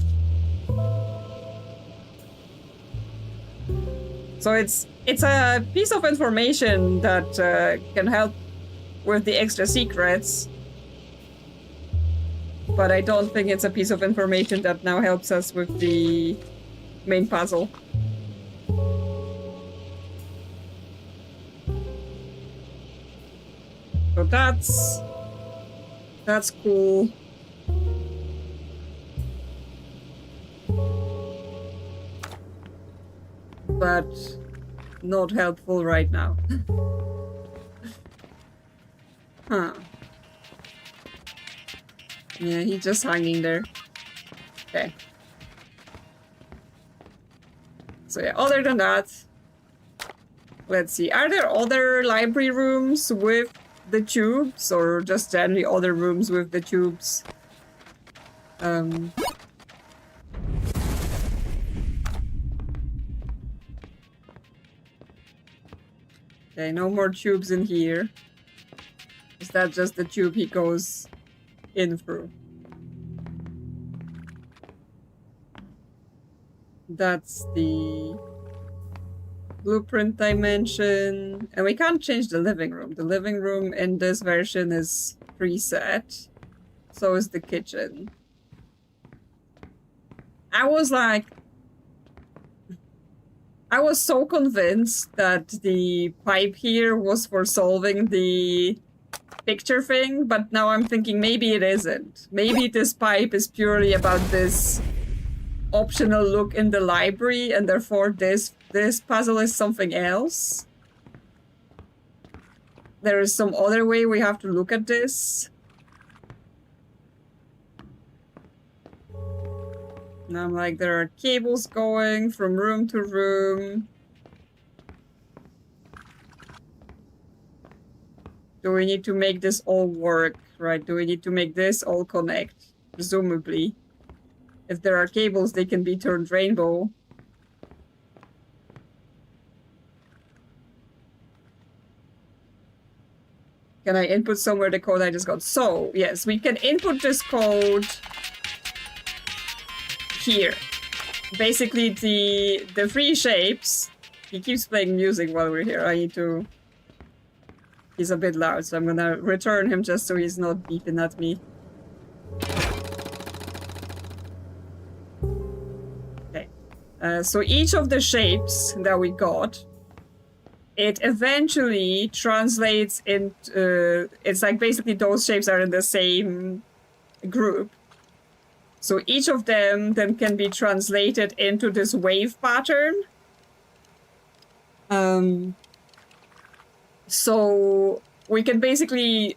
So it's a piece of information that can help with the extra secrets, but I don't think it's a piece of information that now helps us with the main puzzle. So that's cool. But not helpful right now. Huh. Yeah, he's just hanging there. Okay. So yeah, other than that, let's see. Are there other library rooms with the tubes, or just generally other rooms with the tubes? Okay, no more tubes in here. Is that just the tube he goes in through? That's the blueprint dimension. And we can't change the living room. The living room in this version is preset. So is the kitchen. I was so convinced that the pipe here was for solving the picture thing, but now I'm thinking maybe it isn't. Maybe this pipe is purely about this optional look in the library, and therefore this puzzle is something else. There is some other way we have to look at this. And I'm like, there are cables going from room to room. Do we need to make this all work, right? Do we need to make this all connect? Presumably. If there are cables, they can be turned rainbow. Can I input somewhere the code I just got? So, yes, we can input this code here. Basically, the three shapes. He keeps playing music while we're here. I need to... He's a bit loud, so I'm gonna return him just so he's not beeping at me. Okay. So each of the shapes that we got, it eventually translates into... it's like basically those shapes are in the same group. So each of them then can be translated into this wave pattern. So we can basically,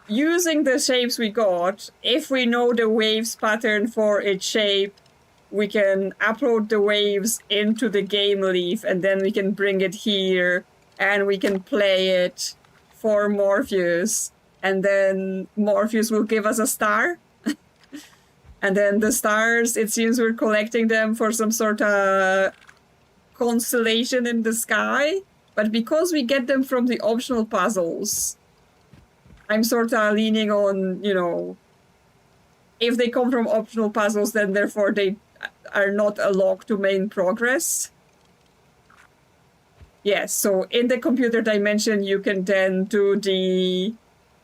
using the shapes we got, if we know the waves pattern for each shape, we can upload the waves into the game leaf, and then we can bring it here, and we can play it for Morpheus, and then Morpheus will give us a star. And then the stars, it seems we're collecting them for some sort of constellation in the sky. But because we get them from the optional puzzles, I'm sort of leaning on, you know, if they come from optional puzzles, then therefore they are not a lock to main progress. Yes, so in the computer dimension, you can then do the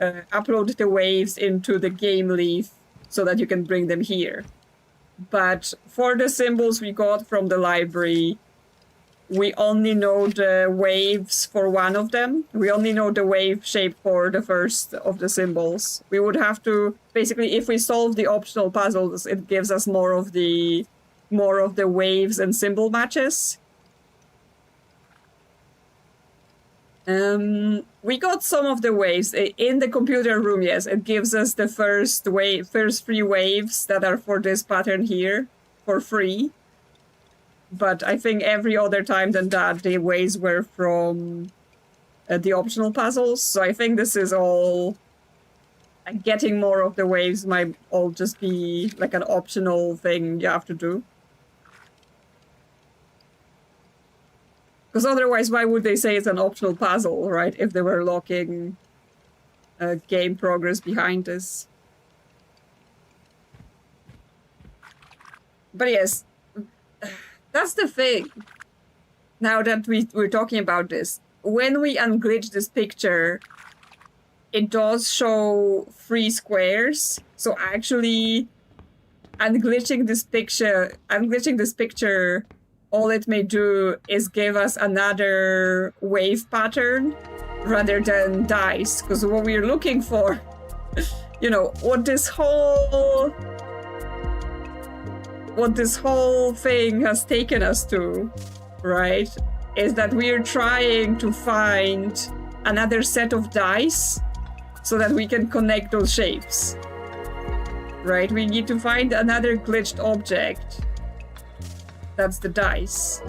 upload the waves into the game leaf so that you can bring them here. But for the symbols we got from the library, we only know the waves for one of them. We only know the wave shape for the first of the symbols. We would have to, basically, if we solve the optional puzzles, it gives us more of the waves and symbol matches. We got some of the waves in the computer room. Yes, it gives us the first three waves that are for this pattern here for free. But I think every other time than that, the waves were from the optional puzzles. So I think this is all... getting more of the waves might all just be like an optional thing you have to do. Because otherwise, why would they say it's an optional puzzle, right? If they were locking game progress behind this. But yes... That's the thing. Now that we're talking about this, when we unglitch this picture, it does show 3 squares. So actually, unglitching this picture, all it may do is give us another wave pattern rather than dice. Because what we're looking for, you know, what this whole thing has taken us to, right, is that we're trying to find another set of dice so that we can connect those shapes. right? We need to find another glitched object. That's the dice.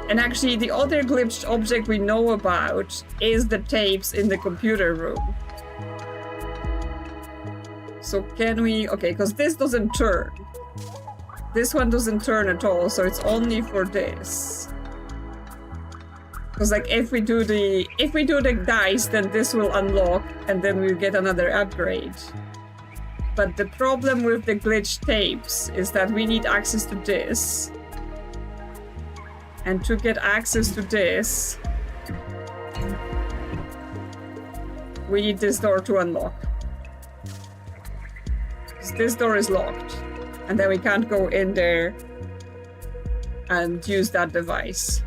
And actually, the other glitched object we know about is the tapes in the computer room. So can we... Okay, because this doesn't turn. This one doesn't turn at all, so it's only for this. Because like if we do the dice, then this will unlock and then we'll get another upgrade. But the problem with the glitched tapes is that we need access to this. And to get access to this, we need this door to unlock. This door is locked. And then we can't go in there and use that device.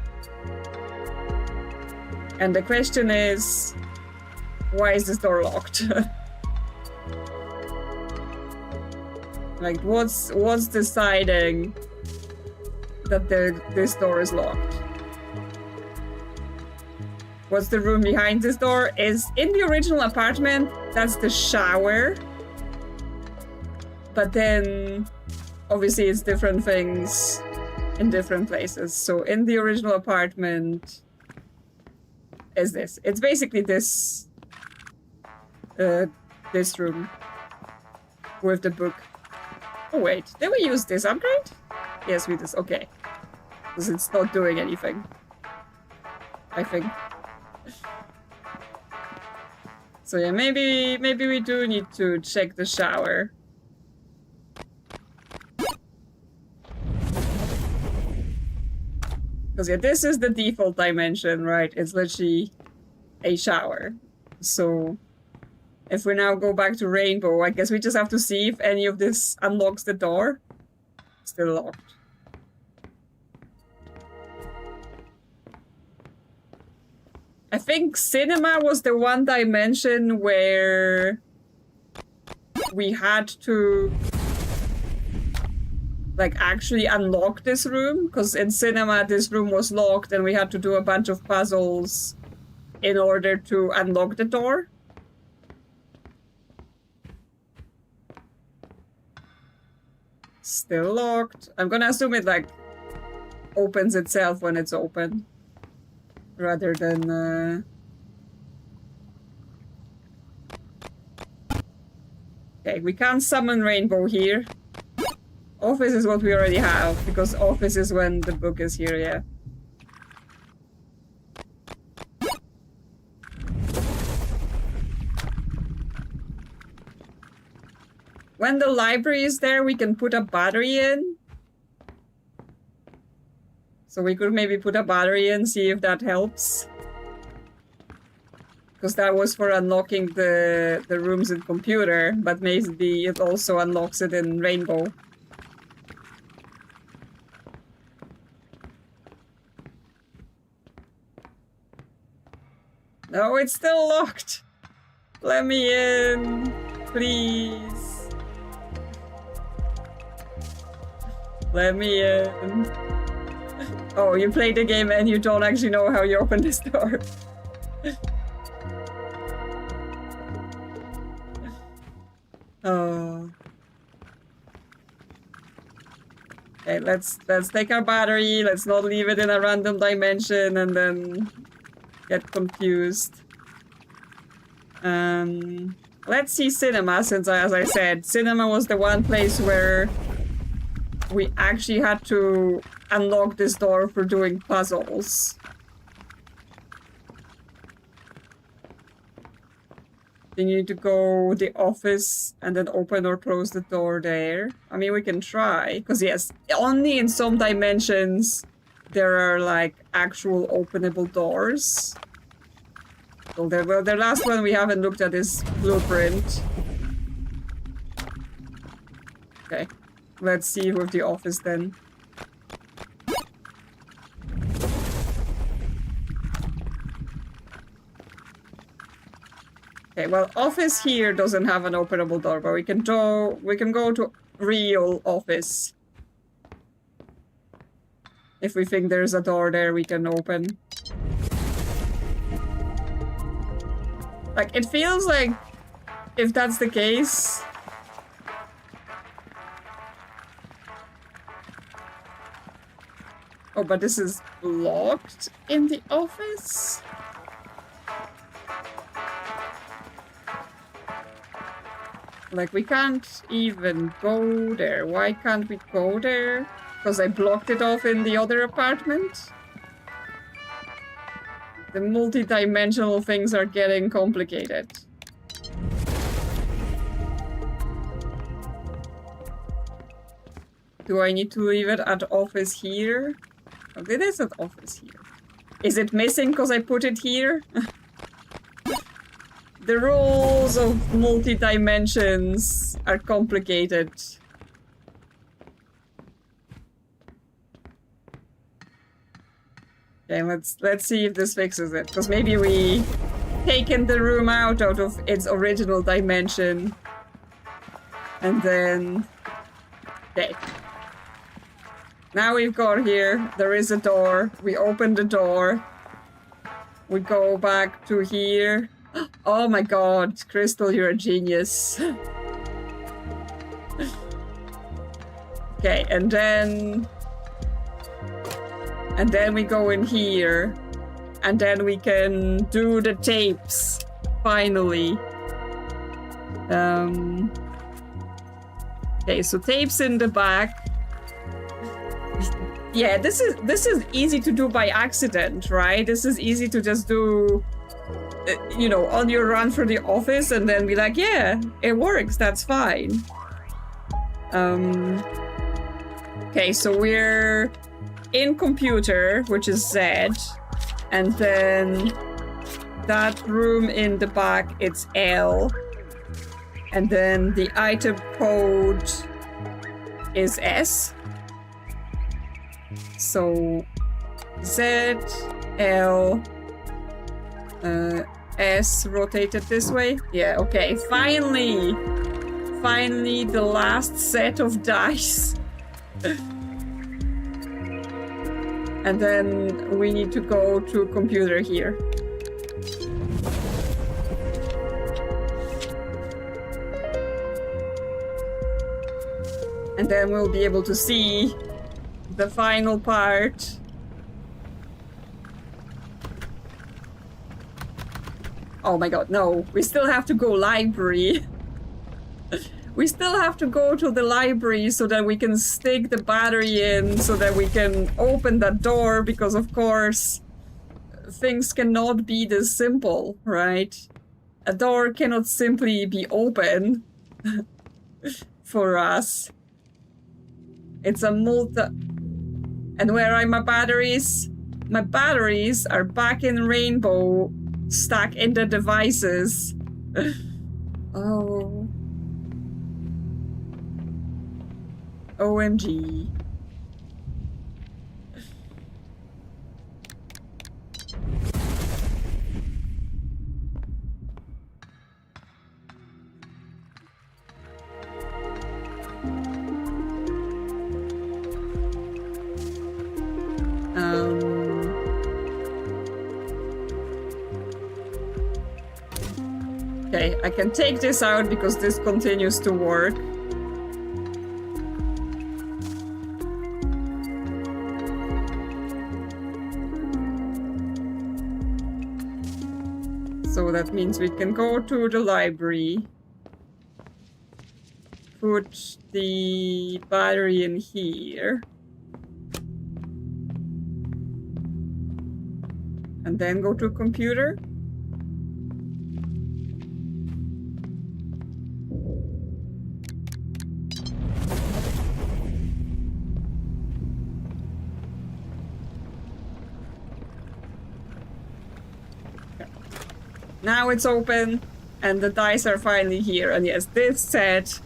And the question is, why is this door locked? Like, what's deciding that this door is locked? What's the room behind this door? Is in the original apartment, that's the shower. But then, obviously, it's different things in different places. So in the original apartment is this. It's basically this this room with the book. Oh wait, did we use this upgrade? Yes, we did. Okay. Because it's not doing anything. I think. So yeah, maybe we do need to check the shower. Because yeah, this is the default dimension, right? It's literally a shower. So if we now go back to Rainbow, I guess we just have to see if any of this unlocks the door. Still locked. I think Cinema was the one dimension where we had to like actually unlock this room, because in Cinema this room was locked and we had to do a bunch of puzzles in order to unlock the door. Still locked. I'm gonna assume it like opens itself when it's open rather than okay, we can't summon Rainbow here. Office is what we already have, because office is when the book is here, yeah. When the library is there, we can put a battery in. So we could maybe put a battery in, see if that helps. Because that was for unlocking the rooms in computer, but maybe it also unlocks it in Rainbow. No, it's still locked. Let me in, please. Let me in. Oh, you play the game and you don't actually know how you open this door. Oh. Okay, let's take our battery. Let's not leave it in a random dimension and then get confused. Let's see Cinema, since as I said, Cinema was the one place where we actually had to unlock this door for doing puzzles. You need to go the office and then open or close the door there. I mean, we can try, because yes, only in some dimensions there are like actual openable doors. Well, the last one we haven't looked at is blueprint. Okay, let's see with the office then. Okay, well, office here doesn't have an openable door, but we can go to real office. If we think there's a door there we can open. Like, it feels like if that's the case, Oh, but this is blocked in the office? Like, we can't even go there. Why can't we go there? Because I blocked it off in the other apartment? The multi-dimensional things are getting complicated. Do I need to leave it at office here? Oh, it is at office here. Is it missing because I put it here? The rules of multi-dimensions are complicated. Okay, let's see if this fixes it. Because maybe we taken the room out of its original dimension. And then... Okay. Now we've got here, there is a door. We open the door. We go back to here. Oh my god, Crystal, you're a genius. Okay, and then we go in here. And then we can do the tapes. Finally. Okay, so tapes in the back. Yeah, this is easy to do by accident, right? This is easy to just do, you know, on your run for the office and then be like, yeah, it works, that's fine. Okay, so we're in computer, which is Z, and then that room in the back, it's L, and then the item code is S. So Z, L, S rotated this way. Yeah, okay. Finally the last set of dice. And then we need to go to computer here. And then we'll be able to see the final part. Oh my god, no. We still have to go library. We still have to go to the library so that we can stick the battery in, so that we can open that door, because of course things cannot be this simple, right? A door cannot simply be open for us. It's a And where are my batteries? My batteries are back in Rainbow, stuck in the devices. Oh. OMG. Okay, I can take this out because this continues to work. So that means we can go to the library, put the battery in here, and then go to computer. Now it's open, and the dice are finally here. And yes, this set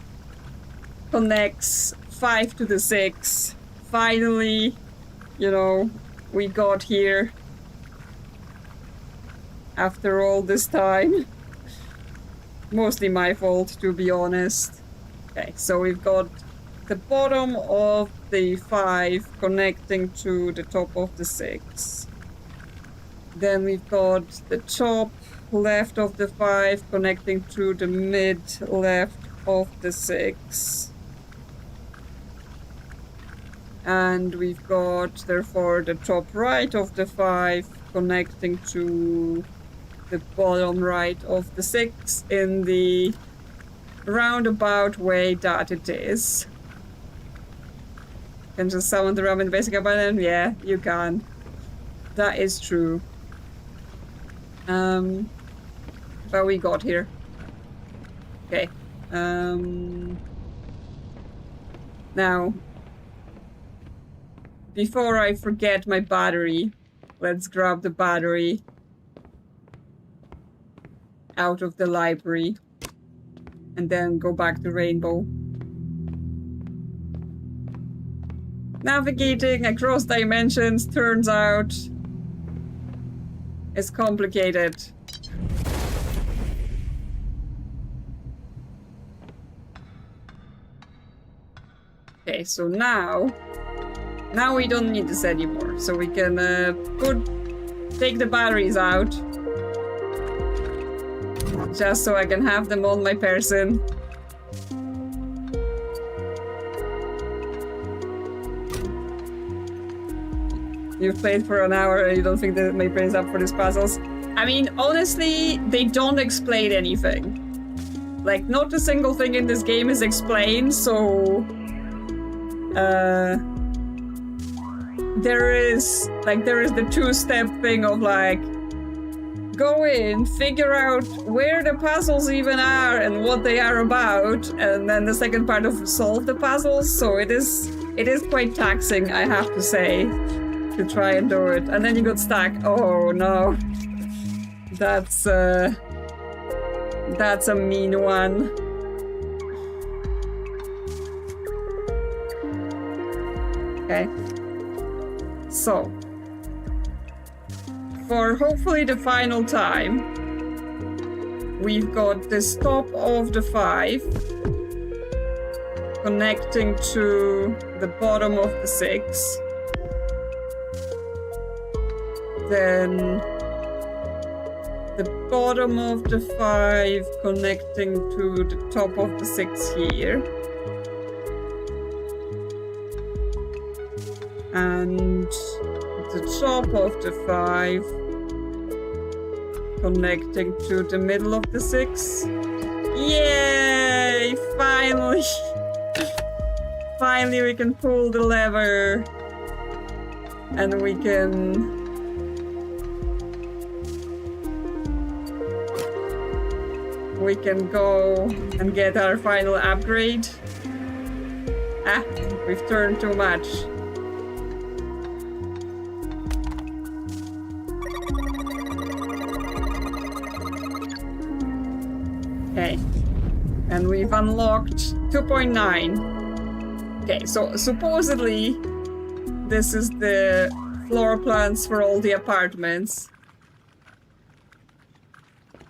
connects 5 to the 6. Finally, you know, we got here. After all this time. Mostly my fault, to be honest. Okay, so we've got the bottom of the 5 connecting to the top of the 6. Then we've got the top left of the 5 connecting to the mid left of the 6. And we've got, therefore, the top right of the 5 connecting to the bottom right of the 6 in the roundabout way that it is. Can just summon the ram in the basic abandon? Yeah, you can. That is true. But we got here. Okay. Now, before I forget my battery, let's grab the battery out of the library and then go back to Rainbow. Navigating across dimensions turns out is complicated. Okay, so now we don't need this anymore. So we can take the batteries out. Just so I can have them on my person. You've played for an hour and you don't think that my brain's up for these puzzles? I mean, honestly, they don't explain anything. Like, not a single thing in this game is explained, so... there is the two-step thing of like, go in, figure out where the puzzles even are and what they are about, and then the second part of solve the puzzles. So it is quite taxing, I have to say, to try and do it. And then you got stuck. Oh no, that's a mean one. Okay. So, for hopefully the final time, we've got the top of the 5 connecting to the bottom of the 6. Then the bottom of the 5 connecting to the top of the 6 here. And the top of the 5 connecting to the middle of the 6. Yay! Finally! Finally we can pull the lever. And we can... go and get our final upgrade. Ah, we've turned too much. Okay, and we've unlocked 2.9. Okay, so supposedly this is the floor plans for all the apartments.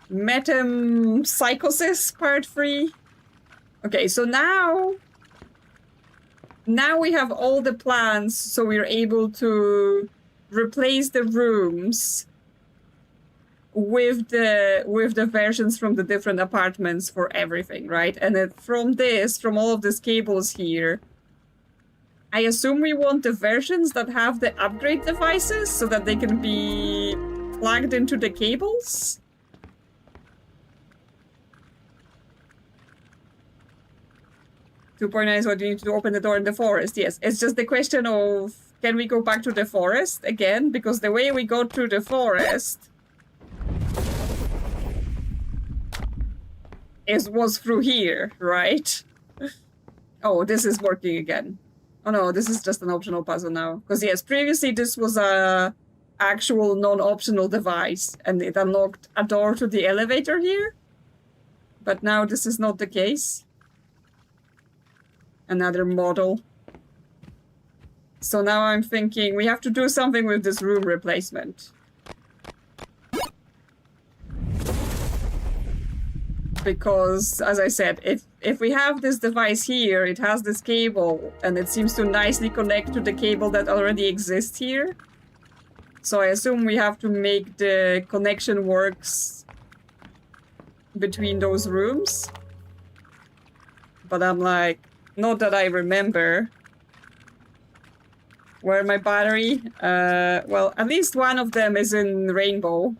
Metempsychosis part 3. Okay, so now we have all the plans, so we're able to replace the rooms with the versions from the different apartments for everything, right? And then from all of these cables here, I assume we want the versions that have the upgrade devices so that they can be plugged into the cables. .9 is what you need to do, open the door in the forest. Yes, it's just the question of, can we go back to the forest again? Because the way we go through the forest was through here, right? Oh, this is working again. Oh no, this is just an optional puzzle now. Because yes, previously this was a actual non-optional device and it unlocked a door to the elevator here. But now this is not the case. Another model. So now I'm thinking we have to do something with this room replacement. Because, as I said, if we have this device here, it has this cable, and it seems to nicely connect to the cable that already exists here. So I assume we have to make the connection works between those rooms. But I'm like, not that I remember. Where my battery? Well, at least one of them is in rainbow.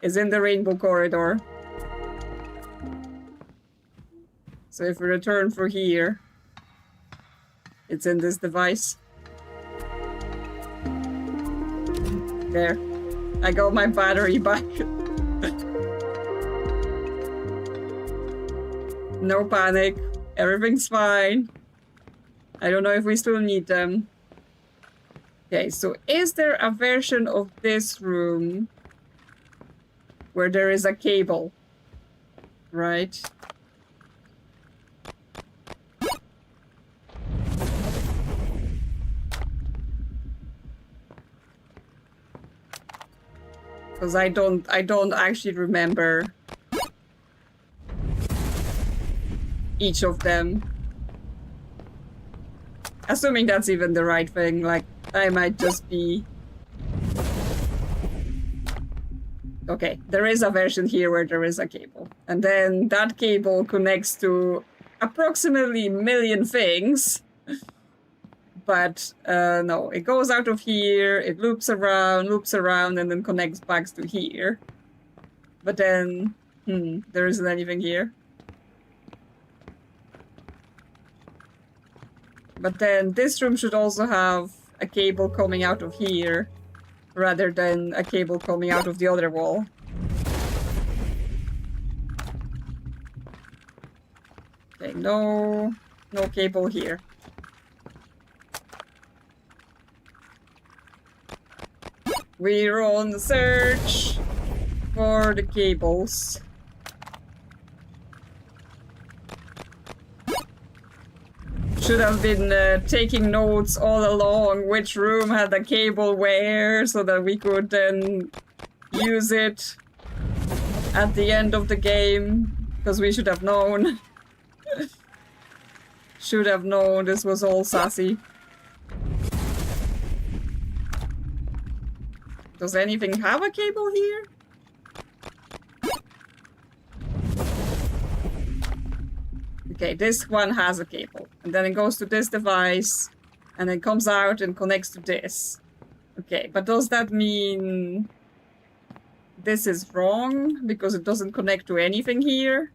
Is in the rainbow corridor. So if we return for here, it's in this device. There. I got my battery back. No panic. Everything's fine. I don't know if we still need them. Okay, so is there a version of this room where there is a cable? Right? Because I don't actually remember each of them. Assuming that's even the right thing, like, I might just be... Okay, there is a version here where there is a cable. And then that cable connects to approximately a million things. But, no, it goes out of here, it loops around, and then connects back to here. But then, there isn't anything here. But then this room should also have a cable coming out of here, rather than a cable coming out of the other wall. Okay, no cable here. We're on the search for the cables. Should have been taking notes all along which room had the cable where, so that we could then use it at the end of the game, because we should have known. Should have known this was all sassy. Does anything have a cable here? Okay, this one has a cable. And then it goes to this device. And it comes out and connects to this. Okay, but does that mean this is wrong? Because it doesn't connect to anything here?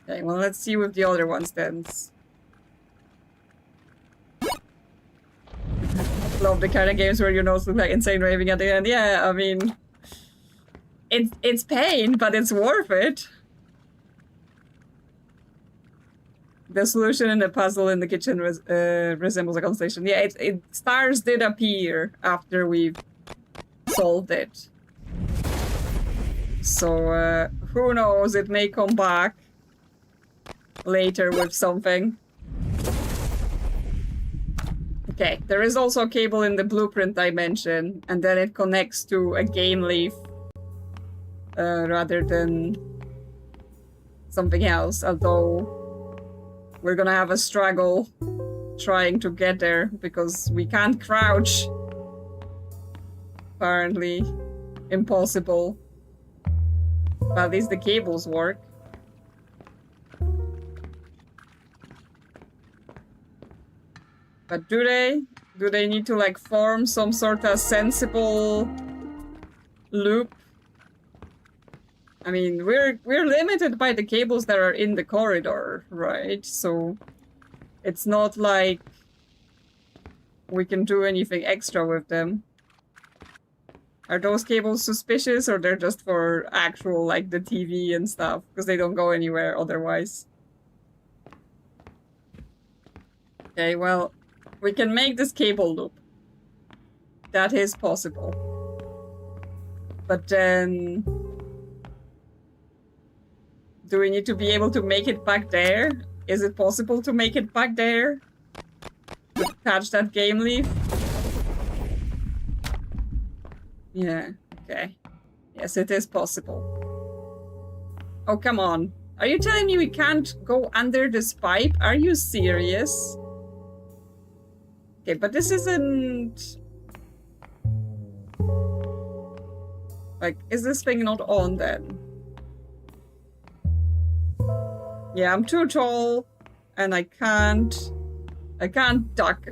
Okay, well, let's see with the other ones then. Love the kind of games where your notes look like insane raving at the end. Yeah, I mean... It's pain, but it's worth it. The solution in the puzzle in the kitchen resembles a constellation. Yeah, stars did appear after we've solved it. So, who knows, it may come back later with something. Okay, there is also a cable in the blueprint dimension, and then it connects to a game leaf rather than something else, although we're gonna have a struggle trying to get there because we can't crouch. Apparently impossible. But at least the cables work. But do they? Do they need to like form some sort of sensible loop? I mean, we're limited by the cables that are in the corridor, right? So it's not like we can do anything extra with them. Are those cables suspicious, or they're just for actual, like, the TV and stuff? Because they don't go anywhere otherwise. Okay, well, we can make this cable loop. That is possible. But then... do we need to be able to make it back there? Is it possible to make it back there? To catch that game leaf? Yeah, okay. Yes, it is possible. Oh, come on. Are you telling me we can't go under this pipe? Are you serious? Okay, but this isn't... like, is this thing not on then? Yeah, I'm too tall, and I can't duck.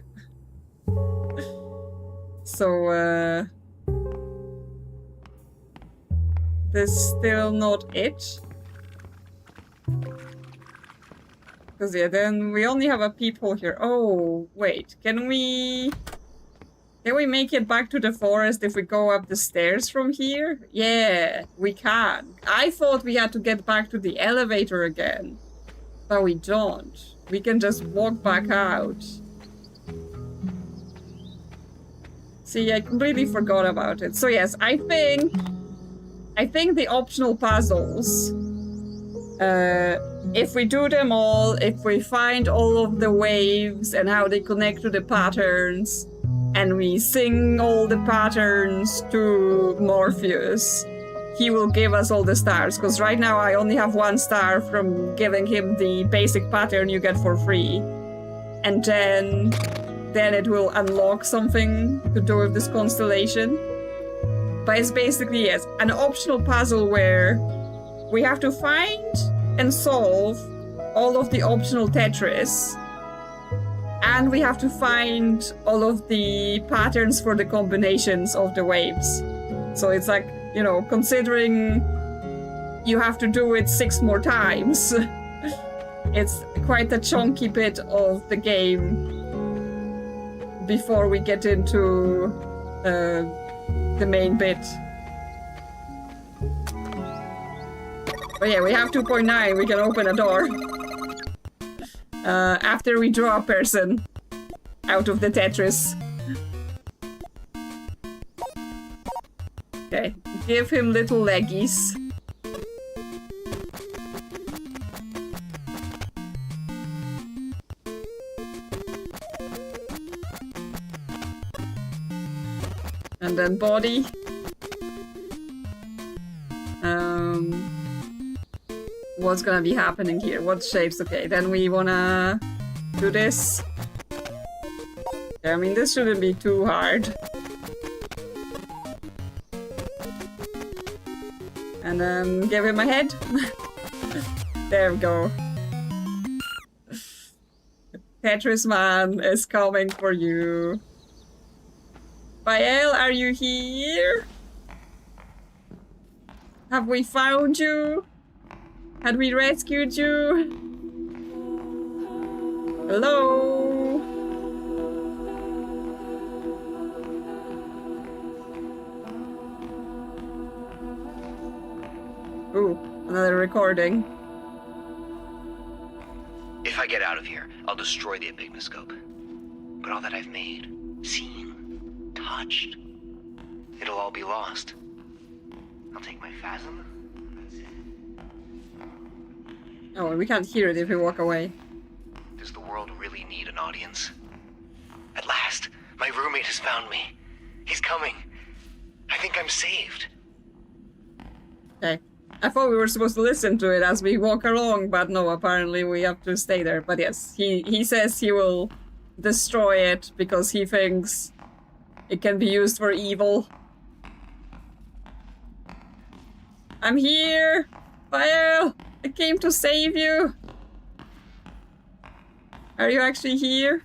So, this is still not it. Because, yeah, then we only have a peephole here. Oh, wait. Can we make it back to the forest if we go up the stairs from here? Yeah, we can. I thought we had to get back to the elevator again. But we don't. We can just walk back out. See, I completely forgot about it. So yes, I think the optional puzzles, if we do them all, if we find all of the waves and how they connect to the patterns, and we sing all the patterns to Morpheus, he will give us all the stars. Because right now I only have 1 star from giving him the basic pattern you get for free. And then it will unlock something to do with this constellation. But it's basically, yes, an optional puzzle where we have to find and solve all of the optional Tetris. And we have to find all of the patterns for the combinations of the waves. So it's like, you know, considering you have to do it 6 more times, it's quite a chunky bit of the game before we get into the main bit. But yeah, we have 2.9, we can open a door. After we draw a person out of the Tetris. Okay, give him little leggies. And then body. What's gonna be happening here? What shapes? Okay, then we wanna do this. Yeah, I mean, this shouldn't be too hard. And then give him a head. There we go. Tetris Man is coming for you. Fael, are you here? Have we found you? Had we rescued you? Hello? Ooh, another recording. If I get out of here, I'll destroy the epignoscope. But all that I've made, seen, touched, it'll all be lost. I'll take my phasm. That's it. Oh, and we can't hear it if we walk away. Does the world really need an audience? At last, my roommate has found me. He's coming. I think I'm saved. Okay. I thought we were supposed to listen to it as we walk along, but no, apparently we have to stay there. But yes, he says he will destroy it because he thinks it can be used for evil. I'm here! Fael! I came to save you! Are you actually here?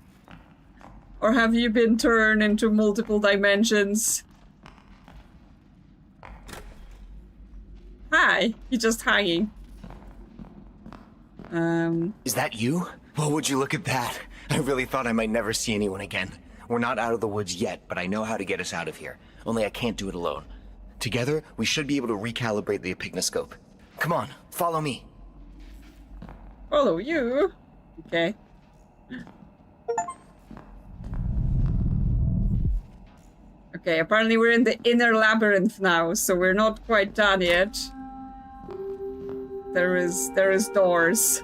Or have you been turned into multiple dimensions? Hi! He's just hanging. Is that you? Well, would you look at that? I really thought I might never see anyone again. We're not out of the woods yet, but I know how to get us out of here. Only I can't do it alone. Together, we should be able to recalibrate the epignoscope. Come on, follow me. Follow you? Okay. Okay, apparently we're in the inner labyrinth now, so we're not quite done yet. There is doors.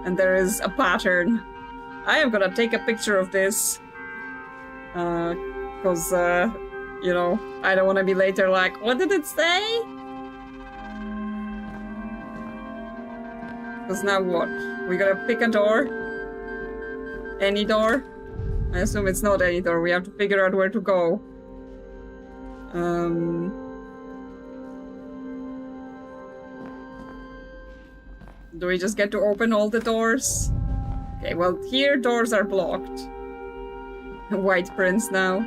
And there is a pattern. I am gonna take a picture of this. Cause, you know, I don't want to be later like, what did it say? Because now what? We gotta pick a door? Any door? I assume it's not any door. We have to figure out where to go. Do we just get to open all the doors? Okay, well, here doors are blocked. White prince now.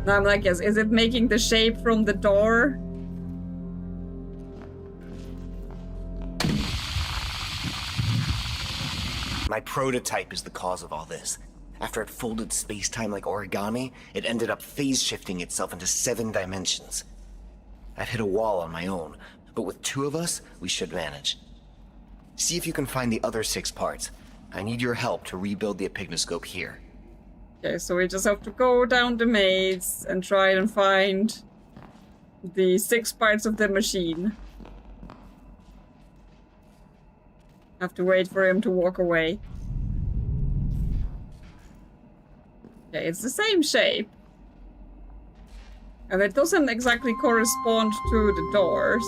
Now I'm like, yes, is it making the shape from the door? My prototype is the cause of all this. After it folded space-time like origami, it ended up phase-shifting itself into 7 dimensions. I've hit a wall on my own, but with 2 of us, we should manage. See if you can find the other 6 parts. I need your help to rebuild the epignoscope here. Okay, so we just have to go down the maze and try and find the 6 parts of the machine. Have to wait for him to walk away. Okay, it's the same shape. And it doesn't exactly correspond to the doors.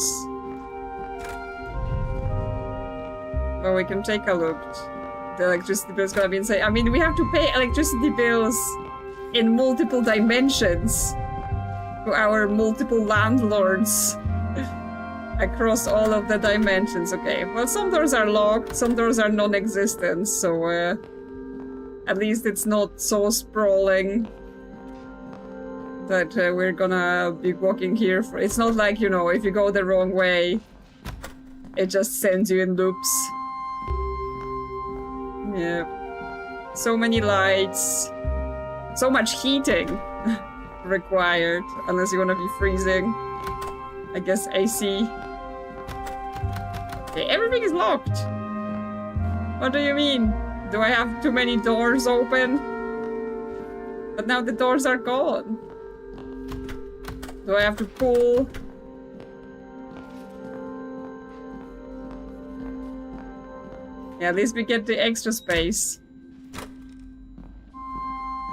But we can take a look. The electricity bill is gonna be insane. I mean, we have to pay electricity bills in multiple dimensions to our multiple landlords across all of the dimensions. Okay, well, some doors are locked, some doors are non-existent, so at least it's not so sprawling that we're gonna be walking here for. It's not like, you know, if you go the wrong way, it just sends you in loops. Yeah. So many lights. So much heating required. Unless you want to be freezing. I guess AC. Okay, everything is locked. What do you mean? Do I have too many doors open? But now the doors are gone. Do I have to pull? Yeah, at least we get the extra space.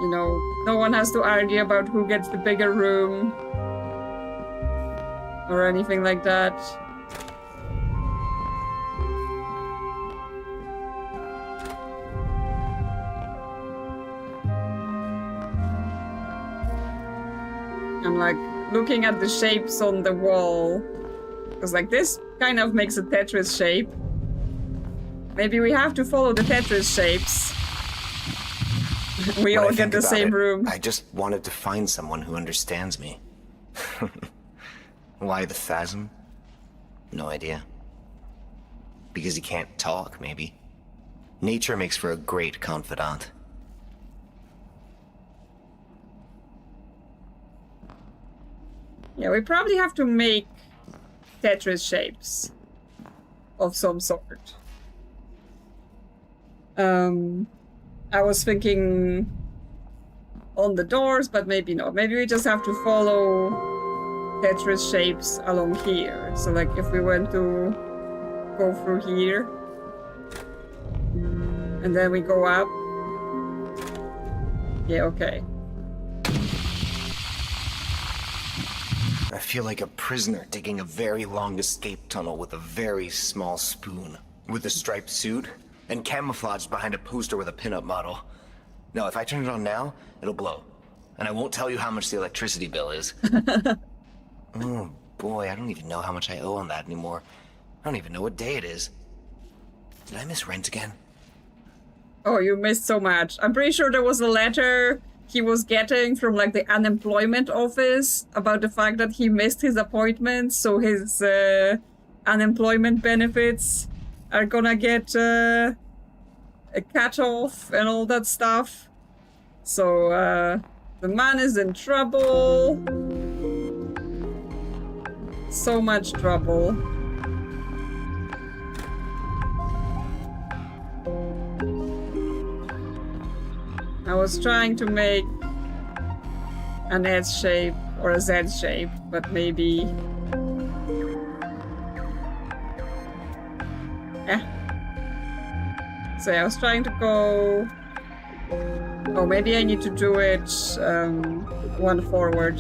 You know, no one has to argue about who gets the bigger room. Or anything like that. I'm like looking at the shapes on the wall. Because like this kind of makes a Tetris shape. Maybe we have to follow the Tetris shapes. We all get the same room. I just wanted to find someone who understands me. Why the phasm? No idea. Because he can't talk, maybe. Nature makes for a great confidant. Yeah, we probably have to make Tetris shapes of some sort. I was thinking on the doors, but maybe not. Maybe we just have to follow Tetris shapes along here. So like if we went to go through here and then we go up. Yeah, okay. I feel like a prisoner digging a very long escape tunnel with a very small spoon. With a striped suit and camouflaged behind a poster with a pinup model. No, if I turn it on now, it'll blow. And I won't tell you how much the electricity bill is. Oh boy, I don't even know how much I owe on that anymore. I don't even know what day it is. Did I miss rent again? Oh, you missed so much. I'm pretty sure there was a letter he was getting from like the unemployment office about the fact that he missed his appointment, so his unemployment benefits are gonna get a cut off and all that stuff. So the man is in trouble. So much trouble. I was trying to make an S shape or a Z shape, but maybe... So yeah, I was trying to go... Oh, maybe I need to do it one forward.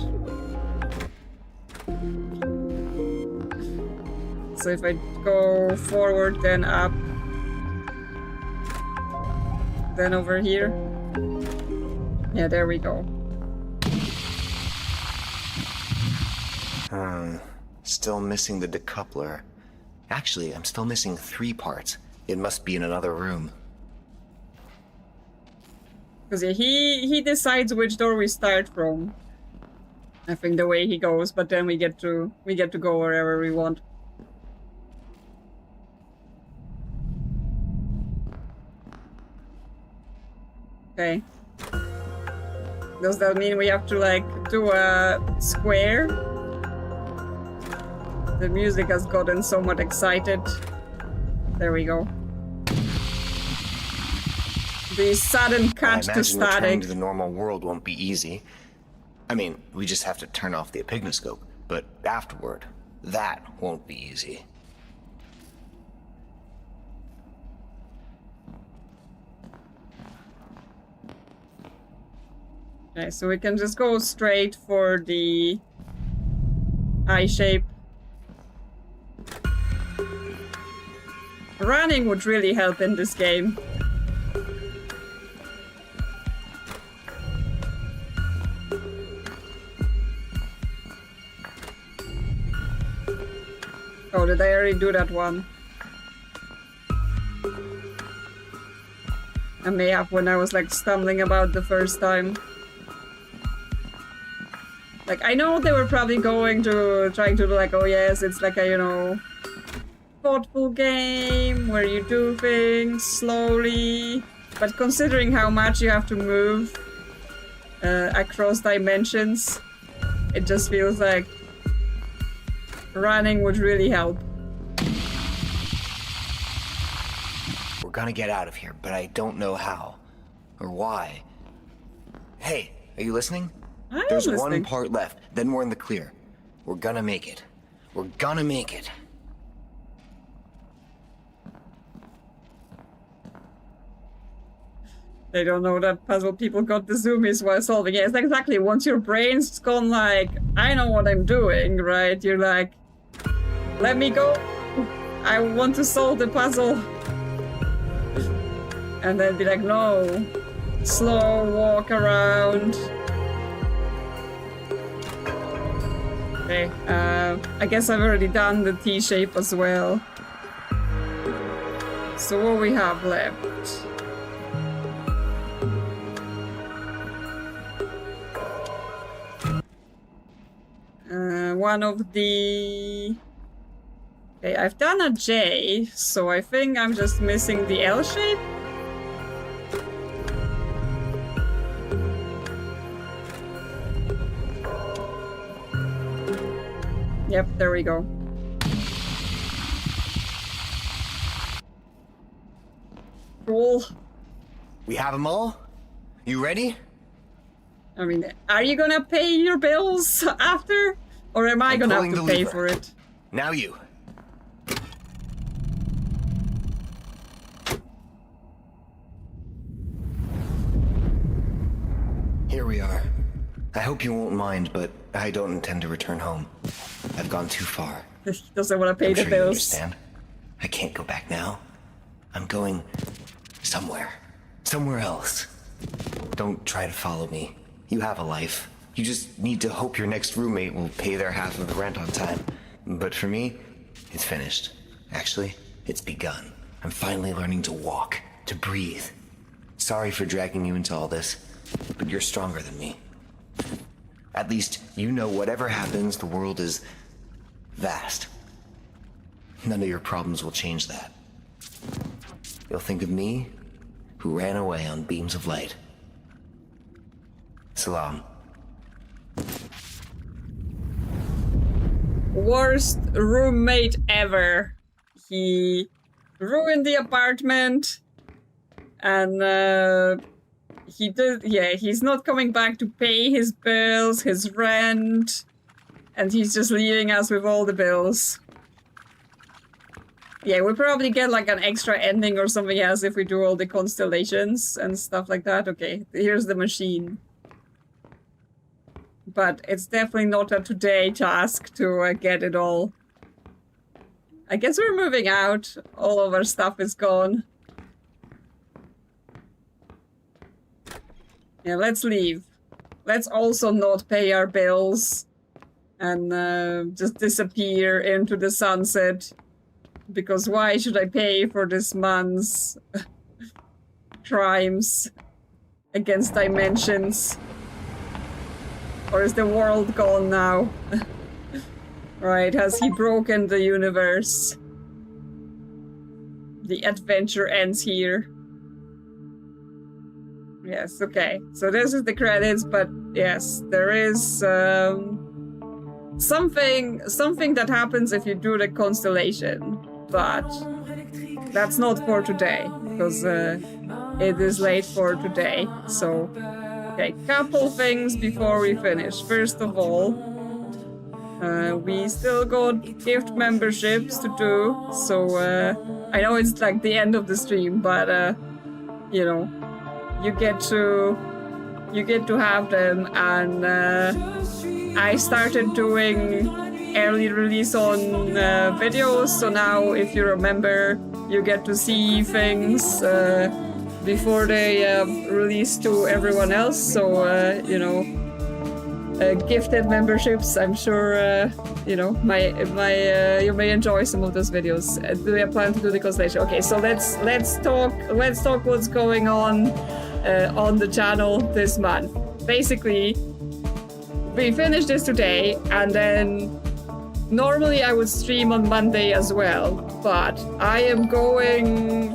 So if I go forward, then up, then over here. Yeah, there we go. Still missing the decoupler. Actually, I'm still missing 3 parts. It must be in another room. Because yeah, he decides which door we start from. I think the way he goes, but then we get to go wherever we want. Okay. Does that mean we have to like do a square? The music has gotten somewhat excited. There we go. The sudden cut to imagine returning static. to the normal world won't be easy. I mean, we just have to turn off the epignoscope, but afterward, that won't be easy. Okay, so we can just go straight for the eye shape. Running would really help in this game. Oh, did I already do that one? I may have when I was like stumbling about the first time. Like, I know they were probably trying to do like, oh yes, it's like a, you know, thoughtful game where you do things slowly. But considering how much you have to move across dimensions, it just feels like running would really help. We're gonna get out of here, but I don't know how. Or why. Hey, are you listening? There's one part left, then we're in the clear. We're gonna make it. We're gonna make it. They don't know that puzzle people got the zoomies while solving it. It's exactly, once your brain's gone like, I know what I'm doing, right? You're like, let me go. I want to solve the puzzle. And then be like, no. Slow walk around. Okay, I guess I've already done the T shape as well. So what we have left? One of the... Okay, I've done a J, so I think I'm just missing the L shape. Yep, there we go. Cool. We have them all? You ready? I mean, are you gonna pay your bills after? Or am I gonna have to pay for it? Now you. Here we are. I hope you won't mind, but I don't intend to return home. I've gone too far. He doesn't want to pay the sure bills. You understand. I can't go back now. I'm going somewhere. Somewhere else. Don't try to follow me. You have a life. You just need to hope your next roommate will pay their half of the rent on time. But for me, it's finished. Actually, it's begun. I'm finally learning to walk, to breathe. Sorry for dragging you into all this, but you're stronger than me. At least you know whatever happens, the world is vast. None of your problems will change that. You'll think of me, who ran away on beams of light. Salam. Worst roommate ever. He ruined the apartment, and he's not coming back to pay his bills, his rent, and he's just leaving us with all the bills. Yeah, we'll probably get like an extra ending or something else if we do all the constellations and stuff like that. Okay, here's the machine. But it's definitely not a today task to get it all. I guess we're moving out. All of our stuff is gone. Yeah, let's leave. Let's also not pay our bills and just disappear into the sunset. Because why should I pay for this month's crimes against dimensions? Or is the world gone now? Right, has he broken the universe? The adventure ends here. Yes, okay. So this is the credits, but yes, there is something that happens if you do the constellation, but that's not for today, because it is late for today. So, okay, couple things before we finish. First of all, we still got gift memberships to do, so I know it's like the end of the stream, but you know, you get to have them, and I started doing early release on videos, so now if you're a member, you get to see things before they release to everyone else. So you know, gifted memberships. I'm sure you know you may enjoy some of those videos. Do we plan to do the constellation? Okay, so let's talk what's going on the channel this month. Basically, we finished this today, and then normally I would stream on Monday as well, but I am going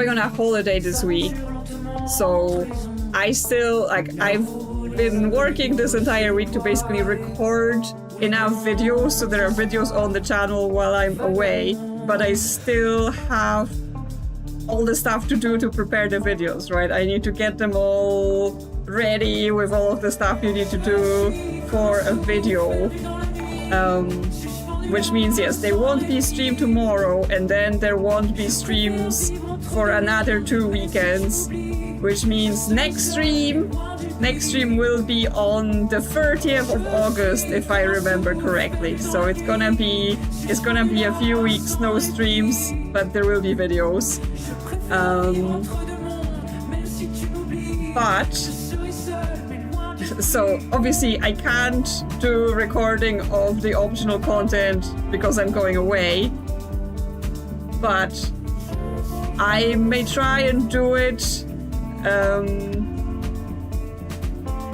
on a holiday this week, so I still, like, I've been working this entire week to basically record enough videos so there are videos on the channel while I'm away, but I still have all the stuff to do to prepare the videos, right? I need to get them all ready with all of the stuff you need to do for a video. Which means, yes, they won't be streamed tomorrow, and then there won't be streams for another 2 weekends, which means next stream will be on the 30th of August, if I remember correctly. So it's gonna be a few weeks, no streams, but there will be videos. So obviously I can't do recording of the optional content because I'm going away, but I may try and do it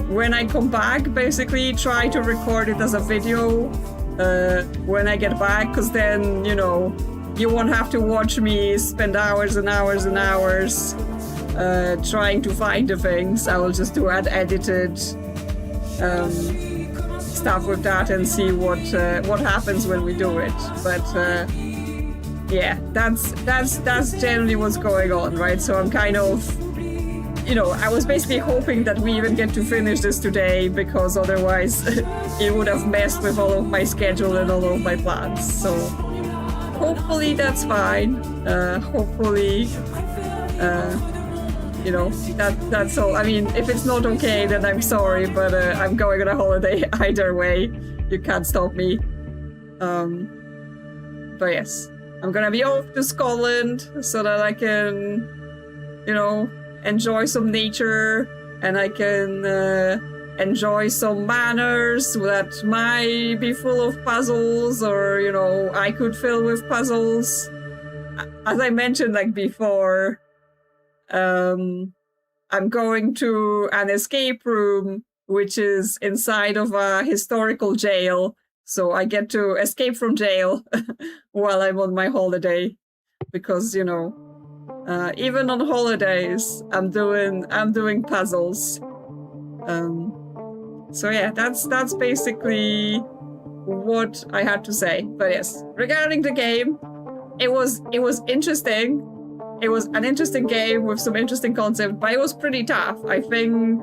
when I come back. Basically try to record it as a video when I get back, because then, you know, you won't have to watch me spend hours and hours and hours trying to find the things. I will just do edited stuff with that and see what happens when we do it. But yeah, that's generally what's going on, right? So I'm kind of, you know, I was basically hoping that we even get to finish this today, because otherwise it would have messed with all of my schedule and all of my plans. So hopefully that's fine. Hopefully you know, that's all. I mean, if it's not okay, then I'm sorry, but I'm going on a holiday either way. You can't stop me. But yes, I'm gonna be off to Scotland so that I can, you know, enjoy some nature, and I can enjoy some manors that might be full of puzzles, or, you know, I could fill with puzzles. As I mentioned, like, before, I'm going to an escape room which is inside of a historical jail, so I get to escape from jail while I'm on my holiday, because, you know, even on holidays I'm doing puzzles. So yeah, that's basically what I had to say. But yes, regarding the game, it was interesting. It was an interesting game with some interesting concepts, but it was pretty tough. I think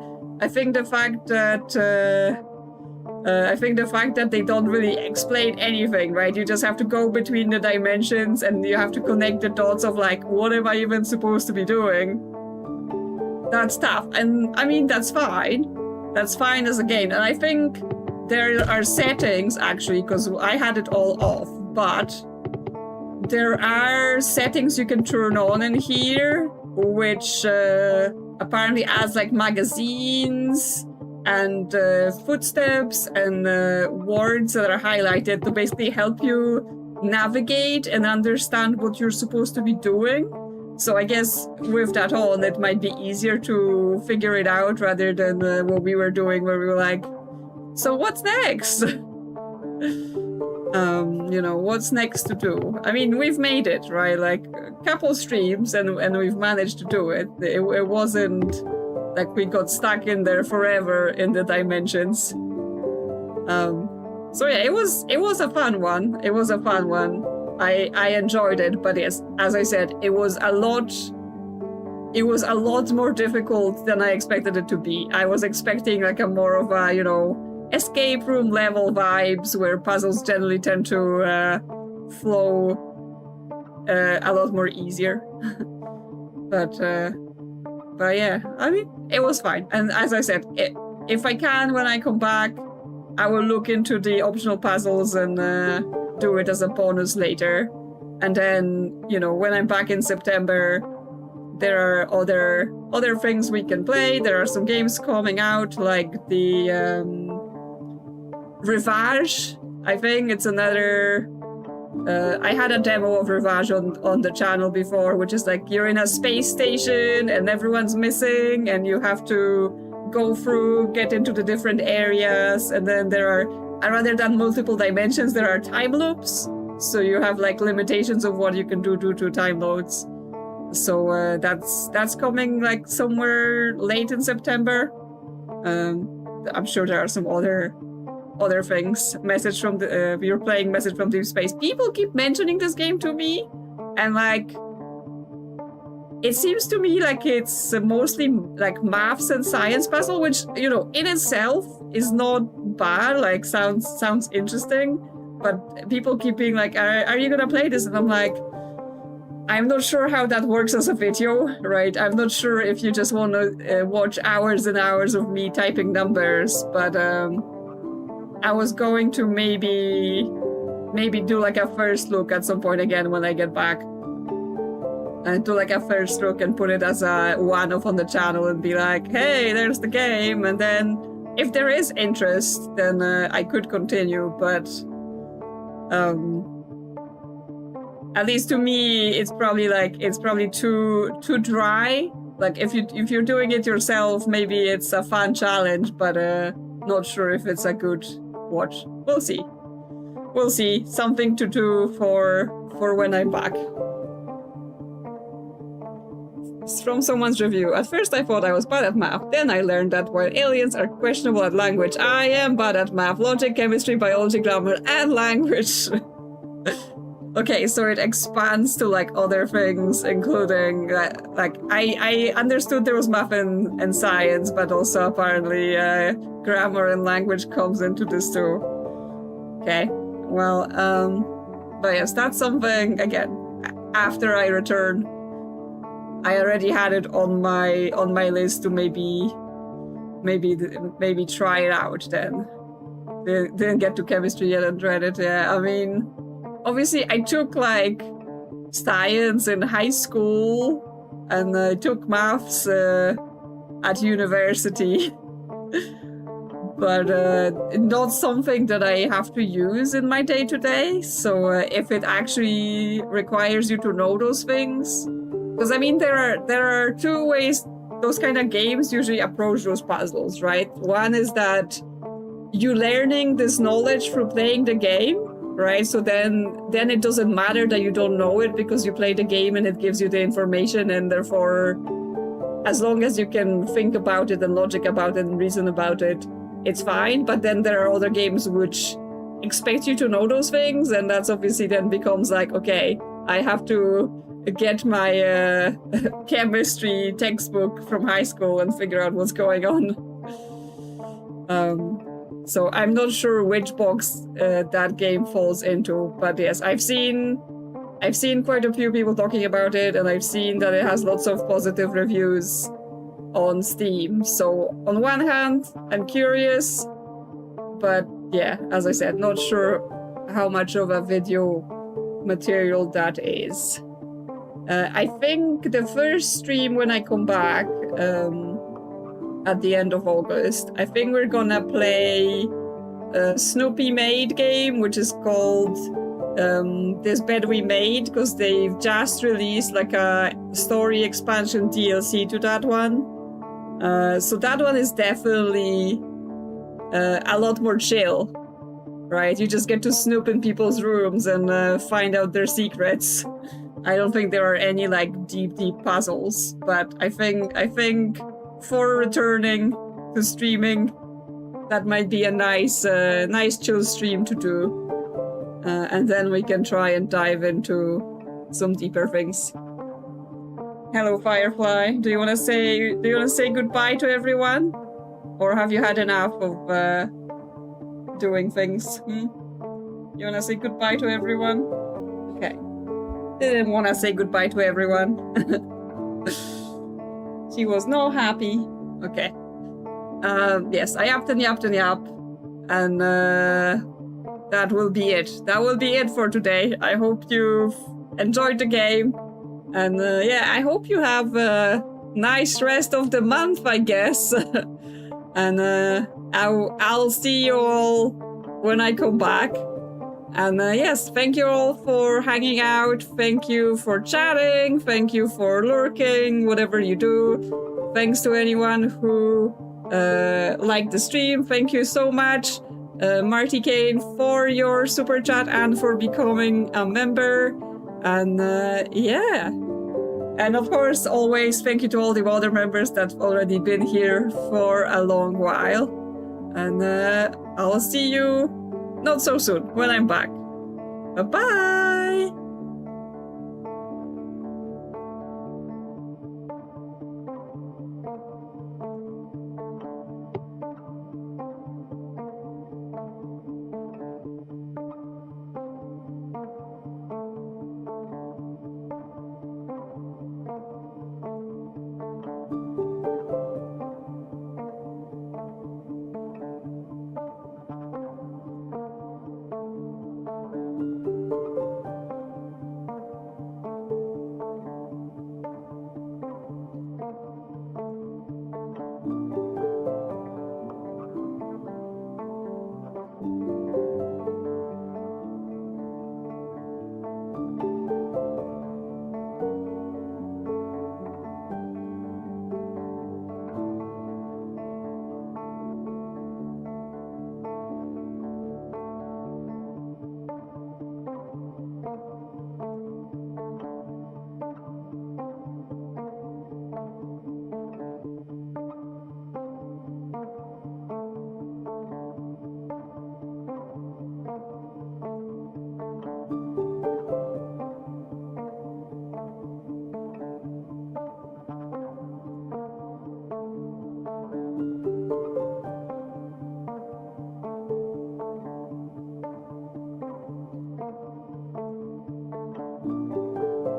the fact that they don't really explain anything, right? You just have to go between the dimensions, and you have to connect the dots of, like, what am I even supposed to be doing? That's tough, and I mean, that's fine. That's fine as a game, and I think there are settings, actually, because I had it all off, but there are settings you can turn on in here, which apparently adds, like, magazines and footsteps and words that are highlighted to basically help you navigate and understand what you're supposed to be doing. So I guess with that on, it might be easier to figure it out rather than what we were doing, where we were like, so what's next? You know, what's next to do? I mean, we've made it, right? Like a couple streams and we've managed to do it. It wasn't like we got stuck in there forever in the dimensions. So yeah, it was a fun one. It was a fun one. I enjoyed it, but yes, as I said, it was a lot more difficult than I expected it to be. I was expecting like a more of a, you know, escape room level vibes where puzzles generally tend to flow a lot more easier. but yeah, I mean, it was fine. And as I said, if I can, when I come back, I will look into the optional puzzles and do it as a bonus later. And then, you know, when I'm back in September, there are other things we can play. There are some games coming out, like the Rivage. I think it's another... I had a demo of Rivage on the channel before, which is like you're in a space station and everyone's missing and you have to go through, get into the different areas, and then there are, rather than multiple dimensions, there are time loops. So you have like limitations of what you can do due to time loads. So that's coming like somewhere late in September. I'm sure there are some other things. Message from the you're playing Message from Deep Space. People keep mentioning this game to me, and like it seems to me like it's mostly like maths and science puzzle, which, you know, in itself is not bad. Like sounds interesting, but people keep being like, "Are you gonna play this?" And I'm like, I'm not sure how that works as a video, right? I'm not sure if you just want to watch hours and hours of me typing numbers, but I was going to maybe do like a first look at some point again when I get back. And do like a first look and put it as a one-off on the channel and be like, hey, there's the game. And then if there is interest, then I could continue, but at least to me, it's probably too dry. Like if you're doing it yourself, maybe it's a fun challenge, but not sure if it's a good watch. We'll see. We'll see. Something to do for when I'm back. It's from someone's review. At first I thought I was bad at math. Then I learned that while aliens are questionable at language, I am bad at math, logic, chemistry, biology, grammar, and language. Okay, so it expands to like other things, including like I understood there was math and science, but also apparently grammar and language comes into this too. Okay, well, but yes, that's something again. After I return, I already had it on my list to maybe try it out. Then didn't get to chemistry yet and read it. Yeah, I mean. Obviously, I took like science in high school, and I took maths at university, but not something that I have to use in my day-to-day. So if it actually requires you to know those things, because I mean there are two ways those kind of games usually approach those puzzles, right? One is that you're learning this knowledge through playing the game. Right, so then it doesn't matter that you don't know it because you play the game and it gives you the information, and therefore, as long as you can think about it and logic about it and reason about it, it's fine. But then there are other games which expect you to know those things, and that's obviously then becomes like, okay, I have to get my chemistry textbook from high school and figure out what's going on. So I'm not sure which box that game falls into, but yes, I've seen quite a few people talking about it, and I've seen that it has lots of positive reviews on Steam. So on one hand, I'm curious, but yeah, as I said, not sure how much of a video material that is. I think the first stream when I come back, at the end of August, I think we're gonna play a Snoopy made game, which is called this bet we made, because they've just released like a story expansion DLC to that one. So that one is definitely a lot more chill, right? You just get to snoop in people's rooms and find out their secrets. I don't think there are any like deep puzzles, but I think for returning to streaming, that might be a nice chill stream to do. And then we can try and dive into some deeper things. Hello, Firefly. Do you want to say goodbye to everyone, or have you had enough of doing things? You want to say goodbye to everyone? Okay. Didn't want to say goodbye to everyone. She was not happy. Okay. Yes, I yapped and yapped and yapped, and that will be it. That will be it for today. I hope you've enjoyed the game. And yeah, I hope you have a nice rest of the month, I guess. And I'll see you all when I come back. And yes, thank you all for hanging out. Thank you for chatting. Thank you for lurking, whatever you do. Thanks to anyone who liked the stream. Thank you so much, Marty Kane, for your super chat and for becoming a member. And yeah. And of course, always thank you to all the other members that have already been here for a long while. And I'll see you not so soon when I'm back. Bye-bye!